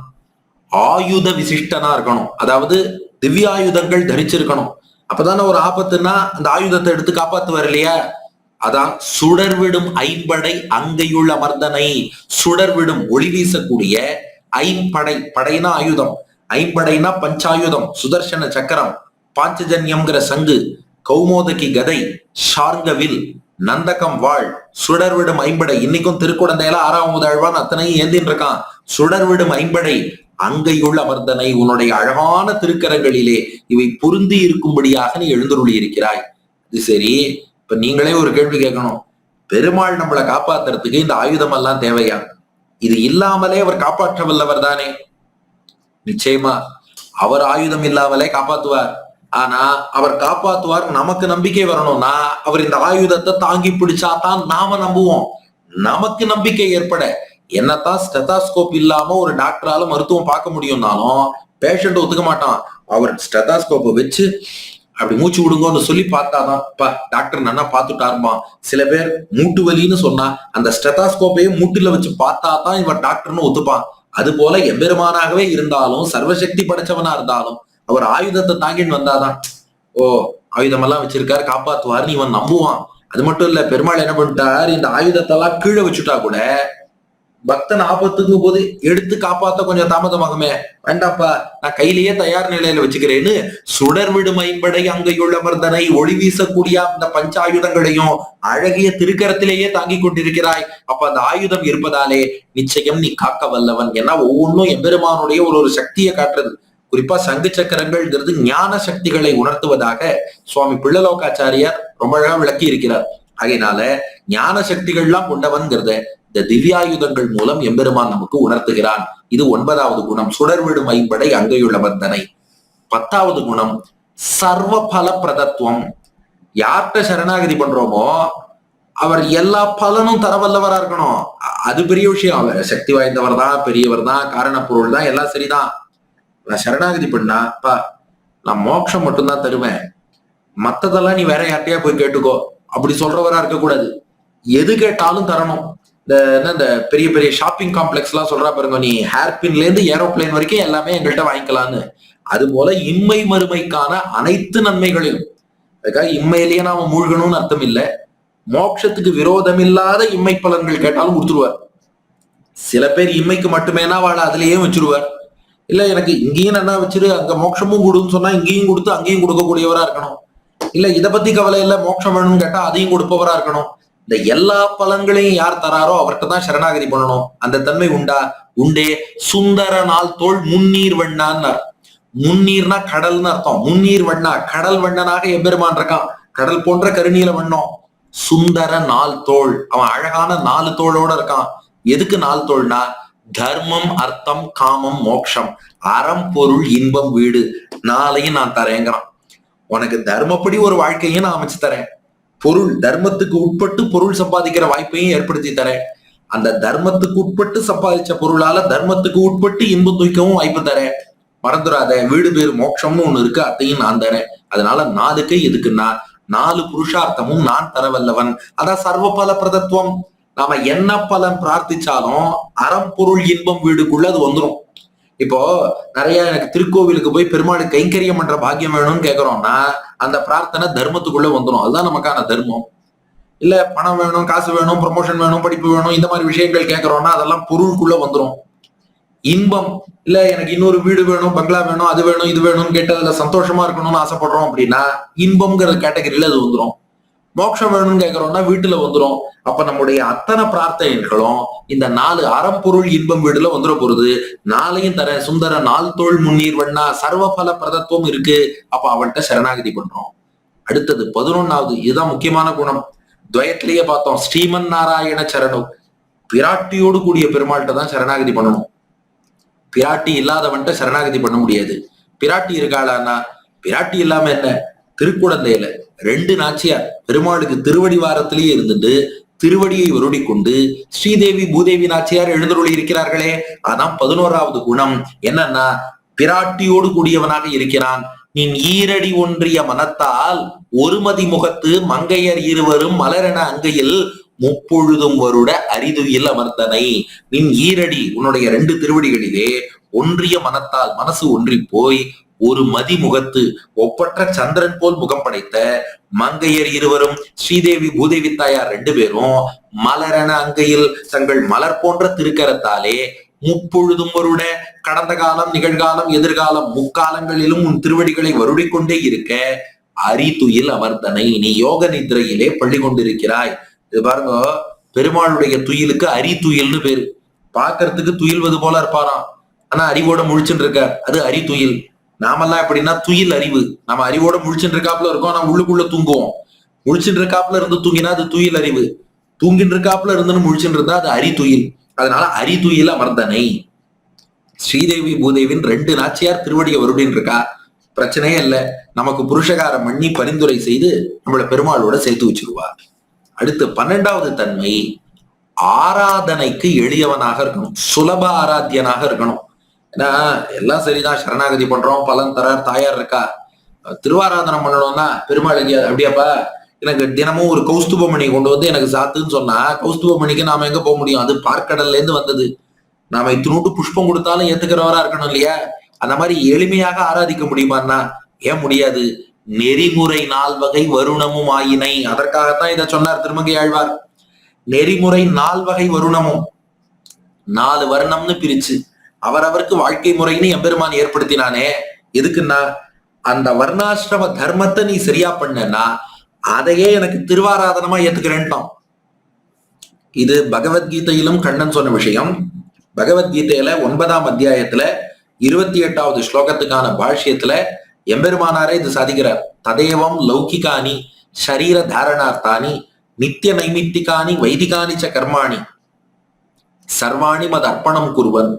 ஆயுத விசிஷ்டனா இருக்கணும். அதாவது திவ்யாயுதங்கள் தரிச்சிருக்கணும். அப்பதானே ஒரு ஆபத்துன்னா அந்த ஆயுதத்தை எடுத்து காப்பாத்துவார் இல்லையா. அதான் சுடர்விடும் ஐம்படை அங்கையுள் அமர்ந்தனை. சுடர்விடும் ஒளி வீசக்கூடிய ஐம்படை, படைனா ஆயுதம், ஐம்படைனா பஞ்சாயுதம், சுதர்சன சக்கரம், பாஞ்சஜன்யம்ங்கிற சங்கு, கௌமோதகி கதை, ஷார்ங்கவில், நந்தகம் வாழ், சுடர்விடும் ஐம்படை. இன்னைக்கும் திருக்குடந்தையில 6வது ஆழ்வான் அத்தனையும் ஏந்தின்னு இருக்கான். சுடர்விடும் ஐம்படை அங்கையுள் அமர்ந்தனை. உன்னுடைய அழகான திருக்கரங்களிலே இவை பொருந்தி இருக்கும்படியாக நீ எழுந்தருளி இருக்கிறாய். இது சரி, இப்ப நீங்களே ஒரு கேள்வி கேட்கணும், பெருமாள் நம்மளை காப்பாத்துறதுக்கு இந்த ஆயுதம் எல்லாம் தேவையா? இது இல்லாமலே அவர் காப்பாற்ற வல்லவர் தானே. நிச்சயமா அவர் ஆயுதம் இல்லாமலே காப்பாத்துவார். ஆனா அவர் காப்பாத்துவார் நமக்கு நம்பிக்கை வரணும்னா அவர் இந்த ஆயுதத்தை தாங்கி பிடிச்சாதான் நாம நம்புவோம். நமக்கு நம்பிக்கை ஏற்பட, என்னத்தான் ஸ்டெதாஸ்கோப் இல்லாம ஒரு டாக்டரால மருத்துவம் பார்க்க முடியும்னாலும் பேஷண்ட் ஒத்துக்க மாட்டான். அவர் ஸ்டெதாஸ்கோப்பை வச்சு அப்படி மூச்சு விடுங்கன்னு சொல்லி பார்த்தாதான் டாக்டர் நல்லா பார்த்துட்டாருமா. சில பேர் மூட்டு வலின்னு சொன்னா அந்த ஸ்டெதாஸ்கோப்பையே மூட்டுல வச்சு பார்த்தாதான் இவர் டாக்டர்னு ஒத்துப்பான். அது போல எம்பெருமானாகவே இருந்தாலும், சர்வசக்தி படைச்சவனா இருந்தாலும் அவர் ஆயுதத்தை தாங்கின்னு வந்தாதான் ஓ ஆயுதம் எல்லாம் வச்சிருக்காரு காப்பாத்துவாருன்னு இவன் நம்புவான். அது மட்டும் இல்ல, பெருமாள் என்ன பண்ணிட்டார், இந்த ஆயுதத்தை எல்லாம் கீழே வச்சுட்டா கூட பக்தன் ஆபத்துக்கும் போது எடுத்து காப்பாத்த கொஞ்சம் தாமதமாகுமே, வேண்டாப்பா நான் கையிலேயே தயார் நிலையில வச்சுக்கிறேன்னு சுடர்விடும் ஐம்படை அங்கையுள் அமர்ந்தனை, ஒளி வீசக்கூடிய அந்த பஞ்சாயுதங்களையும் அழகிய திருக்கரத்திலேயே தாங்கி கொண்டிருக்கிறாய். அப்ப அந்த ஆயுதம் இருப்பதாலே நிச்சயம் நீ காக்க வல்லவன். ஏன்னா ஒவ்வொன்றும் எம்பெருமானுடைய ஒரு சக்தியை காட்டுறது. குறிப்பா சங்கு சக்கரங்கள்ங்கிறது ஞான சக்திகளை உணர்த்துவதாக சுவாமி பிள்ளலோகாச்சாரியார் ரொம்ப அழகா விளக்கி இருக்கிறார். ஆகையினால ஞான சக்திகள்லாம் கொண்டவன்கிறத இந்த திவ்யாயுதங்கள் மூலம் எம்பெருமான் நமக்கு உணர்த்துகிறான். இது 9வது குணம், சுடர்விடும் ஐம்படை அங்கையுள்ள வர்த்தனை. 10வது குணம் சர்வ பல பிரதத்துவம். யார்கிட்ட சரணாகதி பண்றோமோ அவர் எல்லா பலனும் தரவல்லவரா இருக்கணும். அது பெரிய விஷயம். அவர் சக்தி வாய்ந்தவர் தான், பெரியவர் தான், காரண பொருள் தான், எல்லாம் சரிதான். நான் சரணாகதி பண்ணாப்பா நான் மோட்சம் மட்டும்தான் தருவேன், மத்ததெல்லாம் நீ வேற யார்ட்டையா போய் கேட்டுக்கோ அப்படி சொல்றவரா இருக்கக்கூடாது. எது கேட்டாலும் தரணும். இந்த பெரிய பெரிய ஷாப்பிங் காம்ப்ளெக்ஸ் எல்லாம் சொல்றா பாருங்க, நீ ஹேர்பின்ல இருந்து ஏரோப்ளேன் வரைக்கும் எல்லாமே எங்கள்கிட்ட வாங்கிக்கலான்னு. அது போல இம்மை மறுமைக்கான அனைத்து நன்மைகளையும், அதுக்காக இம்மையிலேயே நாம மூழ்கணும்னு அர்த்தம் இல்லை, மோட்சத்துக்கு விரோதம் இல்லாத இம்மை பலன்கள் கேட்டாலும் கொடுத்துருவார். சில பேர் இம்மைக்கு மட்டுமேனா வாழ அதுலயே வச்சிருவார். இல்ல எனக்கு இங்கேயும் நல்லா வச்சிரு அங்க மோட்சமும் கொடுன்னு சொன்னா இங்கேயும் கொடுத்து அங்கேயும் கொடுக்கக்கூடியவரா இருக்கணும். இல்ல இதை பத்தி கவலை இல்ல மோட்சம் வேணும்னு கேட்டா அதையும் கொடுப்பவரா இருக்கணும். இந்த எல்லா பலன்களையும் யார் தராரோ அவர்கிட்ட தான் சரணாகதி பண்ணணும். அந்த தன்மை உண்டா? உண்டே. சுந்தர நாள் தோல் முன்னீர் வண்ணான்னார். முன்னீர்னா கடல்னு அர்த்தம். முன்னீர் வண்ணா கடல் வண்ணனாக எம்பெருமான் இருக்கான். கடல் போன்ற கருநீல வண்ணம். சுந்தர நாள் தோள், அவன் அழகான 4 தோளோட இருக்கான். எதுக்கு 4 தோள்னா தர்மம் அர்த்தம் காமம் மோட்சம், அறம் பொருள் இன்பம் வீடு 4ஐயும் நான் தரேங்கிறான். உனக்கு தர்மப்படி ஒரு வாழ்க்கையும் நான் அமைச்சு தரேன், பொருள் தர்மத்துக்கு உட்பட்டு பொருள் சம்பாதிக்கிற வாய்ப்பையும் ஏற்படுத்தி தரேன், அந்த தர்மத்துக்கு உட்பட்டு சம்பாதிச்ச பொருளால தர்மத்துக்கு உட்பட்டு இன்பம் தூக்கவும் வாய்ப்பு தரேன். மறந்துடாத வீடு பேரு மோட்சம்னு ஒண்ணு இருக்கு, அதையும் நான் தரேன். அதனால 4க்கு எதுக்குன்னா 4 புருஷார்த்தமும் நான் தரவல்லவன். அதான் சர்வபல பிரதத்துவம். நாம என்ன பலன் பிரார்த்திச்சாலும் அறம் பொருள் இன்பம் வீடுக்குள்ள அது வந்துடும். இப்போ நிறைய எனக்கு திருக்கோவிலுக்கு போய் பெருமாள் கைங்கரியம் பண்ற பாக்கியம் வேணும்னு கேட்கறோம்னா அந்த பிரார்த்தனை தர்மத்துக்குள்ள வந்துடும். அதுதான் நமக்கான தர்மம். இல்ல பணம் வேணும், காசு வேணும், ப்ரமோஷன் வேணும், படிப்பு வேணும், இந்த மாதிரி விஷயங்கள் கேட்கறோம்னா அதெல்லாம் பொருளுக்குள்ள வந்துடும். இன்பம் இல்ல எனக்கு இன்னொரு வீடு வேணும், பங்களா வேணும், அது வேணும், இது வேணும்னு கேட்டு அதுல சந்தோஷமா இருக்கணும்னு ஆசைப்படுறோம் அப்படின்னா இன்பம்ங்கிற கேட்டகரியில அது வந்துடும். மோட்சம் வேணும்னு கேட்கறோம்னா வீட்டுல வந்துடும். அப்ப நம்முடைய அத்தனை பிரார்த்தனைகளும் இந்த 4 அறம் பொருள் இன்பம் வீடுல வந்துட போறது. 4ஐயும் தர சுந்தர 4 தோள் முன்னீர் வண்ணா சர்வபல பிரதத்துவம் இருக்கு. அப்ப அவன்கிட்ட சரணாகதி பண்றோம். அடுத்தது 11வது, இதுதான் முக்கியமான குணம். துவயத்திலேயே பார்த்தோம், ஸ்ரீமன் நாராயண சரணம். பிராட்டியோடு கூடிய பெருமாள்கிட்ட தான் சரணாகதி பண்ணணும். பிராட்டி இல்லாதவன்ட்ட சரணாகதி பண்ண முடியாது. பிராட்டி இருக்காளான்னா பிராட்டி இல்லாம என்ன, திருக்குழந்தையில 2 நாச்சியார் பெருமாளுக்கு திருவடி வாரத்திலேயே இருந்துட்டு திருவடியை வருடி கொண்டு ஸ்ரீதேவி பூதேவி நாச்சியார் எழுந்தருளி இருக்கிறார்களே. அதான் 11வது குணம். என்னன்னா பிராட்டியோடு கூடியவனாக இருக்கிறான். நின் ஈரடி ஒன்றிய மனத்தால் ஒருமதி முகத்து மங்கையர் இருவரும் மலரென அங்கையில் முப்பொழுதும் வருட அரிதுயில் அமர்த்தனை. நின் ஈரடி உன்னுடைய 2 திருவடிகளிலே ஒன்றிய மனத்தால் மனசு ஒன்றி போய் ஒரு மதி முகத்து ஒப்பற்ற சந்திரன் போல் முகம் படைத்த மங்கையர் இருவரும் ஸ்ரீதேவி பூதேவி தாயார் 2 பேரும் மலரென அங்கையில் தங்கள் மலர் போன்ற திருக்கரத்தாலே முப்பொழுதும் வருட கடந்த காலம் நிகழ்காலம் எதிர்காலம் முக்காலங்களிலும் உன் திருவடிகளை வருடிக்கொண்டே இருக்க அரிதுயில் அமர்த்தனை. நீ யோக நிதிரையிலே பள்ளி கொண்டிருக்கிறாய். இது பாருங்க, பெருமாளுடைய துயிலுக்கு அரி துயில்னு பேரு. பாக்குறதுக்கு துயில்வது போல இருப்பாராம், ஆனா அறிவோட முழிச்சுட்டு இருக்கார், அது அரி துயில். நாமெல்லாம் எப்படின்னா துயில் அறிவு. நம்ம அறிவோட முழிச்சுட்டு இருக்காப்புல இருக்கோம், நம்ம உள்ளுக்குள்ள தூங்குவோம். முழிச்சுட்டு இருக்காப்புல இருந்து தூங்கினா அது துயில் அறிவு, தூங்கிட்டு இருக்காப்புல இருந்துன்னு முழிச்சுட்டு இருந்தா அது அரி துயில். அதனால அரி துயில் அமர்ந்தனை. ஸ்ரீதேவி பூதேவின் 2 நாச்சியார் திருவடியை வருடின்னு இருக்கா, பிரச்சனையே இல்லை. நமக்கு புருஷகாரம் பண்ணி பரிந்துரை செய்து நம்மள பெருமாளோட சேர்த்து வச்சிருவார். அடுத்து 12வது தன்மை, ஆராதனைக்கு எளியவனாக இருக்கணும், சுலப ஆராத்தியனாக இருக்கணும். ஏன்னா எல்லாம் சரிதான், சரணாகதி பண்றோம், பலன் தரார், தாயார் இருக்கா. திருவாராதனம் பண்ணணும்னா பெருமாளுக்கு அப்படியாப்பா எனக்கு தினமும் ஒரு கௌஸ்துபமணி கொண்டு வந்து எனக்கு சாத்துன்னு சொன்னா கௌஸ்துபமணிக்கு நாம எங்க போக முடியும்? அது பார்க்கடல்ல இருந்து வந்தது. நாம இத்தினூட்டு புஷ்பம் கொடுத்தாலும் ஏத்துக்கிறவரா இருக்கணும் இல்லையா? அந்த மாதிரி எளிமையாக ஆராதிக்க முடியுமான்னா ஏன் முடியாது? நெறிமுறை 4 வகை வருணமும் ஆயினை. அதற்காகத்தான் இதை சொன்னார் திருமங்கை ஆழ்வார். நெறிமுறை 4 வகை வருணமும், 4 வருணம்னு பிரிச்சு அவரவருக்கு வாழ்க்கை முறைன்னு எம்பெருமான் ஏற்படுத்தினானே. எதுக்குன்னா அந்த வர்ணாசிரம தர்மத்தை நீ சரியா பண்ணனா அதையே எனக்கு திருவாராதனமா ஏத்துக்கிறேன்ட்டான். இது பகவத்கீதையிலும் கண்ணன் சொன்ன விஷயம். பகவத்கீதையில 9ஆம் அத்தியாயத்துல 28வது ஸ்லோகத்துக்கான பாஷ்யத்துல எம்பெருமானாரே இது சாதிக்கிறார். ததேவம் லௌகிகானி ஷரீர தாரணார்த்தானி நித்திய நைமித்திகானி வைதிகானி ச கர்மாணி சர்வாணி மத அர்ப்பணம் குருவன்.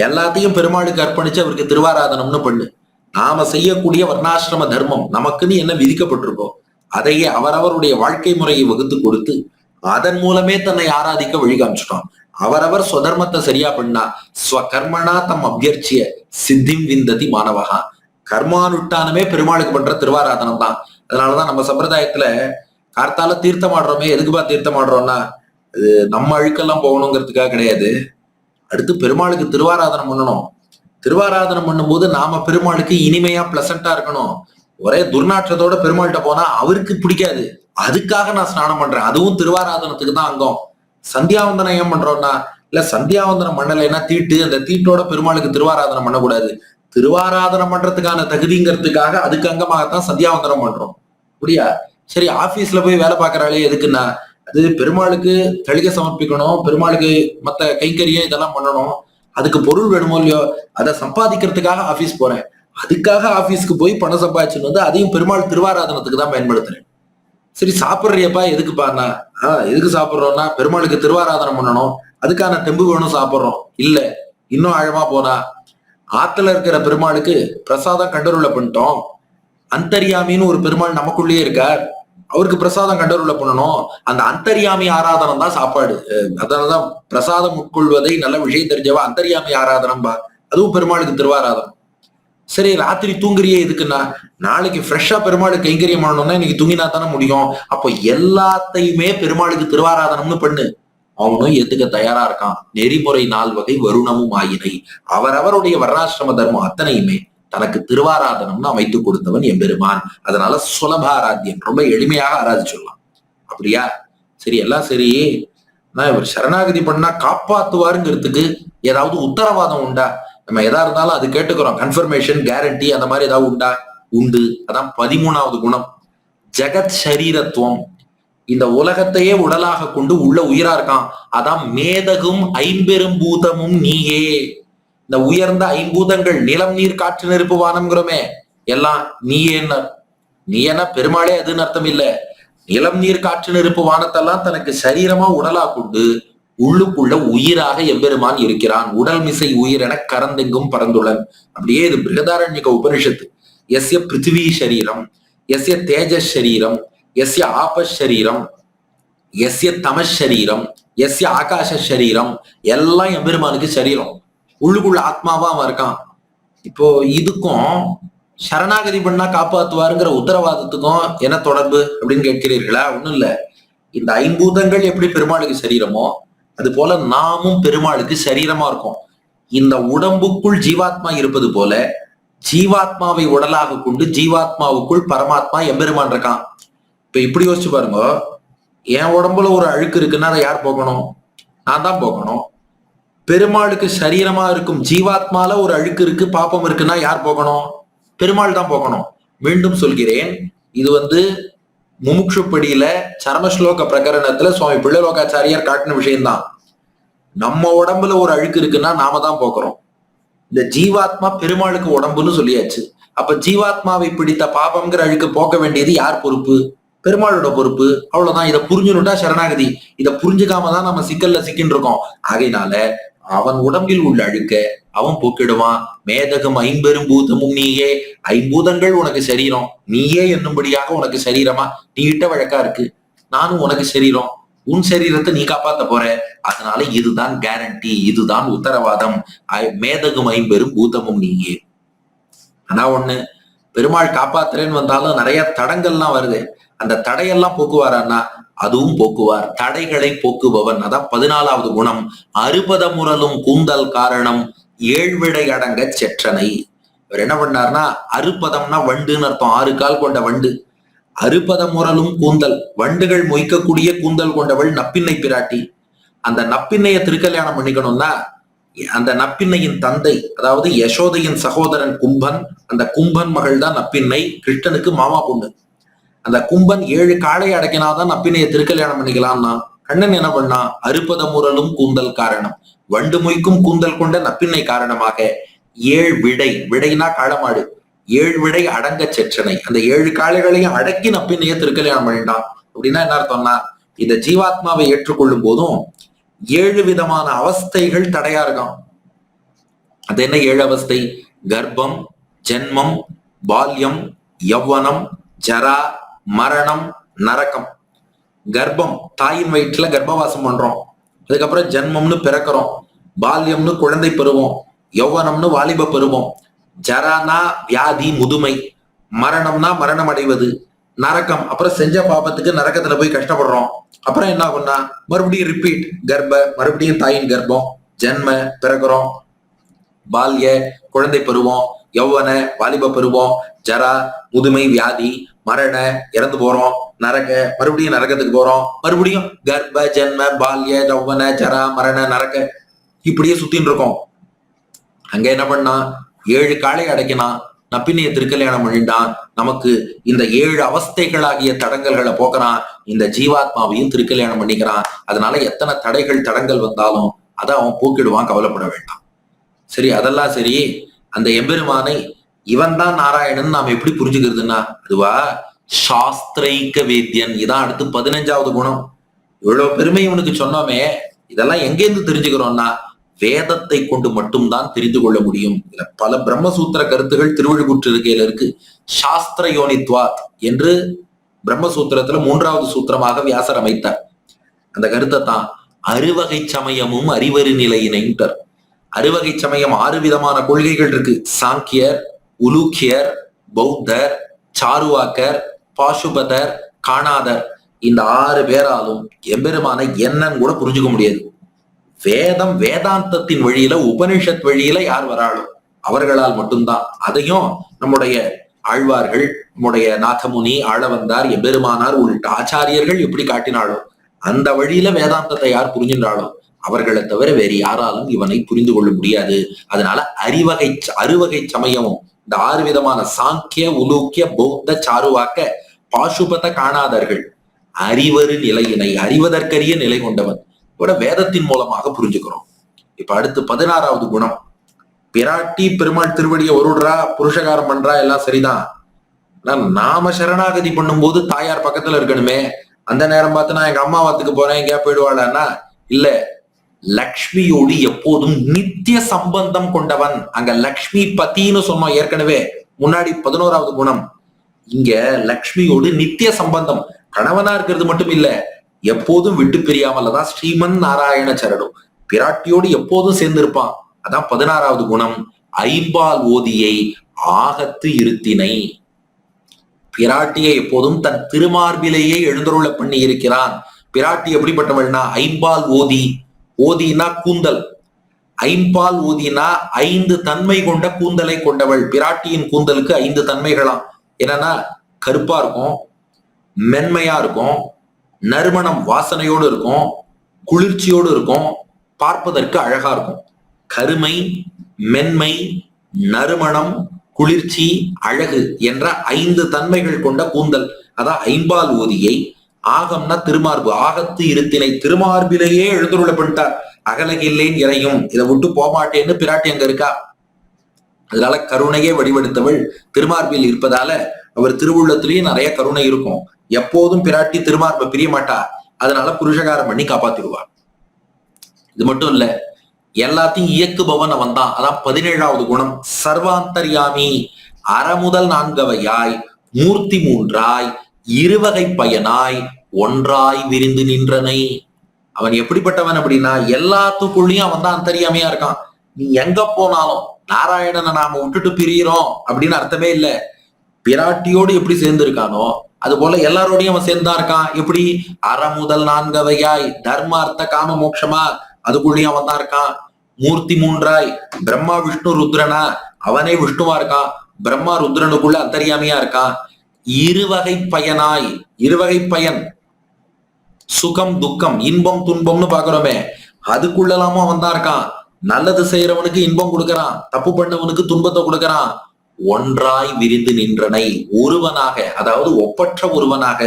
எல்லாத்தையும் பெருமாளுக்கு அர்ப்பணிச்சு அவருக்கு திருவாராதனம்னு பண்ணு. நாம செய்யக்கூடிய வர்ணாசிரம தர்மம் நமக்குன்னு என்ன விதிக்கப்பட்டிருக்கோ அதையே அவரவருடைய வாழ்க்கை முறையை வகுத்து கொடுத்து அதன் மூலமே தன்னை ஆராதிக்க வழி காமிச்சிட்டோம். அவரவர் ஸ்வதர்மத்தை சரியா பண்ணா ஸ்வகர்மனா தம் அபியர்ச்சிய சித்திம் விந்ததி மாணவகா. கர்மானுஷ்டானமே பெருமாளுக்கு பண்ற திருவாராதனம் தான். அதனாலதான் நம்ம சம்பிரதாயத்துல கார்த்தால தீர்த்தம் ஆடுறோமே, எதுக்குப்பா தீர்த்தம் ஆடுறோம்னா அது நம்ம அழுக்கெல்லாம் போகணுங்கிறதுக்காக கிடையாது. அடுத்து பெருமாளுக்கு திருவாராதனம் பண்ணணும். திருவாராதனம் பண்ணும்போது நாம பெருமாளுக்கு இனிமையா பிளசண்டா இருக்கணும். ஒரே துர்நாற்றத்தோட பெருமாள்கிட்ட போனா அவருக்கு பிடிக்காது. அதுக்காக நான் ஸ்நானம் பண்றேன். அதுவும் திருவாராதனத்துக்கு தான் அங்கம். சந்தியாவந்தனம் ஏன் பண்றோம்னா, இல்ல சந்தியாவந்தனம் பண்ணலைன்னா தீட்டு, அந்த தீட்டோட பெருமாளுக்கு திருவாராதனம் பண்ணக்கூடாது. திருவாராதனம் பண்றதுக்கான தகுதிங்கிறதுக்காக அதுக்கு அங்கமாகத்தான் சந்தியாவந்தனம் பண்றோம். அப்படியா? சரி, ஆபீஸ்ல போய் வேலை பார்க்கறாளே எதுக்குன்னா, அது பெருமாளுக்கு தளிகை சமர்ப்பிக்கணும், பெருமாளுக்கு மத்த கைங்கரியம் இதெல்லாம் பண்ணணும், அதுக்கு பொருள் வேணுமோ இல்லையோ, அதை சம்பாதிக்கிறதுக்காக ஆபீஸ் போறேன். அதுக்காக ஆபீஸ்க்கு போய் பணம் சம்பாதிச்சுன்னு வந்து அதையும் பெருமாள் திருவாராதனத்துக்கு தான் பயன்படுத்துறேன். சரி, சாப்பிட்றியப்பா எதுக்குப்பாண்ணா? எதுக்கு சாப்பிட்றோம்னா பெருமாளுக்கு திருவாராதனம் பண்ணணும், அதுக்கான தெம்பு வேணும் சாப்பிட்றோம். இல்ல, இன்னும் ஆழமா போனா ஆத்துல இருக்கிற பெருமாளுக்கு பிரசாதம் கண்டருளை பண்ணிட்டோம். அந்தர்யாமின்னு ஒரு பெருமாள் நமக்குள்ளேயே இருக்கார், அவருக்கு பிரசாதம் கண்டருளை பண்ணணும். அந்த அந்தர்யாமி ஆராதனம் தான் சாப்பாடு. அதனாலதான் பிரசாதம் உட்கொள்வதை நல்ல விஷயம் தெரிஞ்சவா அந்தர்யாமி ஆராதனம் பா, அதுவும் பெருமாளுக்கு திருவாராதனம். சரி, ராத்திரி தூங்குறியே எதுக்குன்னா, நாளைக்கு ஃப்ரெஷ்ஷா பெருமாளுக்கு கைங்கரியம் பண்ணணும்னா இன்னைக்கு தூங்கினா தானே முடியும். அப்போ எல்லாத்தையுமே பெருமாளுக்கு திருவாராதனம்னு பண்ணு. அவனும் ஏத்துக்க தயாரா இருக்கான். நெறிமுறை 4 வகை வருணமும் ஆயினை. அவரவருடைய வர்ணாசிரம தர்மம் அத்தனையுமே தனக்கு திருவாராதனம்னு அமைத்து கொடுத்தவன் எம்பெருமான். அதனால சுலபாராத்தியன், ரொம்ப எளிமையாக ஆராதிச்சுடலாம். அப்படியா? சரி, எல்லாம் சரி. நான் இவர் சரணாகதி பண்ணா காப்பாத்துவாருங்கிறதுக்கு ஏதாவது உத்தரவாதம் உண்டா? நம்ம எதா இருந்தாலும் அது கேட்டுக்கிறோம், கன்ஃபர்மேஷன், கேரண்டி, அந்த மாதிரி ஏதாவது உண்டா? உண்டு. அதான் 13வது குணம், ஜெகத் ஷரீரத்துவம். இந்த உலகத்தையே உடலாக கொண்டு உள்ள உயிரா இருக்கான். அதான் மேதகும் ஐம்பெரும் பூதமும் நீயே. இந்த உயர்ந்த ஐம்பூதங்கள், நிலம் நீர் காற்று நெருப்பு வானம்ங்கிறோமே, எல்லாம் நீயேன்னு. நீ என்ன பெருமாளே அதுன்னு அர்த்தம் இல்ல. நிலம் நீர் காற்று நெருப்பு வானத்தெல்லாம் தனக்கு சரீரமா உடலா கொண்டு உள்ளுக்குள்ள உயிராக எம்பெருமான் இருக்கிறான். உடல் மிசை உயிர் என கரந்தெங்கும் பரந்துள்ளன். அப்படியே இது பிருகதாரண்யக உபனிஷத்து. எஸ்ய பிருத்திவி சரீரம், எஸ்ய தேஜஸ் சரீரம், எஸ்ய ஆபஸ் சரீரம், எஸ்ய தமஸ் சரீரம், எஸ்ய ஆகாஷ சரீரம், எல்லாம் எம்பெருமானுக்கு சரீரம். உள்ளுக்குள்ள ஆத்மாவா அவன் இருக்கான். இப்போ இதுக்கும் சரணாகதி பண்ணா காப்பாத்துவாருங்கிற உத்தரவாதத்துக்கும் என்ன தொடர்பு அப்படின்னு கேட்கிறீர்களா? ஒண்ணும் இல்ல. இந்த ஐம்பூதங்கள் எப்படி பெருமாளுக்கு சரீரமோ அது போல நாமும் பெருமாளுக்கு சரீரமா இருக்கும். இந்த உடம்புக்குள் ஜீவாத்மா இருப்பது போல ஜீவாத்மாவை உடலாக கொண்டு ஜீவாத்மாவுக்குள் பரமாத்மா எம்பெருமான் இருக்கான். இப்ப இப்படி யோசிச்சு பாருங்க, என் உடம்புல ஒரு அழுக்கு இருக்குன்னா அதை யார் போக்கணும்? நான் தான் போக்கணும். பெருமாளுக்கு சரீரமா இருக்கும் ஜீவாத்மால ஒரு அழுக்கு இருக்கு, பாப்பம் இருக்குன்னா யார் போக்கணும்? பெருமாள் தான் போக்கணும். மீண்டும் சொல்கிறேன், இது முமுட்சுப்படியில சரமஸ்லோக பிரகரணத்துல சுவாமி பிள்ளலோகாச்சாரியார் காட்டின விஷயம்தான். நம்ம உடம்புல ஒரு அழுக்கு இருக்குன்னா நாம தான் போக்குறோம். இந்த ஜீவாத்மா பெருமாளுக்கு உடம்புன்னு சொல்லியாச்சு. அப்ப ஜீவாத்மாவை பிடித்த பாபம்ங்கிற அழுக்கு போக்க வேண்டியது யார் பொறுப்பு? பெருமாளோட பொறுப்பு. அவ்வளவுதான். இதை புரிஞ்சுனுட்டா சரணாகதி. இதை புரிஞ்சுக்காம தான் நம்ம சிக்கல்ல சிக்கின்னு இருக்கோம். ஆகையினால அவன் உடம்பில் உள்ள அழுக்க அவன் போக்கிடுவான். மேதகம் ஐம்பெரும் பூதமும் நீயே. ஐம்பூதங்கள் உனக்கு சரீரம், நீயே என்னும்படியாக உனக்கு சரீரமா நீ இட்ட வழக்கா இருக்கு. நானும் உனக்கு சரீரம், உன் சரீரத்தை நீ காப்பாத்த போற. அதனால இதுதான் கேரண்டி, இதுதான் உத்தரவாதம். மேதகம் ஐம்பெரும் பூதமும் நீயே. ஆனா ஒண்ணு, பெருமாள் காப்பாத்துறேன்னு வந்தாலும் நிறைய தடங்கள்லாம் வருது. அந்த தடையெல்லாம் போக்குவாரான்னா அதுவும் போக்குவார். தடைகளை போக்குபவன். அதான் 14வது குணம், அறுபத முரலும் கூந்தல் காரணம் ஏழ்விடை அடங்க செற்றனை. இவர் என்ன பண்ணார்னா, அறுபதம்னா வண்டுன்னு அர்த்தம், 6 கால் கொண்ட வண்டு. அறுபத முரலும் கூந்தல், வண்டுகள் மொய்க்கக்கூடிய கூந்தல் கொண்டவள் நப்பின்னை பிராட்டி. அந்த நப்பின்னைய திருக்கல்யாணம் பண்ணிக்கணும்னா அந்த நப்பின்னையின் தந்தை, அதாவது யசோதையின் சகோதரன் கும்பன், அந்த கும்பன் மகள் தான் நப்பின்னை, கிருஷ்ணனுக்கு மாமா பொண்ணு. அந்த கும்பன் 7 காளை அடக்கினாதான் நப்பினைய திருக்கல்யாணம் பண்ணிக்கலாம்னா கண்ணன் என்ன பண்ணா, அறுபத முரலும் கூந்தல் காரணம், வண்டு மொய்க்கும் கூந்தல் கொண்ட நப்பின்னை காரணமாக 7 விடை, விடைனா காளமாடு, 7 விடை அடங்க செற்றனை, அந்த 7 காளைகளையும் அடக்கி நப்பினைய திருக்கல்யாணம் பண்ணிட்டான். அப்படின்னா என்ன அர்த்தம்னா, இந்த ஜீவாத்மாவை ஏற்றுக்கொள்ளும் போதும் 7 விதமான அவஸ்தைகள் தடையா இருக்கான். அது என்ன 7 அவஸ்தை? கர்ப்பம், ஜென்மம், பால்யம், யௌவனம், ஜரா, மரணம், நரகம். கர்ப்பம், தாயின் வயிற்றுல கர்ப்பவாசம் பண்றோம். அதுக்கப்புறம் ஜென்மம்னு பிறக்கிறோம், பால்யம்னு குழந்தை பருவம், யௌவனம்னு வாலிப பருவம், ஜரானா வியாதி முதுமை, மரணம்னா மரணம் அடைவது, நரகம் அப்புறம் செஞ்ச பாபத்துக்கு நரகத்துல போய் கஷ்டப்படுறோம். அப்புறம் என்ன ஆகும்னா மறுபடியும் ரிப்பீட், மறுபடியும் தாயின் கர்ப்பம், ஜென்ம பிறக்கிறோம், பால்ய குழந்தை பருவம், யௌவன வாலிப பருவம், ஜரா முதுமை வியாதி, மரண இறந்து போறோம், நரக மறுபடியும் நரகத்துக்கு போறோம், மறுபடியும் கர்ப்ப ஜென்ம பால்ய யௌவன ஜரா மரண நரக, இப்படியே சுத்தின்னு இருக்கோம். அங்க என்ன பண்ணா 7 காலை அடைக்கினான், நப்பினிய திருக்கல்யாணம் பண்ணிட்டான், நமக்கு இந்த 7 அவஸ்தைகளாகிய தடங்கல்களை போக்குறான், இந்த ஜீவாத்மாவையும் திருக்கல்யாணம் பண்ணிக்கிறான். அதனால எத்தனை தடைகள் தடங்கள் வந்தாலும் அதை அவன் போக்கிடுவான், கவலைப்பட வேண்டாம். சரி, அதெல்லாம் சரி. அந்த எம்பெருமானை இவன் தான் நாராயணன் நாம் எப்படி புரிஞ்சுக்கிறதுன்னா, அதுவா சாஸ்திரைக்க வேத்தியன். இதான் அடுத்து 15வது குணம். இவ்வளவு பெருமை இவனுக்கு சொன்னோமே, இதெல்லாம் எங்கேருந்து தெரிஞ்சுக்கிறோம்னா வேதத்தை கொண்டு மட்டும்தான் தெரிந்து கொள்ள முடியும். இதுல பல பிரம்மசூத்திர கருத்துகள் திருவள்ளுவர் இருக்கையில இருக்கு. சாஸ்திர யோனித்வாத் என்று பிரம்மசூத்திரத்துல 3வது சூத்திரமாக வியாசர் அமைத்தார். அந்த கருத்தை தான் அறுவகை சமயமும் அறிவறு நிலையினைன்றார். அறுவகை சமயம் 6 விதமான கொள்கைகள் இருக்கு. சாங்கியர், உலூக்கியர், பௌத்தர், சாருவாக்கர், பாசுபதர், காணாதர். இந்த 6 பேராலும் எம்பெருமான என்னன்னு கூட புரிஞ்சுக்க முடியாது. வேதம் வேதாந்தத்தின் வழியில உபனிஷத் வழியில யார் வராளோ அவர்களால் மட்டும்தான். அதையும் நம்முடைய ஆழ்வார்கள், நம்முடைய நாதமுனி, ஆளவந்தார், எம்பெருமானார் உள்ளிட்ட ஆச்சாரியர்கள் எப்படி காட்டினாலோ அந்த வழியில வேதாந்தத்தை யார் புரிஞ்சின்றாளோ அவர்களை தவிர வேறு யாராலும் இவனை புரிந்து கொள்ள முடியாது. அதனால அறுவகை சமயமும் இந்த 6 விதமான சாங்கிய, உலூக்கிய, பௌத்த, சாருவாக்க, பாசுபத காணாதர்கள் அறிவறு நிலையினை, அறிவதற்கரிய நிலை கொண்டவன் கூட வேதத்தின் மூலமாக புரிஞ்சுக்கிறோம். இப்ப அடுத்து 16வது குணம். பிராட்டி பெருமாள் திருவடியை ஒருடுறா, புருஷகாரம் பண்றா, எல்லாம் சரிதான். நாம சரணாகதி பண்ணும்போது தாயார் பக்கத்துல இருக்கணுமே. அந்த நேரம் பார்த்து நான் எங்க அம்மாவாத்துக்கு போறேன், எங்கேயா போயிடுவாளான்னா இல்ல. லக்ஷ்மியோடு எப்போதும் நித்திய சம்பந்தம் கொண்டவன். அங்க லக்ஷ்மி பத்தின்னு சொன்னோம் ஏற்கனவே முன்னாடி 11வது குணம். இங்க லக்ஷ்மியோடு நித்திய சம்பந்தம், கணவனா இருக்கிறது மட்டும் இல்ல, எப்போதும் விட்டு பிரியாமலதான் ஸ்ரீமன் நாராயண சரணம், பிராட்டியோடு எப்போதும் சேர்ந்திருப்பான். அதான் 16வது குணம். ஐம்பால் ஓதியை ஆகத்து இருத்தினை. பிராட்டியை எப்போதும் தன் திருமார்பிலேயே எழுந்தருள பண்ணி இருக்கிறான். பிராட்டி எப்படிப்பட்டவள்னா ஐம்பால் ஓதி, ஓதினா கூந்தல், ஐம்பால் ஓதினா 5 தன்மை கொண்ட கூந்தலை கொண்டவள். பிராட்டியின் கூந்தலுக்கு 5 தன்மைகளாம். என்னன்னா கருப்பா இருக்கும், மென்மையா இருக்கும், நறுமணம் வாசனையோடு இருக்கும், குளிர்ச்சியோடு இருக்கும், பார்ப்பதற்கு அழகா இருக்கும். கருமை, மென்மை, நறுமணம், குளிர்ச்சி, அழகு என்ற 5 தன்மைகள் கொண்ட கூந்தல். அதான் ஐம்பால் ஓதியை. ஆகம்னா திருமார்பு, ஆகத்து இருத்தினை, திருமார்பிலேயே எழுந்துருள பண்ணிட்டார். அகலகில்லேன் இறையும், இதை விட்டு போமாட்டேன்னு பிராட்டி அங்க இருக்கா. அதனால கருணையே வடிவெடுத்தவள் திருமார்பில் இருப்பதால அவர் திருவுள்ளத்திலேயே நிறைய கருணை இருக்கும். எப்போதும் பிராட்டி திருமார்பை பிரிய மாட்டா. அதனால புருஷகாரம் பண்ணி காப்பாத்திடுவார். இது மட்டும் இல்ல, எல்லாத்தையும் இயக்குபவன் அவன் தான். அதான் 17வது குணம். சர்வாந்தர்யாமி, அறமுதல் 4 மூர்த்தி 3 இருவகை பயனாய் ஒன்றாய் விரிந்து நின்றனை. அவன் எப்படிப்பட்டவன் அப்படின்னா எல்லாத்துக்குள்ளயும் அவன் தான் அந்தர்யாமியா இருக்கான். நீ எங்க போனாலும் நாராயணனை நாம விட்டுட்டு பிரியிறோம் அப்படின்னு அர்த்தமே இல்ல. பிராட்டியோடு எப்படி சேர்ந்து இருக்கானோ அது போல எல்லாரோடையும் அவன் சேர்ந்துதான் இருக்கான். எப்படி? அறமுதல் 4 தர்மார்த்த காம மோட்சமா, அதுக்குள்ளயும் அவன் தான் இருக்கான். மூர்த்தி 3 பிரம்மா விஷ்ணு ருத்ரனா, அவனே விஷ்ணுவா இருக்கான். பிரம்மா ருத்ரனுக்குள்ள அந்தர்யாமியா இருக்கான். இருவகை பயனாய், இருவகை பயன், சுகம் துக்கம், இன்பம் துன்பம்னு பாக்குறோமே, அதுக்குள்ளலாமும் அவன் தான் இருக்கான். நல்லது செய்யறவனுக்கு இன்பம் கொடுக்கறான், தப்பு பண்ணவனுக்கு துன்பத்தை கொடுக்கறான். ஒன்றாய் விரிந்து நின்றனை, ஒருவனாக, அதாவது ஒப்பற்ற ஒருவனாக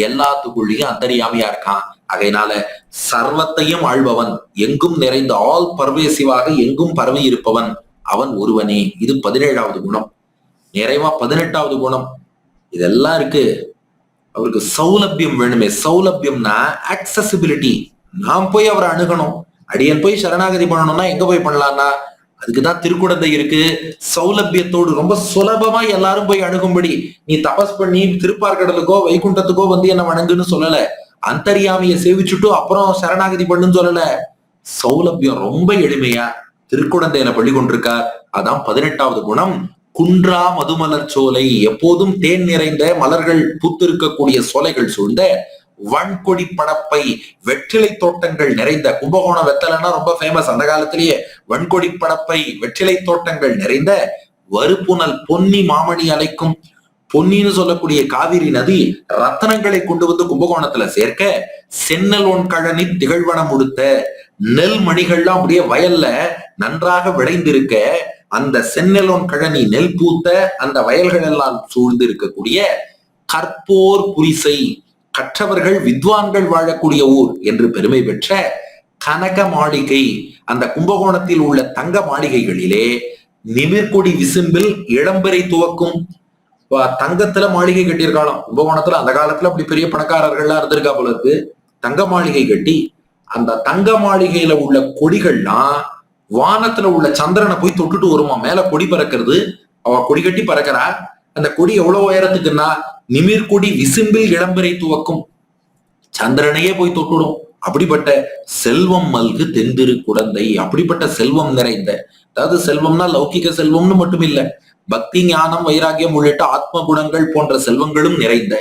எல்லாத்துக்குள்ளேயும் அந்தரியாமையா இருக்கான். ஆகையினால சர்வத்தையும் ஆள்பவன், எங்கும் நிறைந்த ஆல் பர்வேசிவாக எங்கும் பரவி இருப்பவன் அவன் ஒருவனே. இது 17வது குணம். நிறைவா 18வது குணம். இதெல்லாம் இருக்கு. அவருக்கு சௌலபியம் வேணுமே. சௌலபியம்னா அக்சசிபிலிட்டி. நாம் போய் அவரை அணுகணும். அடியன் போய் சரணாகதி பண்ணணும்னா எங்க போய் பண்ணலாம்னா அதுக்குதான் திருக்குடந்தை இருக்கு. சௌலபியத்தோடு ரொம்ப சுலபமா எல்லாரும் போய் அணுகும்படி. நீ தபஸ் பண்ணி திருப்பார்கடலுக்கோ வைகுண்டத்துக்கோ வந்து என்ன வணங்குன்னு சொல்லல. அந்தரியாமைய சேவிச்சுட்டு அப்புறம் சரணாகதி பண்ணுன்னு சொல்லல. சௌலபியம் ரொம்ப எளிமையா திருக்குடந்தையில பள்ளி கொண்டிருக்கார். அதான் 18வது குணம். குன்றா மதுமலர் சோலை, எப்போதும் தேன் நிறைந்த மலர்கள் பூத்திருக்கக்கூடிய சோலைகள் சூழ்ந்த வன்கொடி படப்பை, வெற்றிலை தோட்டங்கள் நிறைந்த. கும்பகோணம் வெத்தலைன்னா ரொம்ப ஃபேமஸ் அந்த காலத்திலேயே. வன்கொடி படப்பை, வெற்றிலை தோட்டங்கள் நிறைந்த வறுப்புணல் பொன்னி மாமணி அலைக்கும். பொன்னின்னு சொல்லக்கூடிய காவிரி நதி ரத்தனங்களை கொண்டு வந்து கும்பகோணத்துல சேர்க்க, சென்னல் ஒன் கழனி திகழ்வனம் உடுத்த, நெல் மணிகள்லாம் அப்படியே வயல்ல நன்றாக விளைந்திருக்க, அந்த சென்னலோன் கழனி நெல் பூத்த அந்த வயல்கள் எல்லாம் சூழ்ந்து இருக்கக்கூடிய கற்போர் புரிசை, கற்றவர்கள் வித்வான்கள் வாழக்கூடிய ஊர் என்று பெருமை பெற்ற கனக மாளிகை, அந்த கும்பகோணத்தில் உள்ள தங்க மாளிகைகளிலே நிமிர்கொடி விசும்பில் இளம்பரை துவக்கும். தங்கத்துல மாளிகை கட்டியிருக்காளாம் கும்பகோணத்துல. அந்த காலத்துல அப்படி பெரிய பணக்காரர்கள்லாம் இருந்திருக்கா போல இருக்கு. தங்க மாளிகை கட்டி அந்த தங்க மாளிகையில உள்ள கொடிகள்லாம் வானத்துல உள்ள சந்திரனை போய் தொட்டுட்டு வருமா. மேல கொடி பறக்கிறது, அவ கொடி கட்டி பறக்கிறா. அந்த கொடி எவ்வளவு உயரத்துக்குன்னா நிமிர்கொடி விசும்பில் இளம்பரை துவக்கும், சந்திரனையே போய் தொட்டுடும். அப்படிப்பட்ட செல்வம் மல்கு தென்திரு குடந்தை. அப்படிப்பட்ட செல்வம் நிறைந்த, அதாவது செல்வம்னா லௌகிக செல்வம்னு மட்டும் இல்ல, பக்தி ஞானம் வைராகியம் உள்ளிட்ட ஆத்ம குணங்கள் போன்ற செல்வங்களும் நிறைந்த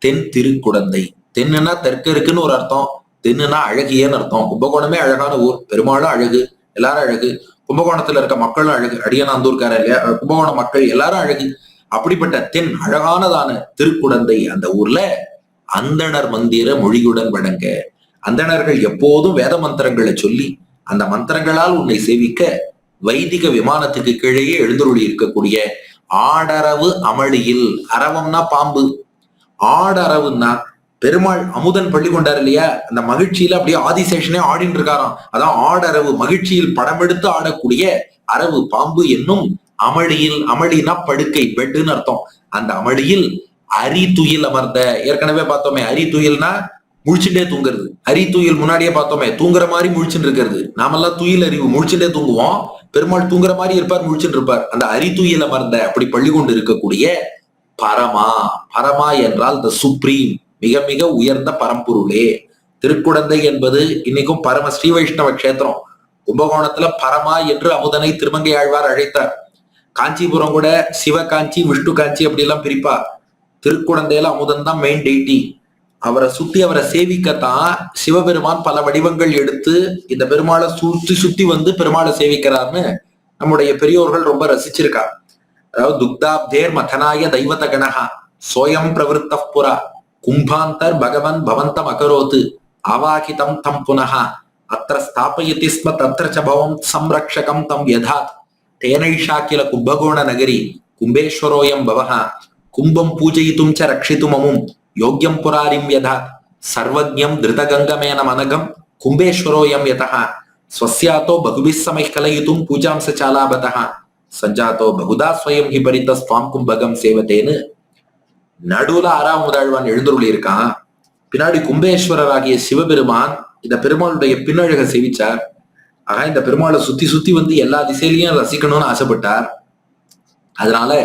தென் திருக்குடந்தை. தென்னுனா தெற்கு இருக்குன்னு ஒரு அர்த்தம், தென்னுனா அழகியன்னு அர்த்தம். கும்பகோணமே அழகான ஊர், பெருமாளும் அழகு, எல்லாரும் அழகு. கும்பகோணத்துல இருக்க மக்களும் அழகு. அடியானந்தூர்கார இல்லையா, கும்பகோண மக்கள் எல்லாரும் அழகு. அப்படிப்பட்ட தென் அழகானதான திருக்குடந்தை அந்த ஊர்ல அந்தணர் மந்திர மொழியுடன் வழங்க. அந்தணர்கள் எப்போதும் வேத மந்திரங்களை சொல்லி அந்த மந்திரங்களால் உன்னை சேவிக்க வைதிக விமானத்துக்கு கீழேயே எழுந்தருளி இருக்கக்கூடிய ஆடரவு அமளியில், அரவம்னா பாம்பு, ஆடரவுன்னா பெருமாள் அமுதன் பள்ளி கொண்டார் இல்லையா, அந்த மகிழ்ச்சியில அப்படியே ஆதிசேஷனே ஆடின்னு இருக்காராம். அதான் ஆடரவு, மகிழ்ச்சியில் படமெடுத்து ஆடக்கூடிய அரவு பாம்பு என்னும் அமளியில். அமளினா படுக்கை, பெட்டுன்னு அர்த்தம். அந்த அமளியில் அரி துயில் அமர்ந்த. ஏற்கனவே பார்த்தோமே, அரி துயில்னா முழிச்சுட்டே தூங்குறது. அரி துயில் முன்னாடியே பார்த்தோமே, தூங்குற மாதிரி முழிச்சுட்டு இருக்கிறது. நாமெல்லாம் துயில் அறிவு, முழிச்சுட்டே தூங்குவோம். பெருமாள் தூங்குற மாதிரி இருப்பார், முழிச்சுட்டு இருப்பார். அந்த அரி துயில் அமர்ந்த அப்படி பள்ளி கொண்டு இருக்கக்கூடிய பரமா. பரமா என்றால் த சுப்ரீம், மிக மிக உயர்ந்த பரம்பொருளே. திருக்குடந்தை என்பது இன்னைக்கும் பரம ஸ்ரீ வைஷ்ணவ கஷேத்திரம். கும்பகோணத்துல பரமா என்று அமுதனை திருமங்கை ஆழ்வார் அழைத்தார். காஞ்சிபுரம் கூட சிவகாஞ்சி விஷ்ணு காஞ்சி அப்படி எல்லாம் பிரிப்பா. திருக்குடந்தையில அமுதன் தான் மெயின் டெய்டி. அவரை சுத்தி அவரை சேவிக்கத்தான் சிவபெருமான் பல வடிவங்கள் எடுத்து இந்த பெருமாளை சுத்தி சுத்தி வந்து பெருமாளை சேவிக்கிறார்னு நம்முடைய பெரியோர்கள் ரொம்ப ரசிச்சிருக்கா. அதாவது துக்தாப்தேர் மதனாய தெய்வத கணஹா சோயம் பிரவருத்த புரா கும்பாந்தர் பகவன் பவந்தம் அகரோத்து ஆவாகிதம் தம் புனஹா அத்திர ஸ்தாபயதி ஸ்ம தத்ர ச பவம் சம்ரக்ஷகம் தம் யதாத் தேனைஷா கில கும்பகோண நகரி கும்பேஸ்வரோயம் பவஹா கும்பம் பூஜயித்தும் ச ரக்ஷிதுமமும் யோக்யம் புராரிம் யதாத் சர்வஜ்ஞம் திருதகங்கமேன மனகம் கும்பேஸ்வரோயம் யதஹ ஸ்வஸ்யாதோ பகுபிஸ் சமைக் கலயித்தும் பூஜாம் ச சாலாபதஹ சஞ்சாதோ பகுதா ஸ்வயம் ஹி பரித ஸ்வாம் கும்பகம் சேவதேன்னு நடுவுல 6வது ஆழ்வான் எழுந்தருளி இருக்கான். பின்னாடி கும்பேஸ்வரர் ஆகிய சிவபெருமான் இந்த பெருமாளுடைய பின்னழக சேவிச்சார். ஆக இந்த பெருமாளை சுத்தி சுத்தி வந்து எல்லா திசையிலையும் ரசிக்கணும்னு ஆசைப்பட்டார். அதனால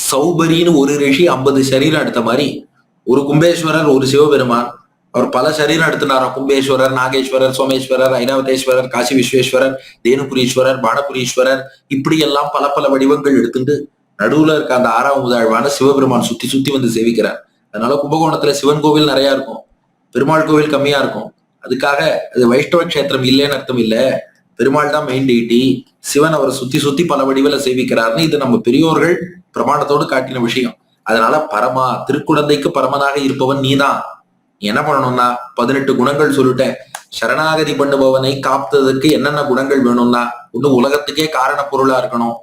சௌபரின்னு ஒரு ரிஷி 50 சரீரம் எடுத்த மாதிரி ஒரு கும்பேஸ்வரர் ஒரு சிவபெருமான். அவர் பல சரீரம் எடுத்துனாராம். கும்பேஸ்வரர், நாகேஸ்வரர், சோமேஸ்வரர், ஐராவதேஸ்வரர், காசி விஸ்வேஸ்வரர், தேனுபுரீஸ்வரர், பானபுரீஸ்வரர், இப்படி எல்லாம் பல பல வடிவங்கள் எடுத்துட்டு நடுவுல இருக்க அந்த 6வது ஆழ்வான சிவபெருமான் சுத்தி சுத்தி வந்து சேவிக்கிறார். அதனால கும்பகோணத்துல சிவன் கோவில் நிறைய இருக்கும், பெருமாள் கோவில் கம்மியா இருக்கும். அதுக்காக அது வைஷ்ணவ கஷேத்திரம் இல்லைன்னு அர்த்தம் இல்ல, பெருமாள் தான் மெயின் டெய்டி. சிவன் அவரை சுத்தி சுத்தி பல வடிவில சேவிக்கிறார்னு இது நம்ம பெரியோர்கள் பிரமாணத்தோடு காட்டின விஷயம். அதனால பரமா, திருக்குடந்தைக்கு பரமனாக இருப்பவன் நீதான். என்ன பண்ணணும்னா 18 குணங்கள் சொல்லிட்டேன். சரணாகதி பண்ணுபவனை காப்பதற்கு என்னென்ன குணங்கள் வேணும்னா, ஒண்ணு உலகத்துக்கே காரண பொருளா இருக்கணும்.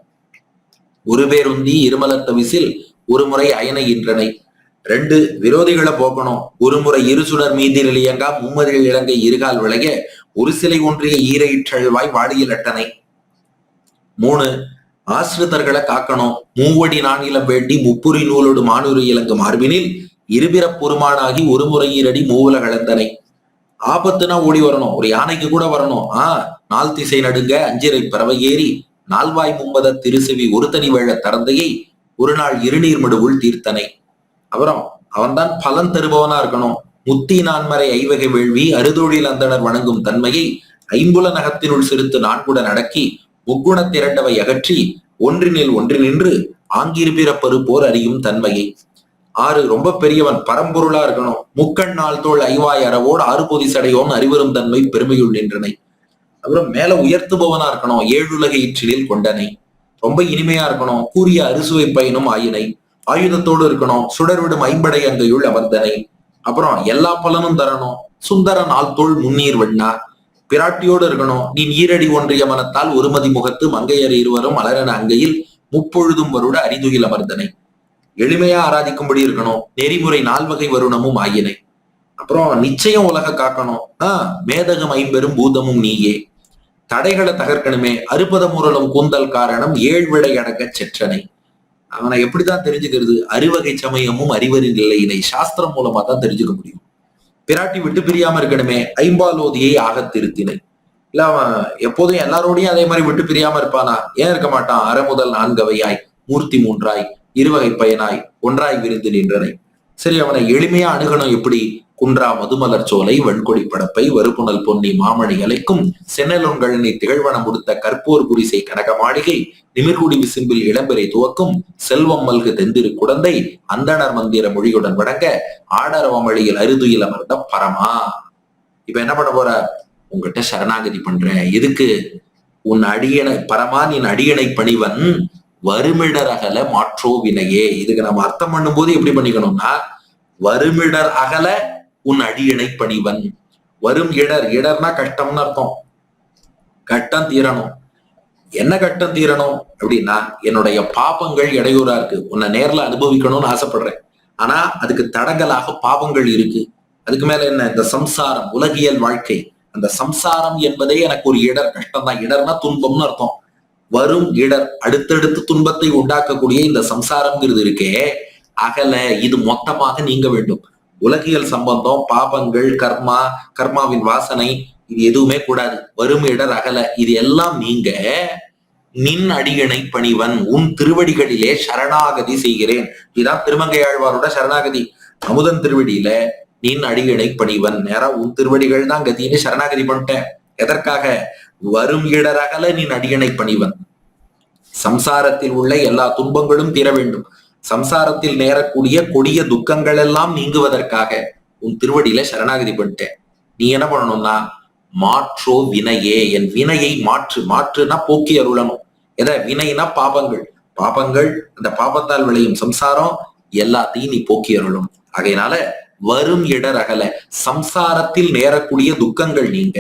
ஒரு பேருந்தி இருமலத்த விசில் ஒரு முறை அயனைகின்றனை. 2 விரோதிகளை போக்கணும். ஒரு முறை இருசுடர் மீதில் இயங்கா மும்மதில் இலங்கை இருகால் விளைய ஒரு சிலை ஒன்றிய ஈரையிற்றழ்வாய் வாடியில் அட்டனை. 3 ஆசிரிதர்களை காக்கணும். மூவடி நானிலம் வேண்டி முப்புரி நூலோடு மானூறு இலங்கு மார்பினில் இருபிறப் பொறுமானாகி ஒரு முறை ஈரடி மூவுல கலந்தனை. ஆபத்துனா ஓடி வரணும், ஒரு யானைக்கு கூட வரணும். நால் திசை நடுங்க அஞ்சிரை பறவை ஏறி நால்வாய் மும்பத திருசெவி ஒரு தனி வேழ தரந்தையை ஒரு நாள் இருநீர் மடுவுள் தீர்த்தனை. அப்புறம் அவன்தான் பலன் தருபவனா இருக்கணும். முத்தி நான்மறை ஐவகை வேள்வி அறுதொழில் அந்தனர் வணங்கும் தன்மையை ஐம்புல நகத்தினுள் சிறுத்து நான்குட நடக்கி முக்குணத் திரண்டவை அகற்றி ஒன்றினில் ஒன்றி நின்று ஆங்கிருபிற பருப்போர் அறியும் தன்மையை. 6 ரொம்ப பெரியவன், பரம்பொருளா இருக்கணும். முக்கண் நாள் தோள் ஐவாய் அறவோடு 6 பொதி சடையோன் அறிவரும் தன்மை பெருமையுள் நின்றனை. அப்புறம் மேல உயர்த்துபவனா இருக்கணும். 7 உலக ஈற்றிலில் கொண்டனை. ரொம்ப இனிமையா இருக்கணும். கூறிய அறுசுவை பயனும் ஆயினை. ஆயுதத்தோடு இருக்கணும். சுடர்விடும் ஐம்படை அங்கையுள் அமர்ந்தனை. அப்புறம் எல்லா பலனும் தரணும். சுந்தர நாள் தோள் முன்னீர் வெண்ணா. பிராட்டியோடு இருக்கணும். நீ ஈரடி ஒன்றிய மனத்தால் ஒருமதி முகத்து மங்கையர் இருவரும் அலரன அங்கையில் முப்பொழுதும் வருட அரிதுயில் அமர்ந்தனை. எளிமையா ஆராதிக்கும்படி இருக்கணும். நெறிமுறை 4 வகை வருணமும் ஆயினை. அப்புறம் நிச்சயம் உலக காக்கணும். மேதகம் ஐம்பெரும் பூதமும் நீயே. தடைகளை தகர்க்கணுமே. அறுபத முரலும் கூந்தல் காரணம் 7 விடை அடக்க செற்றனை. அவனை எப்படிதான் தெரிஞ்சுக்கிறது? அறுவகை சமயமும் அறிவரின் நிலையினை சாஸ்திரம் மூலமா தான் தெரிஞ்சுக்க முடியும். பிராட்டி விட்டு பிரியாம இருக்கணுமே. ஐம்பாலோதியை ஆகத் திருத்தினை. இல்ல அவன் எப்போதும் எல்லாரோடையும் அதே மாதிரி விட்டு பிரியாம இருப்பானா? ஏன் இருக்க மாட்டான்? அறமுதல் 4 அவையாய் மூர்த்தி 3ஆய் இருவகை பயனாய் ஒன்றாய் விருந்து நின்றனை. சரி, அவனை எளிமையா அணுகணும். எப்படி? குன்றா மதுமலர் சோலை வெண்கொடி படப்பை வருப்புணல் பொன்னி மாமணி அலைக்கும் சென்னலொன்கழனி திகழ்வனம் முடித்த கற்போர் குடிசை கனக மாளிகை நிமிர்குடி விசும்பில் இளம்பெறை துவக்கும் செல்வம் மல்கு தெந்திரு குடந்தை அந்தணர் மந்திர மொழியுடன் வழங்க ஆடரவமழியில் அருதுயில் அமர்ந்த பரமா. இப்ப என்ன பண்ண போற? உங்ககிட்ட சரணாகதி பண்றேன். எதுக்கு? உன் அடியனை பரமா, நீ அடியனை பணிவன் வருமிடர் அகல மாற்றோ வினையே. இதுக்கு நம்ம அர்த்தம் பண்ணும்போது எப்படி பண்ணிக்கணும்னா, வருமிடர் அகல உன் அடியனை பணிவன். வரும் இடர், இடர்னா கஷ்டம்னு அர்த்தம். கட்டம் தீரணும். என்ன கட்டம் தீரணும் அப்படின்னா, என்னுடைய பாபங்கள் இடையூறா இருக்கு, உன்னை நேர்ல அனுபவிக்கணும்னு ஆசைப்படுறேன். ஆனா அதுக்கு தடங்கலாக பாவங்கள் இருக்கு. அதுக்கு மேல என்ன? இந்த சம்சாரம், உலகியல் வாழ்க்கை. அந்த சம்சாரம் என்பதே எனக்கு ஒரு இடர், கஷ்டம் தான். இடர்னா துன்பம்னு அர்த்தம். வரும் இடர், அடுத்தடுத்து துன்பத்தை உண்டாக்கக்கூடிய இந்த சம்சாரம்ங்கிறது இருக்கே, அகல, இது மொத்தமாக நீங்க வேண்டும். உலகியல் சம்பந்தம், பாபங்கள், கர்மா, கர்மாவின் வாசனை, இது எதுவுமே கூடாது. வரும் இடர் அகல, இது எல்லாம் நீங்க நின் அடியனை பணிவன் உன் திருவடிகளிலே சரணாகதி செய்கிறேன். இதுதான் திருமங்கையாழ்வாரோட சரணாகதி. அமுதன் திருவடியில நின் அடியனை பணிவன், நேரா உன் திருவடிகள் தான் கதின்னு சரணாகதி பண்ணிட்டேன். எதற்காக? வரும் இடர் அகல நின் அடியனை பணிவன். சம்சாரத்தில் உள்ள எல்லா துன்பங்களும் தீர வேண்டும். சம்சாரத்தில் நேரக்கூடிய கொடிய துக்கங்கள் எல்லாம் நீங்குவதற்காக உன் திருவடியில சரணாகதி பண்ணிட்டேன். நீ என்ன பண்ணணும்னா, மாற்றோ வினையே, என் வினையை மாற்று. மாற்றுனா போக்கி அருளணும். எதை? வினைனா பாபங்கள். பாபங்கள், அந்த பாபத்தால் விளையும் சம்சாரம் எல்லாத்தையும் நீ போக்கி அருளும். ஆகையினால வரும் இடர் அகல, சம்சாரத்தில் நேரக்கூடிய துக்கங்கள் நீங்க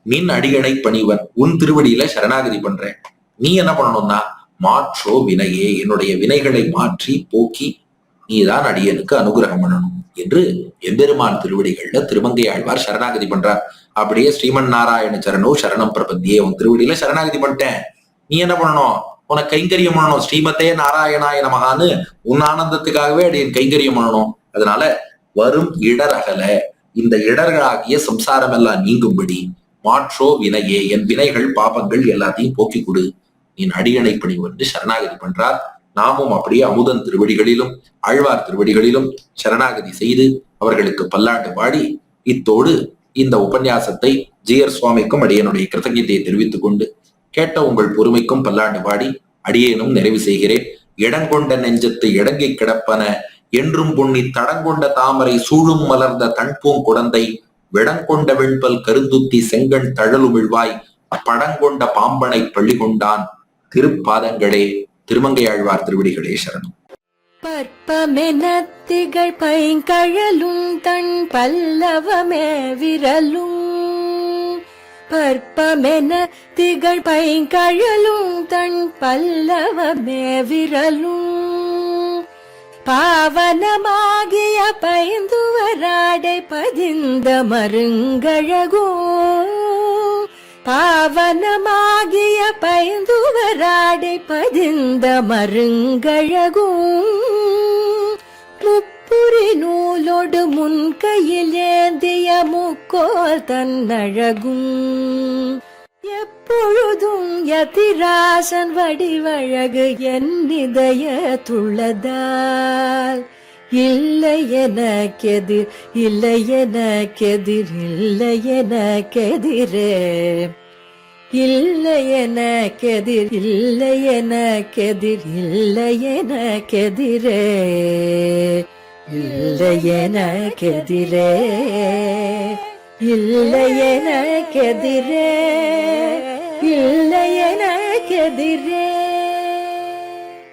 நின் அடியனை பணிவன் உன் திருவடியில சரணாகதி பண்றேன். நீ என்ன பண்ணணும்னா, மாற்றோ வினையே, என்னுடைய வினைகளை மாற்றி போக்கி நீதான் அடியனுக்கு அனுகிரகம் பண்ணணும் என்று எம்பெருமான் திருவடிகள்ல திருமங்கையாழ்வார் சரணாகதி பண்றார். அப்படியே ஸ்ரீமன் நாராயண சரணோ சரணம் பிரபத்தியே, உன் திருவடியில சரணாகதி பண்ணிட்டேன். நீ என்ன பண்ணணும்? உனக்கு கைங்கரியம் பண்ணணும். ஸ்ரீமத்தே நாராயணாய நமகான்னு உன் ஆனந்தத்துக்காகவே அடியன் கைங்கரியம் பண்ணணும். அதனால வரும் இடர் அகல, இந்த இடர்களாகிய சம்சாரம் எல்லாம் நீங்கும்படி மாற்றோ வினையே, என் வினைகள் பாபங்கள் எல்லாத்தையும் போக்கி கொடு, நீ அடியனை பணிவன் சரணாகதி பண்றார். நாமும் அப்படியே அமுதன் திருவடிகளிலும் ஆழ்வார் திருவடிகளிலும் சரணாகதி செய்து அவர்களுக்கு பல்லாண்டு பாடி இத்தோடு இந்த உபன்யாசத்தை ஜிஆர் சுவாமிக்கும் அடியனுடைய கிருத்தஜ்ஞத்தையை தெரிவித்துக் கொண்டு கேட்ட உங்கள் பொறுமைக்கும் பல்லாண்டு பாடி அடியேனும் நிறைவு செய்கிறேன். இடங்கொண்ட நெஞ்சத்து இடங்கி கிடப்பன என்றும் பொன்னி தடங்கொண்ட தாமரை சூழும் மலர்ந்த தன்பூங் குடந்தை விடங்கொண்ட வெண்பல் கருந்துத்தி செங்கண் தழலுமிழ்வாய் படங்கொண்ட பாம்பனை பள்ளி கொண்டான் திருப்பாதங்களே. திருமங்கையாழ்வார் திருவடிகளே சரணம். பற்பமெனத்திகள் பைங்கழலும் தன் பல்லவமே விரலும். பற்பமென திகழ் பைங்கழலும் தன் பல்லவமே விரலும். பாவனமாகிய பைந்துவராடை பதிந்த மருங்கழகோ. பாவனமாகிய பைந்துவராடை பதிந்த மருங்கழகும். முப்புறமும் முப்புரி நூலோடு முன் கையில் ஏந்திய முக்கோல் தன்னழகும் எப்பொழுதும் யதிராசன் வடிவழகு என் இதயத்துள்ளதால் இல்லை எனக்கெதிர் இல்லை எனக்கெதிர் இல்லை எனக்கெதிரே இல்லை எனக்கெதிர் இல்லை எனக்கெதிர் இல்லை எனக்கெதிரே இல்லை எனக்கெதிரே இல்லை எனக்கெதிரே இல்லை எனக்கெதிரே